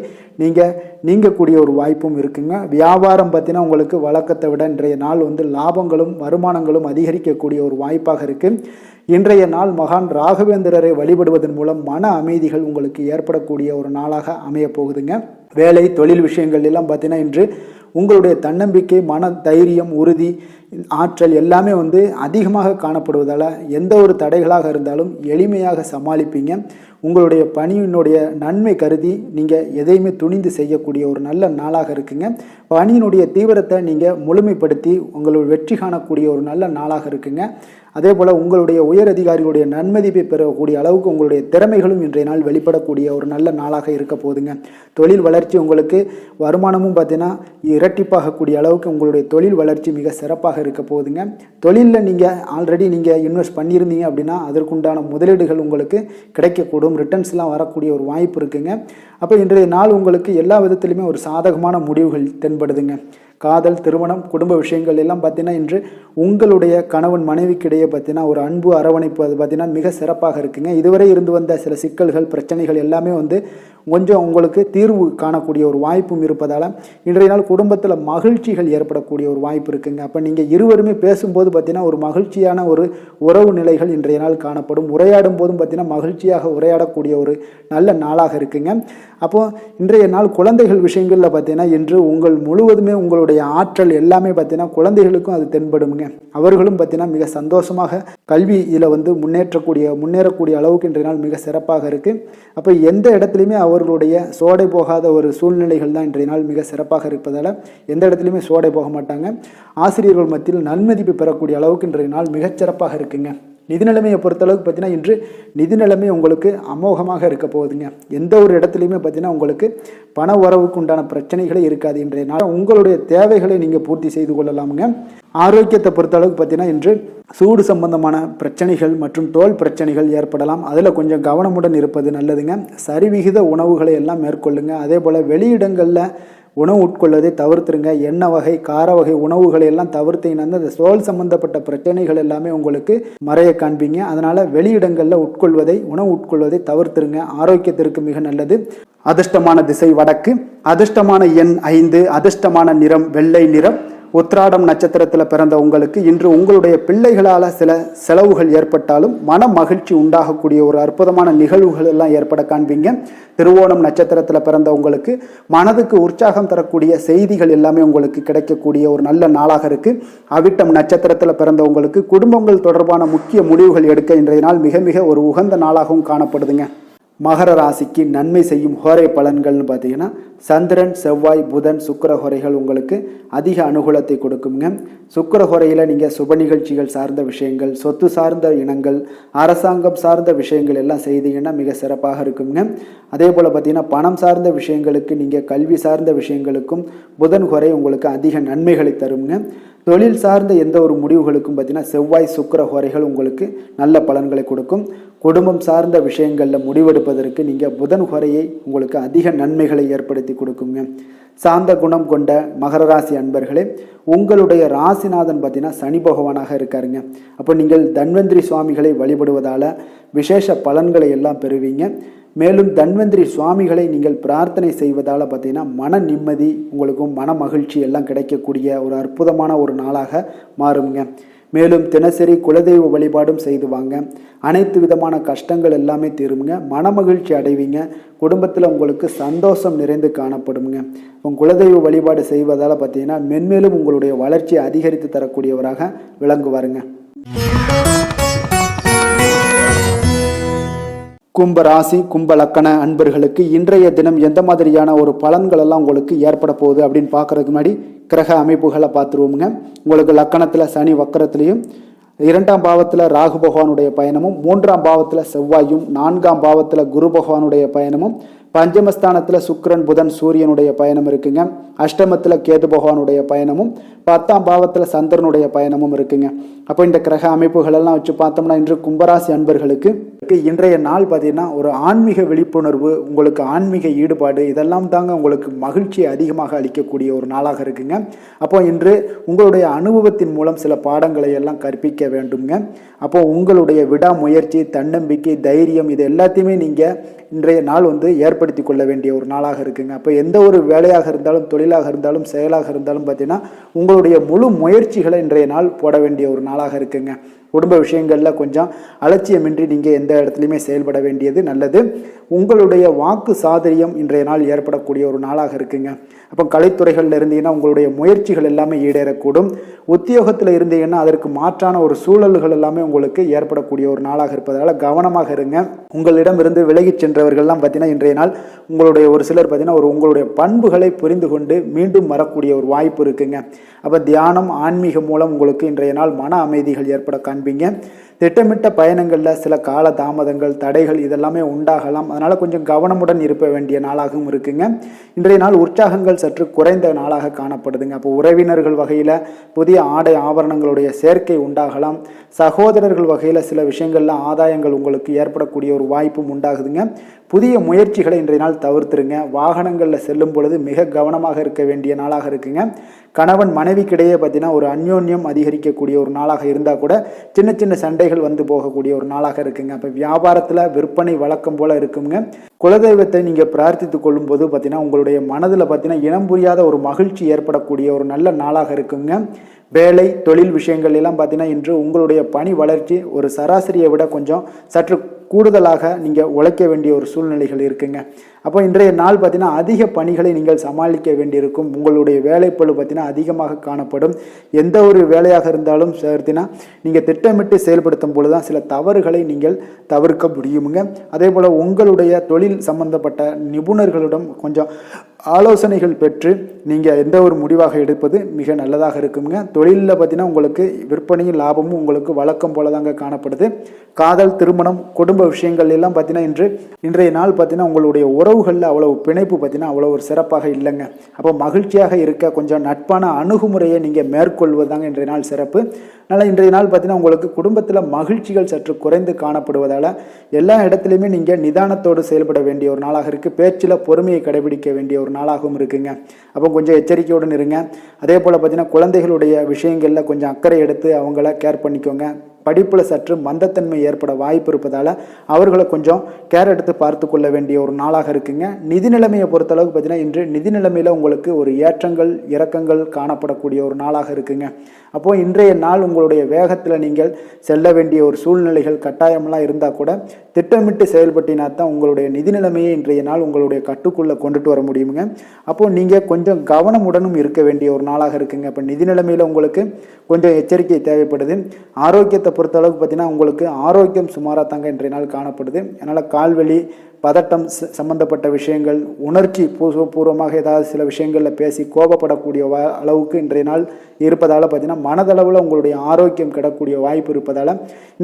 நீங்கக்கூடிய ஒரு வாய்ப்பும் இருக்குங்க. வியாபாரம் பார்த்தீங்கன்னா உங்களுக்கு வழக்கத்தை விட இன்றைய நாள் லாபங்களும் வருமானங்களும் அதிகரிக்கக்கூடிய ஒரு வாய்ப்பாக இருக்குது. இன்றைய நாள் மகான் ராகவேந்திரரை வழிபடுவதன் மூலம் மன அமைதிகள் உங்களுக்கு ஏற்படக்கூடிய ஒரு நாளாக அமைய போகுதுங்க. வேலை தொழில் விஷயங்கள் எல்லாம் பார்த்தீங்கன்னா இன்று உங்களுடைய தன்னம்பிக்கை, மன தைரியம், உறுதி, ஆற்றல் எல்லாமே அதிகமாக காணப்படுவதால் எந்த ஒரு தடைகளாக இருந்தாலும் எளிமையாக சமாளிப்பீங்க. உங்களுடைய பணியினுடைய நன்மை கருதி நீங்கள் எதையுமே துணிந்து செய்யக்கூடிய ஒரு நல்ல நாளாக இருக்குங்க. பணியினுடைய தீவிரத்தை நீங்கள் முழுமைப்படுத்தி உங்களுடைய வெற்றி காணக்கூடிய ஒரு நல்ல நாளாக இருக்குங்க. அதே போல் உங்களுடைய உயர் அதிகாரிகளுடைய நன்மதிப்பை பெறக்கூடிய அளவுக்கு உங்களுடைய திறமைகளும் இன்றைய நாள் வெளிப்படக்கூடிய ஒரு நல்ல நாளாக இருக்க போகுதுங்க. தொழில் வளர்ச்சி உங்களுக்கு வருமானமும் பார்த்தீங்கன்னா இரட்டிப்பாகக்கூடிய அளவுக்கு உங்களுடைய தொழில் வளர்ச்சி மிக சிறப்பாக இருக்க போகுதுங்க. தொழிலில் நீங்கள் ஆல்ரெடி இன்வெஸ்ட் பண்ணியிருந்தீங்க அப்படின்னா அதற்குண்டான முதலீடுகள் உங்களுக்கு கிடைக்கக்கூடும். ரிட்டர்ன்ஸ்லாம் வரக்கூடிய ஒரு வாய்ப்பு இருக்குங்க. அப்போ இன்றைய நாள் உங்களுக்கு எல்லா விதத்திலுமே ஒரு சாதகமான முடிவுகள் தென்படுதுங்க. காதல், திருமணம், குடும்ப விஷயங்கள் எல்லாம் பார்த்தீங்கன்னா இன்று உங்களுடைய கணவன் மனைவிக்கிடையே பார்த்தீங்கன்னா ஒரு அன்பு அரவணைப்பு அது பார்த்தீங்கன்னா மிக சிறப்பாக இருக்குங்க. இதுவரை இருந்து வந்த சில சிக்கல்கள் பிரச்சனைகள் எல்லாமே கொஞ்சம் உங்களுக்கு தீர்வு காணக்கூடிய ஒரு வாய்ப்பும் இருப்பதால் இன்றைய நாள் குடும்பத்தில் மகிழ்ச்சிகள் ஏற்படக்கூடிய ஒரு வாய்ப்பு இருக்குங்க. அப்போ நீங்கள் இருவருமே பேசும்போது பார்த்தீங்கன்னா ஒரு மகிழ்ச்சியான ஒரு உறவு நிலைகள் இன்றைய நாள் காணப்படும். உரையாடும் போதும் பார்த்தீங்கன்னா மகிழ்ச்சியாக உரையாடக்கூடிய ஒரு நல்ல நாளாக இருக்குங்க. அப்போது இன்றைய நாள் குழந்தைகள் விஷயங்களில் பார்த்தீங்கன்னா இன்று முழுவதுமே உங்களுடைய ஆற்றல் எல்லாமே பார்த்தீங்கன்னா குழந்தைகளுக்கும் அது தென்படுங்க. அவர்களும் பார்த்தீங்கன்னா மிக சந்தோஷமாக கல்வியில் முன்னேறக்கூடிய அளவுக்கு இன்றைய நாள் மிக சிறப்பாக இருக்குது. அப்போ எந்த இடத்துலையுமே அவர்களுடைய சோடை போகாத ஒரு சூழ்நிலைகள் தான் இன்றைய நாள் மிக சிறப்பாக இருப்பதால் எந்த இடத்துலையுமே சோடை போக மாட்டாங்க. ஆசிரியர்கள் மத்தியில் நன்மதிப்பு பெறக்கூடிய அளவுக்கு இன்றைய நாள் மிகச்சிறப்பாக இருக்குங்க. நிதி நிலைமையை பொறுத்தளவுக்கு பார்த்தீங்கன்னா இன்று நிதி நிலைமை உங்களுக்கு அமோகமாக இருக்க போகுதுங்க. எந்த ஒரு இடத்துலையுமே பார்த்தீங்கன்னா உங்களுக்கு பண வரவுக்கு உண்டான பிரச்சனைகளே இருக்காது. இன்றைய நாள் உங்களுடைய தேவைகளை நீங்கள் பூர்த்தி செய்து கொள்ளலாமுங்க. ஆரோக்கியத்தை பொறுத்தளவுக்கு பார்த்தீங்கன்னா இன்று சூடு சம்பந்தமான பிரச்சனைகள் மற்றும் தோல் பிரச்சனைகள் ஏற்படலாம். அதில் கொஞ்சம் கவனமுடன் இருப்பது நல்லதுங்க. சரிவிகித உணவுகளை எல்லாம் மேற்கொள்ளுங்க. அதே போல் வெளியிடங்களில் உணவு உட்கொள்வதை தவிர்த்துருங்க. எண்ணெய் வகை, கார வகை உணவுகளை எல்லாம் தவிர்த்தீங்கன்னா அந்த தோல் சம்பந்தப்பட்ட பிரச்சனைகள் எல்லாமே உங்களுக்கு மறைய காண்பீங்க. அதனால் வெளியிடங்களில் உணவு உட்கொள்வதை தவிர்த்துருங்க. ஆரோக்கியத்திற்கு மிக நல்லது. அதிர்ஷ்டமான திசை வடக்கு, அதிர்ஷ்டமான எண் 5, அதிர்ஷ்டமான நிறம் வெள்ளை நிறம். உத்திராடம் நட்சத்திரத்தில் பிறந்த உங்களுக்கு இன்று உங்களுடைய பிள்ளைகளால் சில செலவுகள் ஏற்பட்டாலும் மன மகிழ்ச்சி உண்டாகக்கூடிய ஒரு அற்புதமான நிகழ்வுகள் எல்லாம் ஏற்பட காண்பீங்க. திருவோணம் நட்சத்திரத்தில் பிறந்த உங்களுக்கு மனதுக்கு உற்சாகம் தரக்கூடிய செய்திகள் எல்லாமே உங்களுக்கு கிடைக்கக்கூடிய ஒரு நல்ல நாளாக இருக்குது. அவிட்டம் நட்சத்திரத்தில் பிறந்த உங்களுக்கு குடும்பங்கள் தொடர்பான முக்கிய முடிவுகள் எடுக்க இன்றைய நாள் மிக மிக ஒரு உகந்த நாளாகவும் காணப்படுதுங்க. மகர ராசிக்கு நன்மை செய்யும் ஹோரை பலன்கள்னு பார்த்தீங்கன்னா சந்திரன், செவ்வாய், புதன், சுக்கிர ஹோரைகள் உங்களுக்கு அதிக அனுகூலத்தை கொடுக்குங்க. சுக்கிர ஹோரையில் நீங்கள் சுப நிகழ்ச்சிகள் சார்ந்த விஷயங்கள், சொத்து சார்ந்த இனங்கள், அரசாங்கம் சார்ந்த விஷயங்கள் எல்லாம் செய்தீங்கன்னா மிக சிறப்பாக இருக்குங்க. அதே போல் பார்த்தீங்கன்னா பணம் சார்ந்த விஷயங்களுக்கு, நீங்கள் கல்வி சார்ந்த விஷயங்களுக்கும் புதன் ஹோரை உங்களுக்கு அதிக நன்மைகளை தருங்க. தொழில் சார்ந்த எந்த ஒரு முடிவுகளுக்கும் பார்த்தீங்கன்னா செவ்வாய், சுக்கிர ஹோரைகள் உங்களுக்கு நல்ல பலன்களை கொடுக்கும். குடும்பம் சார்ந்த விஷயங்களில் முடிவெடுப்பதற்கு நீங்கள் புதன் ஹோரையை உங்களுக்கு அதிக நன்மைகளை ஏற்படுத்தி கொடுக்குங்க. சாந்த குணம் கொண்ட மகர ராசி அன்பர்களே, உங்களுடைய ராசிநாதன் பார்த்தீங்கன்னா சனி பகவானாக இருக்காருங்க. அப்போ நீங்கள் தன்வந்திரி சுவாமிகளை வழிபடுவதால் விசேஷ பலன்களை எல்லாம் பெறுவீங்க. மேலும் தன்வந்திரி சுவாமிகளை நீங்கள் பிரார்த்தனை செய்வதால் பார்த்தீங்கன்னா மன நிம்மதி உங்களுக்கும் மன மகிழ்ச்சி எல்லாம் கிடைக்கக்கூடிய ஒரு அற்புதமான ஒரு நாளாக மாறுங்க. மேலும் தினசரி குலதெய்வ வழிபாடும் செய்து வாங்க. அனைத்து விதமான கஷ்டங்கள் எல்லாமே தீருங்க. மனமகிழ்ச்சி அடைவீங்க. குடும்பத்தில் உங்களுக்கு சந்தோஷம் நிறைந்து காணப்படுங்க. உங்கள் குலதெய்வ வழிபாடு செய்வதால் பார்த்தீங்கன்னா மென்மேலும் உங்களுடைய வளர்ச்சியை அதிகரித்து தரக்கூடியவராக விளங்குவாருங்க. கும்ப ராசி கும்ப லக்கண அன்பர்களுக்கு இன்றைய தினம் எந்த மாதிரியான ஒரு பலன்கள் எல்லாம் உங்களுக்கு ஏற்பட போகுது அப்படின்னு பார்க்கறதுக்கு முன்னாடி கிரக அமைப்புகளை பார்த்துருவோமுங்க. உங்களுக்கு லக்கணத்தில் சனி வக்கரத்திலையும், 2ஆம் பாவத்தில் ராகு பகவானுடைய பயணமும், 3ஆம் பாவத்தில் செவ்வாயும், 4ஆம் பாவத்தில் குரு பகவானுடைய பயணமும், பஞ்சமஸ்தானத்தில் சுக்கிரன் புதன் சூரியனுடைய பயணம் இருக்குங்க. அஷ்டமத்தில் கேது பகவானுடைய பயணமும், 10ஆம் பாவத்தில் சந்திரனுடைய பயணமும் இருக்குங்க. அப்போ இந்த கிரக அமைப்புகள் எல்லாம் வச்சு பார்த்தோம்னா இன்று கும்பராசி அன்பர்களுக்கு இன்றைய நாள் பார்த்தீங்கன்னா ஒரு ஆன்மீக விழிப்புணர்வு, உங்களுக்கு ஆன்மீக ஈடுபாடு இதெல்லாம் தாங்க உங்களுக்கு மகிழ்ச்சியை அதிகமாக அளிக்கக்கூடிய ஒரு நாளாக இருக்குங்க. அப்போ இன்று உங்களுடைய அனுபவத்தின் மூலம் சில பாடங்களை எல்லாம் கற்பிக்க வேண்டுங்க. அப்போ உங்களுடைய விடாமுயற்சி, தன்னம்பிக்கை, தைரியம் இது எல்லாத்தையுமே நீங்கள் இன்றைய நாள் ஏற்படுத்தி கொள்ள வேண்டிய ஒரு நாளாக இருக்குங்க. அப்போ எந்த ஒரு வேலையாக இருந்தாலும், தொழிலாக இருந்தாலும், செயலாக இருந்தாலும் பார்த்தீங்கன்னா உங்களுடைய முழு முயற்சிகளை இன்றைய நாள் போட வேண்டிய ஒரு நாளாக இருக்குங்க. குடும்ப விஷயங்களில் கொஞ்சம் அலட்சியமின்றி நீங்கள் எந்த இடத்துலையுமே செயல்பட வேண்டியது நல்லது. உங்களுடைய வாக்கு சாதுரியம் இன்றைய நாள் ஏற்படக்கூடிய ஒரு நாளாக இருக்குங்க. அப்போ கலைத்துறைகளில் இருந்தீங்கன்னா உங்களுடைய முயற்சிகள் எல்லாமே ஈடேறக்கூடும். உத்தியோகத்தில் இருந்தீங்கன்னா அதற்கு மாற்றான ஒரு சூழல்கள் எல்லாமே உங்களுக்கு ஏற்படக்கூடிய ஒரு நாளாக இருப்பதால் கவனமாக இருங்க. உங்களிடம் இருந்து விலகி சென்றவர்கள்லாம் பார்த்தீங்கன்னா இன்றைய நாள் உங்களுடைய ஒரு சிலர் பார்த்தீங்கன்னா உங்களுடைய பண்புகளை புரிந்து கொண்டு மீண்டும் வரக்கூடிய ஒரு வாய்ப்பு இருக்குங்க. அப்போ தியானம், ஆன்மீகம் மூலம் உங்களுக்கு இன்றைய நாள் மன அமைதிகள் ஏற்பட காண்பீங்க. திட்டமிட்ட பயணங்களில் சில கால தாமதங்கள், தடைகள் இதெல்லாமே உண்டாகலாம். அதனால் கொஞ்சம் கவனமுடன் இருக்க வேண்டிய நாளாகவும் இருக்குங்க. இன்றைய நாள் உற்சாகங்கள் சற்று குறைந்த நாளாக காணப்படுதுங்க. அப்போ உறவினர்கள் வகையில் புதிய ஆடை ஆபரணங்களுடைய சேர்க்கை உண்டாகலாம். சகோதரர்கள் வகையில் சில விஷயங்களில் ஆதாயங்கள் உங்களுக்கு ஏற்படக்கூடிய ஒரு வாய்ப்பும் உண்டாகுதுங்க. புதிய முயற்சிகளை இன்றைய நாள் தவிர்த்துருங்க. வாகனங்களில் செல்லும் பொழுது மிக கவனமாக இருக்க வேண்டிய நாளாக இருக்குங்க. கணவன் மனைவிக்கிடையே பார்த்தீங்கன்னா ஒரு அந்யோன்யம் அதிகரிக்கக்கூடிய ஒரு நாளாக இருந்தால் கூட சின்ன சின்ன சண்டைகள் போகக்கூடிய ஒரு நாளாக இருக்குங்க. அப்போ வியாபாரத்தில் விற்பனை வழக்கம் போல இருக்குங்க. குலதெய்வத்தை நீங்கள் பிரார்த்தித்து கொள்ளும் போது பார்த்தீங்கன்னா உங்களுடைய மனதில் பார்த்தீங்கன்னா இனம் புரியாத ஒரு மகிழ்ச்சி ஏற்படக்கூடிய ஒரு நல்ல நாளாக இருக்குங்க. வேலை, தொழில் விஷயங்கள் எல்லாம் பார்த்தீங்கன்னா இன்று உங்களுடைய பணி வளர்ச்சி ஒரு சராசரியை விட கொஞ்சம் சற்று கூடுதலாக நீங்கள் உழைக்க வேண்டிய ஒரு சூழ்நிலைகள் இருக்குங்க. அப்போ இன்றைய நாள் பார்த்தீங்கன்னா அதிக பணிகளை நீங்கள் சமாளிக்க வேண்டியிருக்கும். உங்களுடைய வேலைப்பளு பார்த்தீங்கன்னா அதிகமாக காணப்படும். எந்த ஒரு வேலையாக இருந்தாலும் பார்த்தீங்கன்னா நீங்கள் திட்டமிட்டு செயல்படுத்தும் பொழுது தான் சில தவறுகளை நீங்கள் தவிர்க்க முடியுமுங்க. அதே போல் உங்களுடைய தொழில் சம்பந்தப்பட்ட நிபுணர்களிடம் கொஞ்சம் ஆலோசனைகள் பெற்று நீங்கள் எந்த ஒரு முடிவாக எடுப்பது மிக நல்லதாக இருக்குங்க. தொழிலில் பார்த்தீங்கன்னா உங்களுக்கு விற்பனையும் லாபமும் உங்களுக்கு வழக்கம் போல தாங்க காணப்படுது. காதல், திருமணம், குடும்ப விஷயங்கள் எல்லாம் பார்த்தீங்கன்னா இன்றைய நாள் பார்த்தீங்கன்னா உங்களுடைய உறவுகளில் அவ்வளவு பிணைப்பு பார்த்தீங்கன்னா அவ்வளோ ஒரு சிறப்பாக இல்லைங்க. அப்போ மகிழ்ச்சியாக இருக்க கொஞ்சம் நட்பான அணுகுமுறையை நீங்கள் மேற்கொள்வதாங்க இன்றைய நாள் சிறப்பு. அதனால் இன்றைய நாள் பார்த்தீங்கன்னா உங்களுக்கு குடும்பத்தில் மகிழ்ச்சிகள் சற்று குறைந்து காணப்படுவதால் எல்லா இடத்துலையுமே நீங்கள் நிதானத்தோடு செயல்பட வேண்டிய ஒரு நாளாக இருக்குது. பேச்சில் பொறுமையை கடைபிடிக்க வேண்டிய ஒரு நாளாகவும் இருக்குங்க. அப்போ கொஞ்சம் எச்சரிக்கையுடன் இருங்க. அதே போல் பார்த்தீங்கன்னா குழந்தைகளுடைய விஷயங்களில் கொஞ்சம் அக்கறை எடுத்து அவங்கள கேர் பண்ணிக்கோங்க. படிப்பில் சற்று மந்தத்தன்மை ஏற்பட வாய்ப்பு இருப்பதால் அவர்களை கொஞ்சம் கேர் எடுத்து பார்த்து கொள்ள வேண்டிய ஒரு நாளாக இருக்குங்க. நிதி நிலைமையை பொறுத்தளவுக்கு பார்த்தீங்கன்னா இன்று நிதி நிலைமையில் உங்களுக்கு ஒரு ஏற்றங்கள் இறக்கங்கள் காணப்படக்கூடிய ஒரு நாளாக இருக்குங்க. அப்போது இன்றைய நாள் உங்களுடைய வேகத்தில் நீங்கள் செல்ல வேண்டிய ஒரு சூழ்நிலைகள் கட்டாயமெல்லாம் இருந்தால் கூட திட்டமிட்டு செயல்பட்டினா தான் உங்களுடைய நிதி நிலைமையை இன்றைய நாள் உங்களுடைய கட்டுக்குள்ளே கொண்டுட்டு வர முடியுங்க. அப்போது நீங்கள் கொஞ்சம் கவனமுடனும் இருக்க வேண்டிய ஒரு நாளாக இருக்குங்க. அப்போ நிதி நிலைமையில் உங்களுக்கு கொஞ்சம் எச்சரிக்கை தேவைப்படுது. ஆரோக்கியத்தை பொறுத்தளவுக்கு பார்த்தீங்கன்னா உங்களுக்கு ஆரோக்கியம் சுமாராக தாங்க இன்றைய நாள் காணப்படுது. அதனால் கால்வலி, பதட்டம் சம்பந்தப்பட்ட விஷயங்கள், உணர்ச்சி பூர்வமாக ஏதாவது சில விஷயங்களில் பேசி கோபப்படக்கூடிய அளவுக்கு இன்றைய நாள் இருப்பதால் பார்த்தீங்கன்னா மனதளவில் உங்களுடைய ஆரோக்கியம் கிடக்கூடிய வாய்ப்பு இருப்பதால்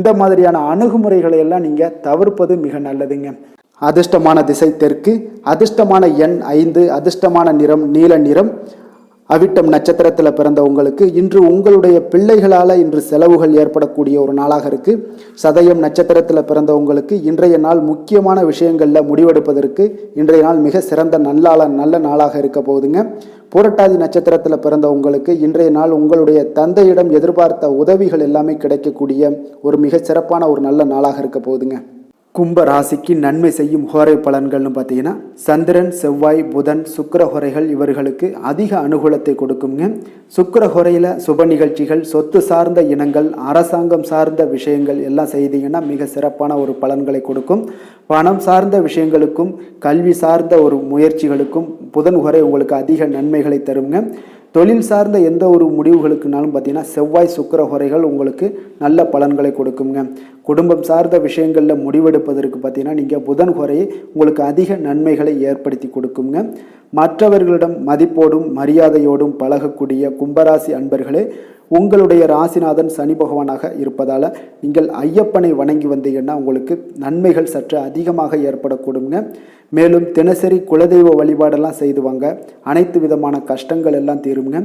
இந்த மாதிரியான அணுகுமுறைகளை எல்லாம் நீங்கள் தவிர்ப்பது மிக நல்லதுங்க. அதிர்ஷ்டமான திசை தெற்கு, அதிர்ஷ்டமான எண் 5, அதிர்ஷ்டமான நிறம் நீல நிறம். அவிட்டம் நட்சத்திரத்தில் பிறந்த உங்களுக்கு இன்று உங்களுடைய பிள்ளைகளால் இன்று செலவுகள் ஏற்படக்கூடிய ஒரு நாளாக இருக்குது. சதயம் நட்சத்திரத்தில் பிறந்த உங்களுக்கு இன்றைய நாள் முக்கியமான விஷயங்களில் முடிவெடுப்பதற்கு இன்றைய நாள் மிக சிறந்த நல்ல நாளாக இருக்க போகுதுங்க. புரட்டாதி நட்சத்திரத்தில் பிறந்த உங்களுக்கு இன்றைய நாள் உங்களுடைய தந்தையிடம் எதிர்பார்த்த உதவிகள் எல்லாமே கிடைக்கக்கூடிய ஒரு மிக சிறப்பான ஒரு நல்ல நாளாக இருக்க போகுதுங்க. கும்ப ராசிக்கு நன்மை செய்யும் ஹோரை பலன்கள்னு பார்த்தீங்கன்னா சந்திரன், செவ்வாய், புதன், சுக்கிர ஹோரைகள் இவர்களுக்கு அதிக அனுகூலத்தை கொடுக்குங்க. சுக்கிர ஹோரையில் சுப நிகழ்ச்சிகள், சொத்து சார்ந்த இனங்கள், அரசாங்கம் சார்ந்த விஷயங்கள் எல்லாம் செய்தீங்கன்னா மிக சிறப்பான ஒரு பலன்களை கொடுக்கும். பணம் சார்ந்த விஷயங்களுக்கும் கல்வி சார்ந்த ஒரு முயற்சிகளுக்கும் புதன் ஹோரை உங்களுக்கு அதிக நன்மைகளை தருங்க. தொழில் சார்ந்த எந்த ஒரு முடிவுகளுக்குனாலும் பார்த்தீங்கன்னா செவ்வாய், சுக்கிர ஹோரைகள் உங்களுக்கு நல்ல பலன்களை கொடுக்குங்க. குடும்பம் சார்ந்த விஷயங்களில் முடிவெடுப்பதற்கு பார்த்தீங்கன்னா நீங்கள் புதன் ஹோரையை உங்களுக்கு அதிக நன்மைகளை ஏற்படுத்தி கொடுக்குங்க. மற்றவர்களிடம் மதிப்போடும் மரியாதையோடும் பழகக்கூடிய கும்பராசி அன்பர்களே, உங்களுடைய ராசிநாதன் சனி பகவானாக இருப்பதால் நீங்கள் ஐயப்பனை வணங்கி வந்தீங்கன்னா உங்களுக்கு நன்மைகள் சற்று அதிகமாக ஏற்படக்கூடுங்க. மேலும் தினசரி குலதெய்வ வழிபாடெல்லாம் செய்துவாங்க, அனைத்து விதமான கஷ்டங்கள் எல்லாம் தீருங்க,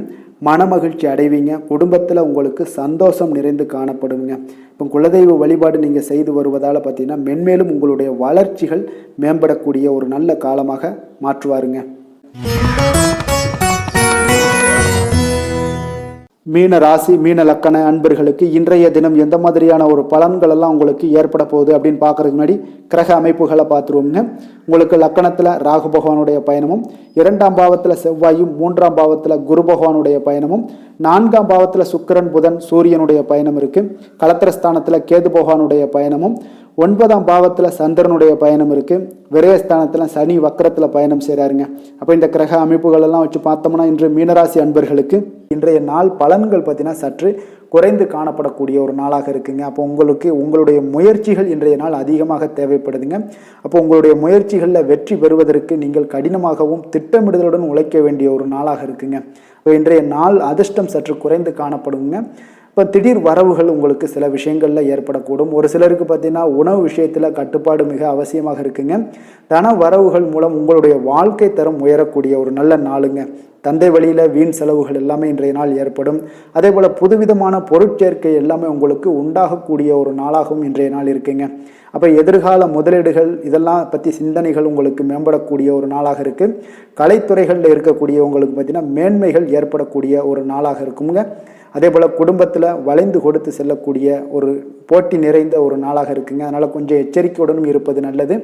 மனமகிழ்ச்சி அடைவீங்க, குடும்பத்தில் உங்களுக்கு சந்தோஷம் நிறைந்து காணப்படுங்க. இப்போ குலதெய்வ வழிபாடு நீங்கள் செய்து வருவதால் பார்த்தீங்கன்னா மென்மேலும் உங்களுடைய வளர்ச்சிகள் மேம்படக்கூடிய ஒரு நல்ல காலமாக மாற்றுவாருங்க. மீன ராசி, மீன லக்கண அன்பர்களுக்கு இன்றைய தினம் எந்த மாதிரியான ஒரு பலன்கள் எல்லாம் உங்களுக்கு ஏற்பட போகுது அப்படின்னு பார்க்கறதுக்கு முன்னாடி கிரக அமைப்புகளை பார்த்துருவோங்க. உங்களுக்கு லக்கணத்தில் ராகு பகவானுடைய பயணமும், 2ஆம் பாவத்தில் செவ்வாயும், 3ஆம் பாவத்தில் குரு பகவானுடைய பயணமும், 4ஆம் பாவத்தில் சுக்கிரன், புதன், சூரியனுடைய பயணம் இருக்குது. களத்திரஸ்தானத்தில் கேது பகவானுடைய பயணமும், 9ஆம் பாவத்தில் சந்திரனுடைய பயணம் இருக்குது. விரயஸ்தானத்தில் சனி வக்கரத்தில் பயணம் செய்கிறாருங்க. அப்போ இந்த கிரக அமைப்புகள் எல்லாம் வச்சு பார்த்தோம்னா இன்று மீனராசி அன்பர்களுக்கு இன்றைய நாள் பலன்கள் பார்த்தீங்கன்னா சற்று குறைந்து காணப்படக்கூடிய ஒரு நாளாக இருக்குங்க. அப்போ உங்களுடைய முயற்சிகள் இன்றைய நாள் அதிகமாக தேவைப்படுதுங்க. அப்போ உங்களுடைய முயற்சிகளில் வெற்றி பெறுவதற்கு நீங்கள் கடினமாகவும் திட்டமிடுதலுடன் உழைக்க வேண்டிய ஒரு நாளாக இருக்குங்க. இப்போ இன்றைய நாள் அதிர்ஷ்டம் சற்று குறைந்து காணப்படுங்க. இப்போ திடீர் வரவுகள் உங்களுக்கு சில விஷயங்களில் ஏற்படக்கூடும். ஒரு சிலருக்கு பார்த்தீங்கன்னா உணவு விஷயத்தில் கட்டுப்பாடு மிக அவசியமாக இருக்குங்க. தன வரவுகள் மூலம் உங்களுடைய வாழ்க்கை தரம் உயரக்கூடிய ஒரு நல்ல நாளுங்க. தந்தை வழியில் வீண் செலவுகள் எல்லாமே இன்றைய நாள் ஏற்படும். அதே போல் புதுவிதமான பொருட்சேர்க்கை எல்லாமே உங்களுக்கு உண்டாகக்கூடிய ஒரு நாளாகவும் இன்றைய நாள் இருக்குங்க. அப்போ எதிர்கால முதலீடுகள் இதெல்லாம் பற்றி சிந்தனைகள் உங்களுக்கு மேம்படக்கூடிய ஒரு நாளாக இருக்குது. கலைத்துறைகளில் இருக்கக்கூடியவங்களுக்கு பார்த்தீங்கன்னா மேன்மைகள் ஏற்படக்கூடிய ஒரு நாளாக இருக்குங்க. அதே போல் குடும்பத்தில் வளைந்து கொடுத்து செல்லக்கூடிய ஒரு போட்டி நிறைந்த ஒரு நாளாக இருக்குங்க. அதனால் கொஞ்சம் எச்சரிக்கையுடனும் இருப்பது நல்லது.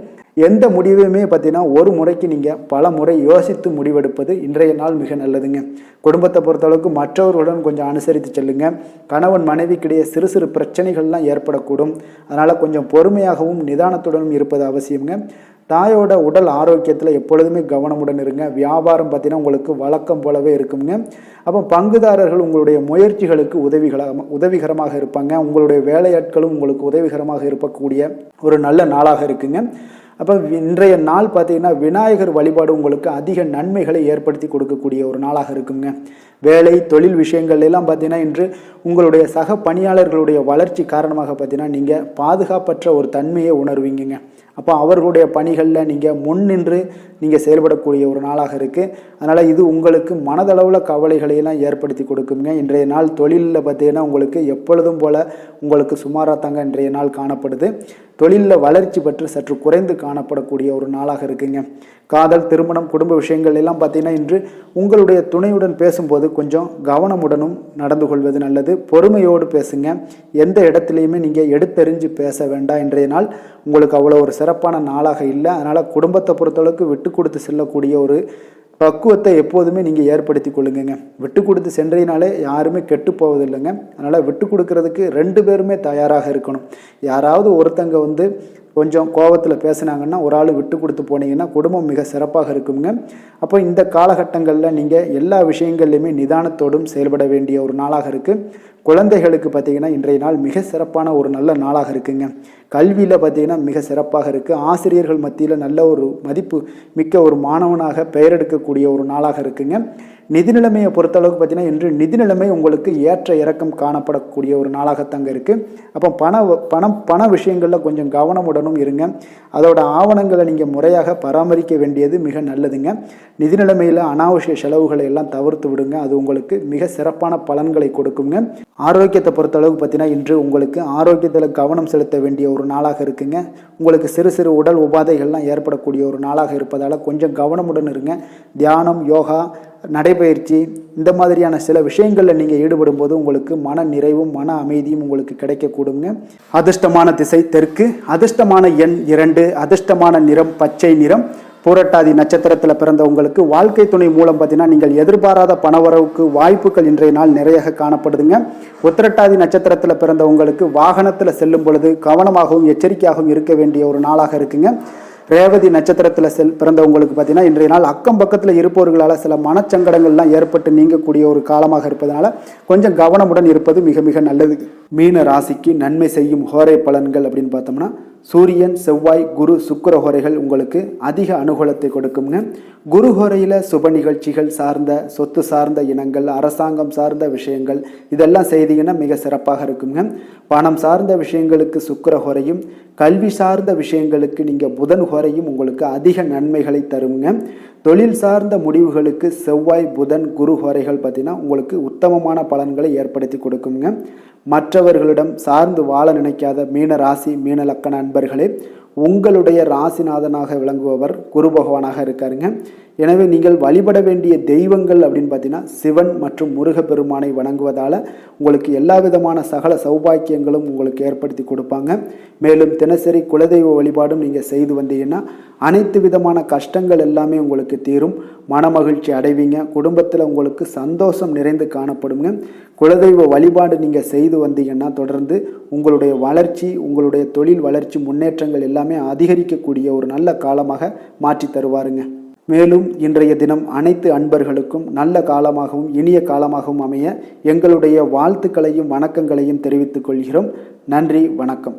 எந்த முடிவையுமே பார்த்தீங்கன்னா ஒரு முறைக்கு நீங்கள் பல முறை யோசித்து முடிவெடுப்பது இன்றைய நாள் மிக நல்லதுங்க. குடும்பத்தை பொறுத்தளவுக்கு மற்றவர்களுடன் கொஞ்சம் அனுசரித்து செல்லுங்க. கணவன் மனைவிக்கிடையே சிறு சிறு பிரச்சனைகள்லாம் ஏற்படக்கூடும். அதனால் கொஞ்சம் பொறுமையாகவும் நிதானத்துடனும் இருப்பது அவசியங்க. தாயோட உடல் ஆரோக்கியத்தில் எப்பொழுதுமே கவனமுடன் இருங்க. வியாபாரம் பார்த்தீங்கன்னா உங்களுக்கு வழக்கம் போலவே இருக்குங்க. அப்போ பங்குதாரர்கள் உங்களுடைய முயற்சிகளுக்கு உதவிகரமாக இருப்பாங்க. உங்களுடைய வேலையாட்களும் உங்களுக்கு உதவிகரமாக இருக்கக்கூடிய ஒரு நல்ல நாளாக இருக்குங்க. அப்போ இன்றைய நாள் பார்த்தீங்கன்னா விநாயகர் வழிபாடு உங்களுக்கு அதிக நன்மைகளை ஏற்படுத்தி கொடுக்கக்கூடிய ஒரு நாளாக இருக்குங்க. வேலை தொழில் விஷயங்கள் எல்லாம் பார்த்தீங்கன்னா இன்று உங்களுடைய சக பணியாளர்களுடைய வளர்ச்சி காரணமாக பார்த்தீங்கன்னா நீங்கள் பாதுகாப்பற்ற ஒரு தன்மையை உணர்வீங்க. அப்போ அவர்களுடைய பணிகளில் நீங்கள் முன்னின்று நீங்கள் செயல்படக்கூடிய ஒரு நாளாக இருக்குது. அதனால் இது உங்களுக்கு மனதளவில் கவலைகளையெல்லாம் ஏற்படுத்தி கொடுக்குங்க. இன்றைய நாள் தொழிலில் பார்த்தீங்கன்னா உங்களுக்கு எப்பொழுதும் போல் உங்களுக்கு சுமாராக தாங்க இன்றைய நாள் காணப்படுது. தொழிலில் வளர்ச்சி பற்றி சற்று குறைந்து காணப்படக்கூடிய ஒரு நாளாக இருக்குங்க. காதல், திருமணம், குடும்ப விஷயங்கள் எல்லாம் பார்த்தீங்கன்னா இன்று உங்களுடைய துணையுடன் பேசும்போது கொஞ்சம் கவனமுடனும் நடந்து கொள்வது நல்லது. பொறுமையோடு பேசுங்க. எந்த இடத்துலையுமே நீங்கள் எடுத்தெறிஞ்சு பேச வேண்டாம். இன்றைய நாள் உங்களுக்கு அவ்வளோ ஒரு சிறப்பான நாளாக இல்லை. அதனால் குடும்பத்தை பொறுத்தளவுக்கு விட்டு கொடுத்து செல்லக்கூடிய ஒரு பக்குவத்தை எப்போதுமே நீங்கள் ஏற்படுத்தி கொள்ளுங்க. விட்டு கொடுத்து சென்றதினாலே யாருமே கெட்டு போவதில்லைங்க. அதனால் விட்டு கொடுக்கறதுக்கு 2 பேருமே தயாராக இருக்கணும். யாராவது ஒருத்தங்க கொஞ்சம் கோபத்தில் பேசுனாங்கன்னா ஒரு ஆள் விட்டு கொடுத்து போனீங்கன்னா குடும்பம் மிக சிறப்பாக இருக்குங்க. அப்போ இந்த காலகட்டங்களில் நீங்கள் எல்லா விஷயங்கள்லையுமே நிதானத்தோடும் செயல்பட வேண்டிய ஒரு நாளாக இருக்குது. குழந்தைகளுக்கு பார்த்திங்கன்னா இன்றைய நாள் மிக சிறப்பான ஒரு நல்ல நாளாக இருக்குங்க. கல்வியில் பார்த்திங்கன்னா மிக சிறப்பாக இருக்குது. ஆசிரியர்கள் மத்தியில் நல்ல ஒரு மதிப்பு மிக்க ஒரு மாணவனாக பெயர் எடுக்கக்கூடிய ஒரு நாளாக இருக்குங்க. நிதி நிலைமையை பொறுத்தளவுக்கு பார்த்திங்கன்னா இன்று நிதி நிலைமை உங்களுக்கு ஏற்ற இறக்கம் காணப்படக்கூடிய ஒரு நாளாகத்தாங்க இருக்குது. அப்போ பண விஷயங்களில் கொஞ்சம் கவனமுடனும் இருங்க. அதோட ஆவணங்களை நீங்கள் முறையாக பராமரிக்க வேண்டியது மிக நல்லதுங்க. நிதி நிலைமையில் அனாவசிய செலவுகளை எல்லாம் தவிர்த்து விடுங்க. அது உங்களுக்கு மிக சிறப்பான பலன்களை கொடுக்குங்க. ஆரோக்கியத்தை பொறுத்தளவுக்கு பார்த்தீங்கன்னா இன்று உங்களுக்கு ஆரோக்கியத்தில் கவனம் செலுத்த வேண்டிய ஒரு நாளாக இருக்குங்க. உங்களுக்கு சிறு சிறு உடல் உபாதைகள்லாம் ஏற்படக்கூடிய ஒரு நாளாக இருப்பதால் கொஞ்சம் கவனமுடன் இருங்க. தியானம், யோகா, நடைபயிற்சி இந்த மாதிரியான சில விஷயங்களில் நீங்கள் ஈடுபடும் போது உங்களுக்கு மன நிறைவும் மன அமைதியும் உங்களுக்கு கிடைக்கக்கூடுங்க. அதிர்ஷ்டமான திசை தெற்கு, அதிர்ஷ்டமான எண் 2, அதிர்ஷ்டமான நிறம் பச்சை நிறம். பூரட்டாதி நட்சத்திரத்தில் பிறந்த உங்களுக்கு வாழ்க்கை துணை மூலம் பார்த்தீங்கன்னா நீங்கள் எதிர்பாராத பணவரவுக்கு வாய்ப்புகள் இன்றைய நாள் நிறைய காணப்படுதுங்க. உத்திரட்டாதி நட்சத்திரத்தில் பிறந்த உங்களுக்கு வாகனத்தில் செல்லும் பொழுது கவனமாகவும் எச்சரிக்கையாகவும் இருக்க வேண்டிய ஒரு நாளாக இருக்குங்க. ரேவதி நட்சத்திரத்தில் பிறந்தவங்களுக்கு பார்த்தீங்கன்னா இன்றைய நாள் அக்கம் பக்கத்தில் இருப்பவர்களால் சில மனச்சங்கடங்கள்லாம் ஏற்பட்டு நீங்கக்கூடிய ஒரு காலமாக இருப்பதனால கொஞ்சம் கவனமுடன் இருப்பது மிக மிக நல்லது. மீன ராசிக்கு நன்மை செய்யும் ஹோரை பலன்கள் அப்படின்னு பார்த்தோம்னா சூரியன், செவ்வாய், குரு, சுக்கிர ஹோரைகள் உங்களுக்கு அதிக அனுகூலத்தை கொடுக்குங்க. குரு ஹோரையில் சுப நிகழ்ச்சிகள் சார்ந்த சொத்து சார்ந்த இனங்கள், அரசாங்கம் சார்ந்த விஷயங்கள் இதெல்லாம் செய்தீங்கன்னா மிக சிறப்பாக இருக்குங்க. பணம் சார்ந்த விஷயங்களுக்கு சுக்கிர ஹோரையும், கல்வி சார்ந்த விஷயங்களுக்கு நீங்கள் புதன் ஹோரையும் உங்களுக்கு அதிக நன்மைகளை தருங்க. தொழில் சார்ந்த முடிவுகளுக்கு செவ்வாய், புதன், குரு ஹோரைகள் பார்த்தீங்கன்னா உங்களுக்கு உத்தமமான பலன்களை ஏற்படுத்தி கொடுக்குங்க. மற்றவர்களிடம் சார்ந்து வாழ நினைக்காத மீன ராசி மீன லக்கண அன்பர்களே, உங்களுடைய ராசிநாதனாக விளங்குபவர் குரு பகவானாக இருக்காருங்க. எனவே நீங்கள் வழிபட வேண்டிய தெய்வங்கள் அப்படின்னு பார்த்தீங்கன்னா சிவன் மற்றும் முருகப்பெருமானை வணங்குவதால் உங்களுக்கு எல்லா விதமான சகல சௌபாக்கியங்களும் உங்களுக்கு ஏற்படுத்தி கொடுப்பாங்க. மேலும் தினசரி குலதெய்வ வழிபாடும் நீங்கள் செய்து வந்தீங்கன்னா அனைத்து விதமான கஷ்டங்கள் எல்லாமே உங்களுக்கு தீரும், மனமகிழ்ச்சி அடைவீங்க, குடும்பத்தில் உங்களுக்கு சந்தோஷம் நிறைந்து காணப்படுங்க. குலதெய்வ வழிபாடு நீங்கள் செய்து வந்தீங்கன்னா தொடர்ந்து உங்களுடைய வளர்ச்சி, உங்களுடைய தொழில் வளர்ச்சி, முன்னேற்றங்கள் எல்லாமே அதிகரிக்கக்கூடிய ஒரு நல்ல காலமாக மாற்றி தருவாருங்க. மேலும் இன்றைய தினம் அனைத்து அன்பர்களுக்கும் நல்ல காலமாகவும் இனிய காலமாகவும் அமைய எங்களுடைய வாழ்த்துக்களையும் வணக்கங்களையும் தெரிவித்துக் கொள்கிறோம். நன்றி, வணக்கம்.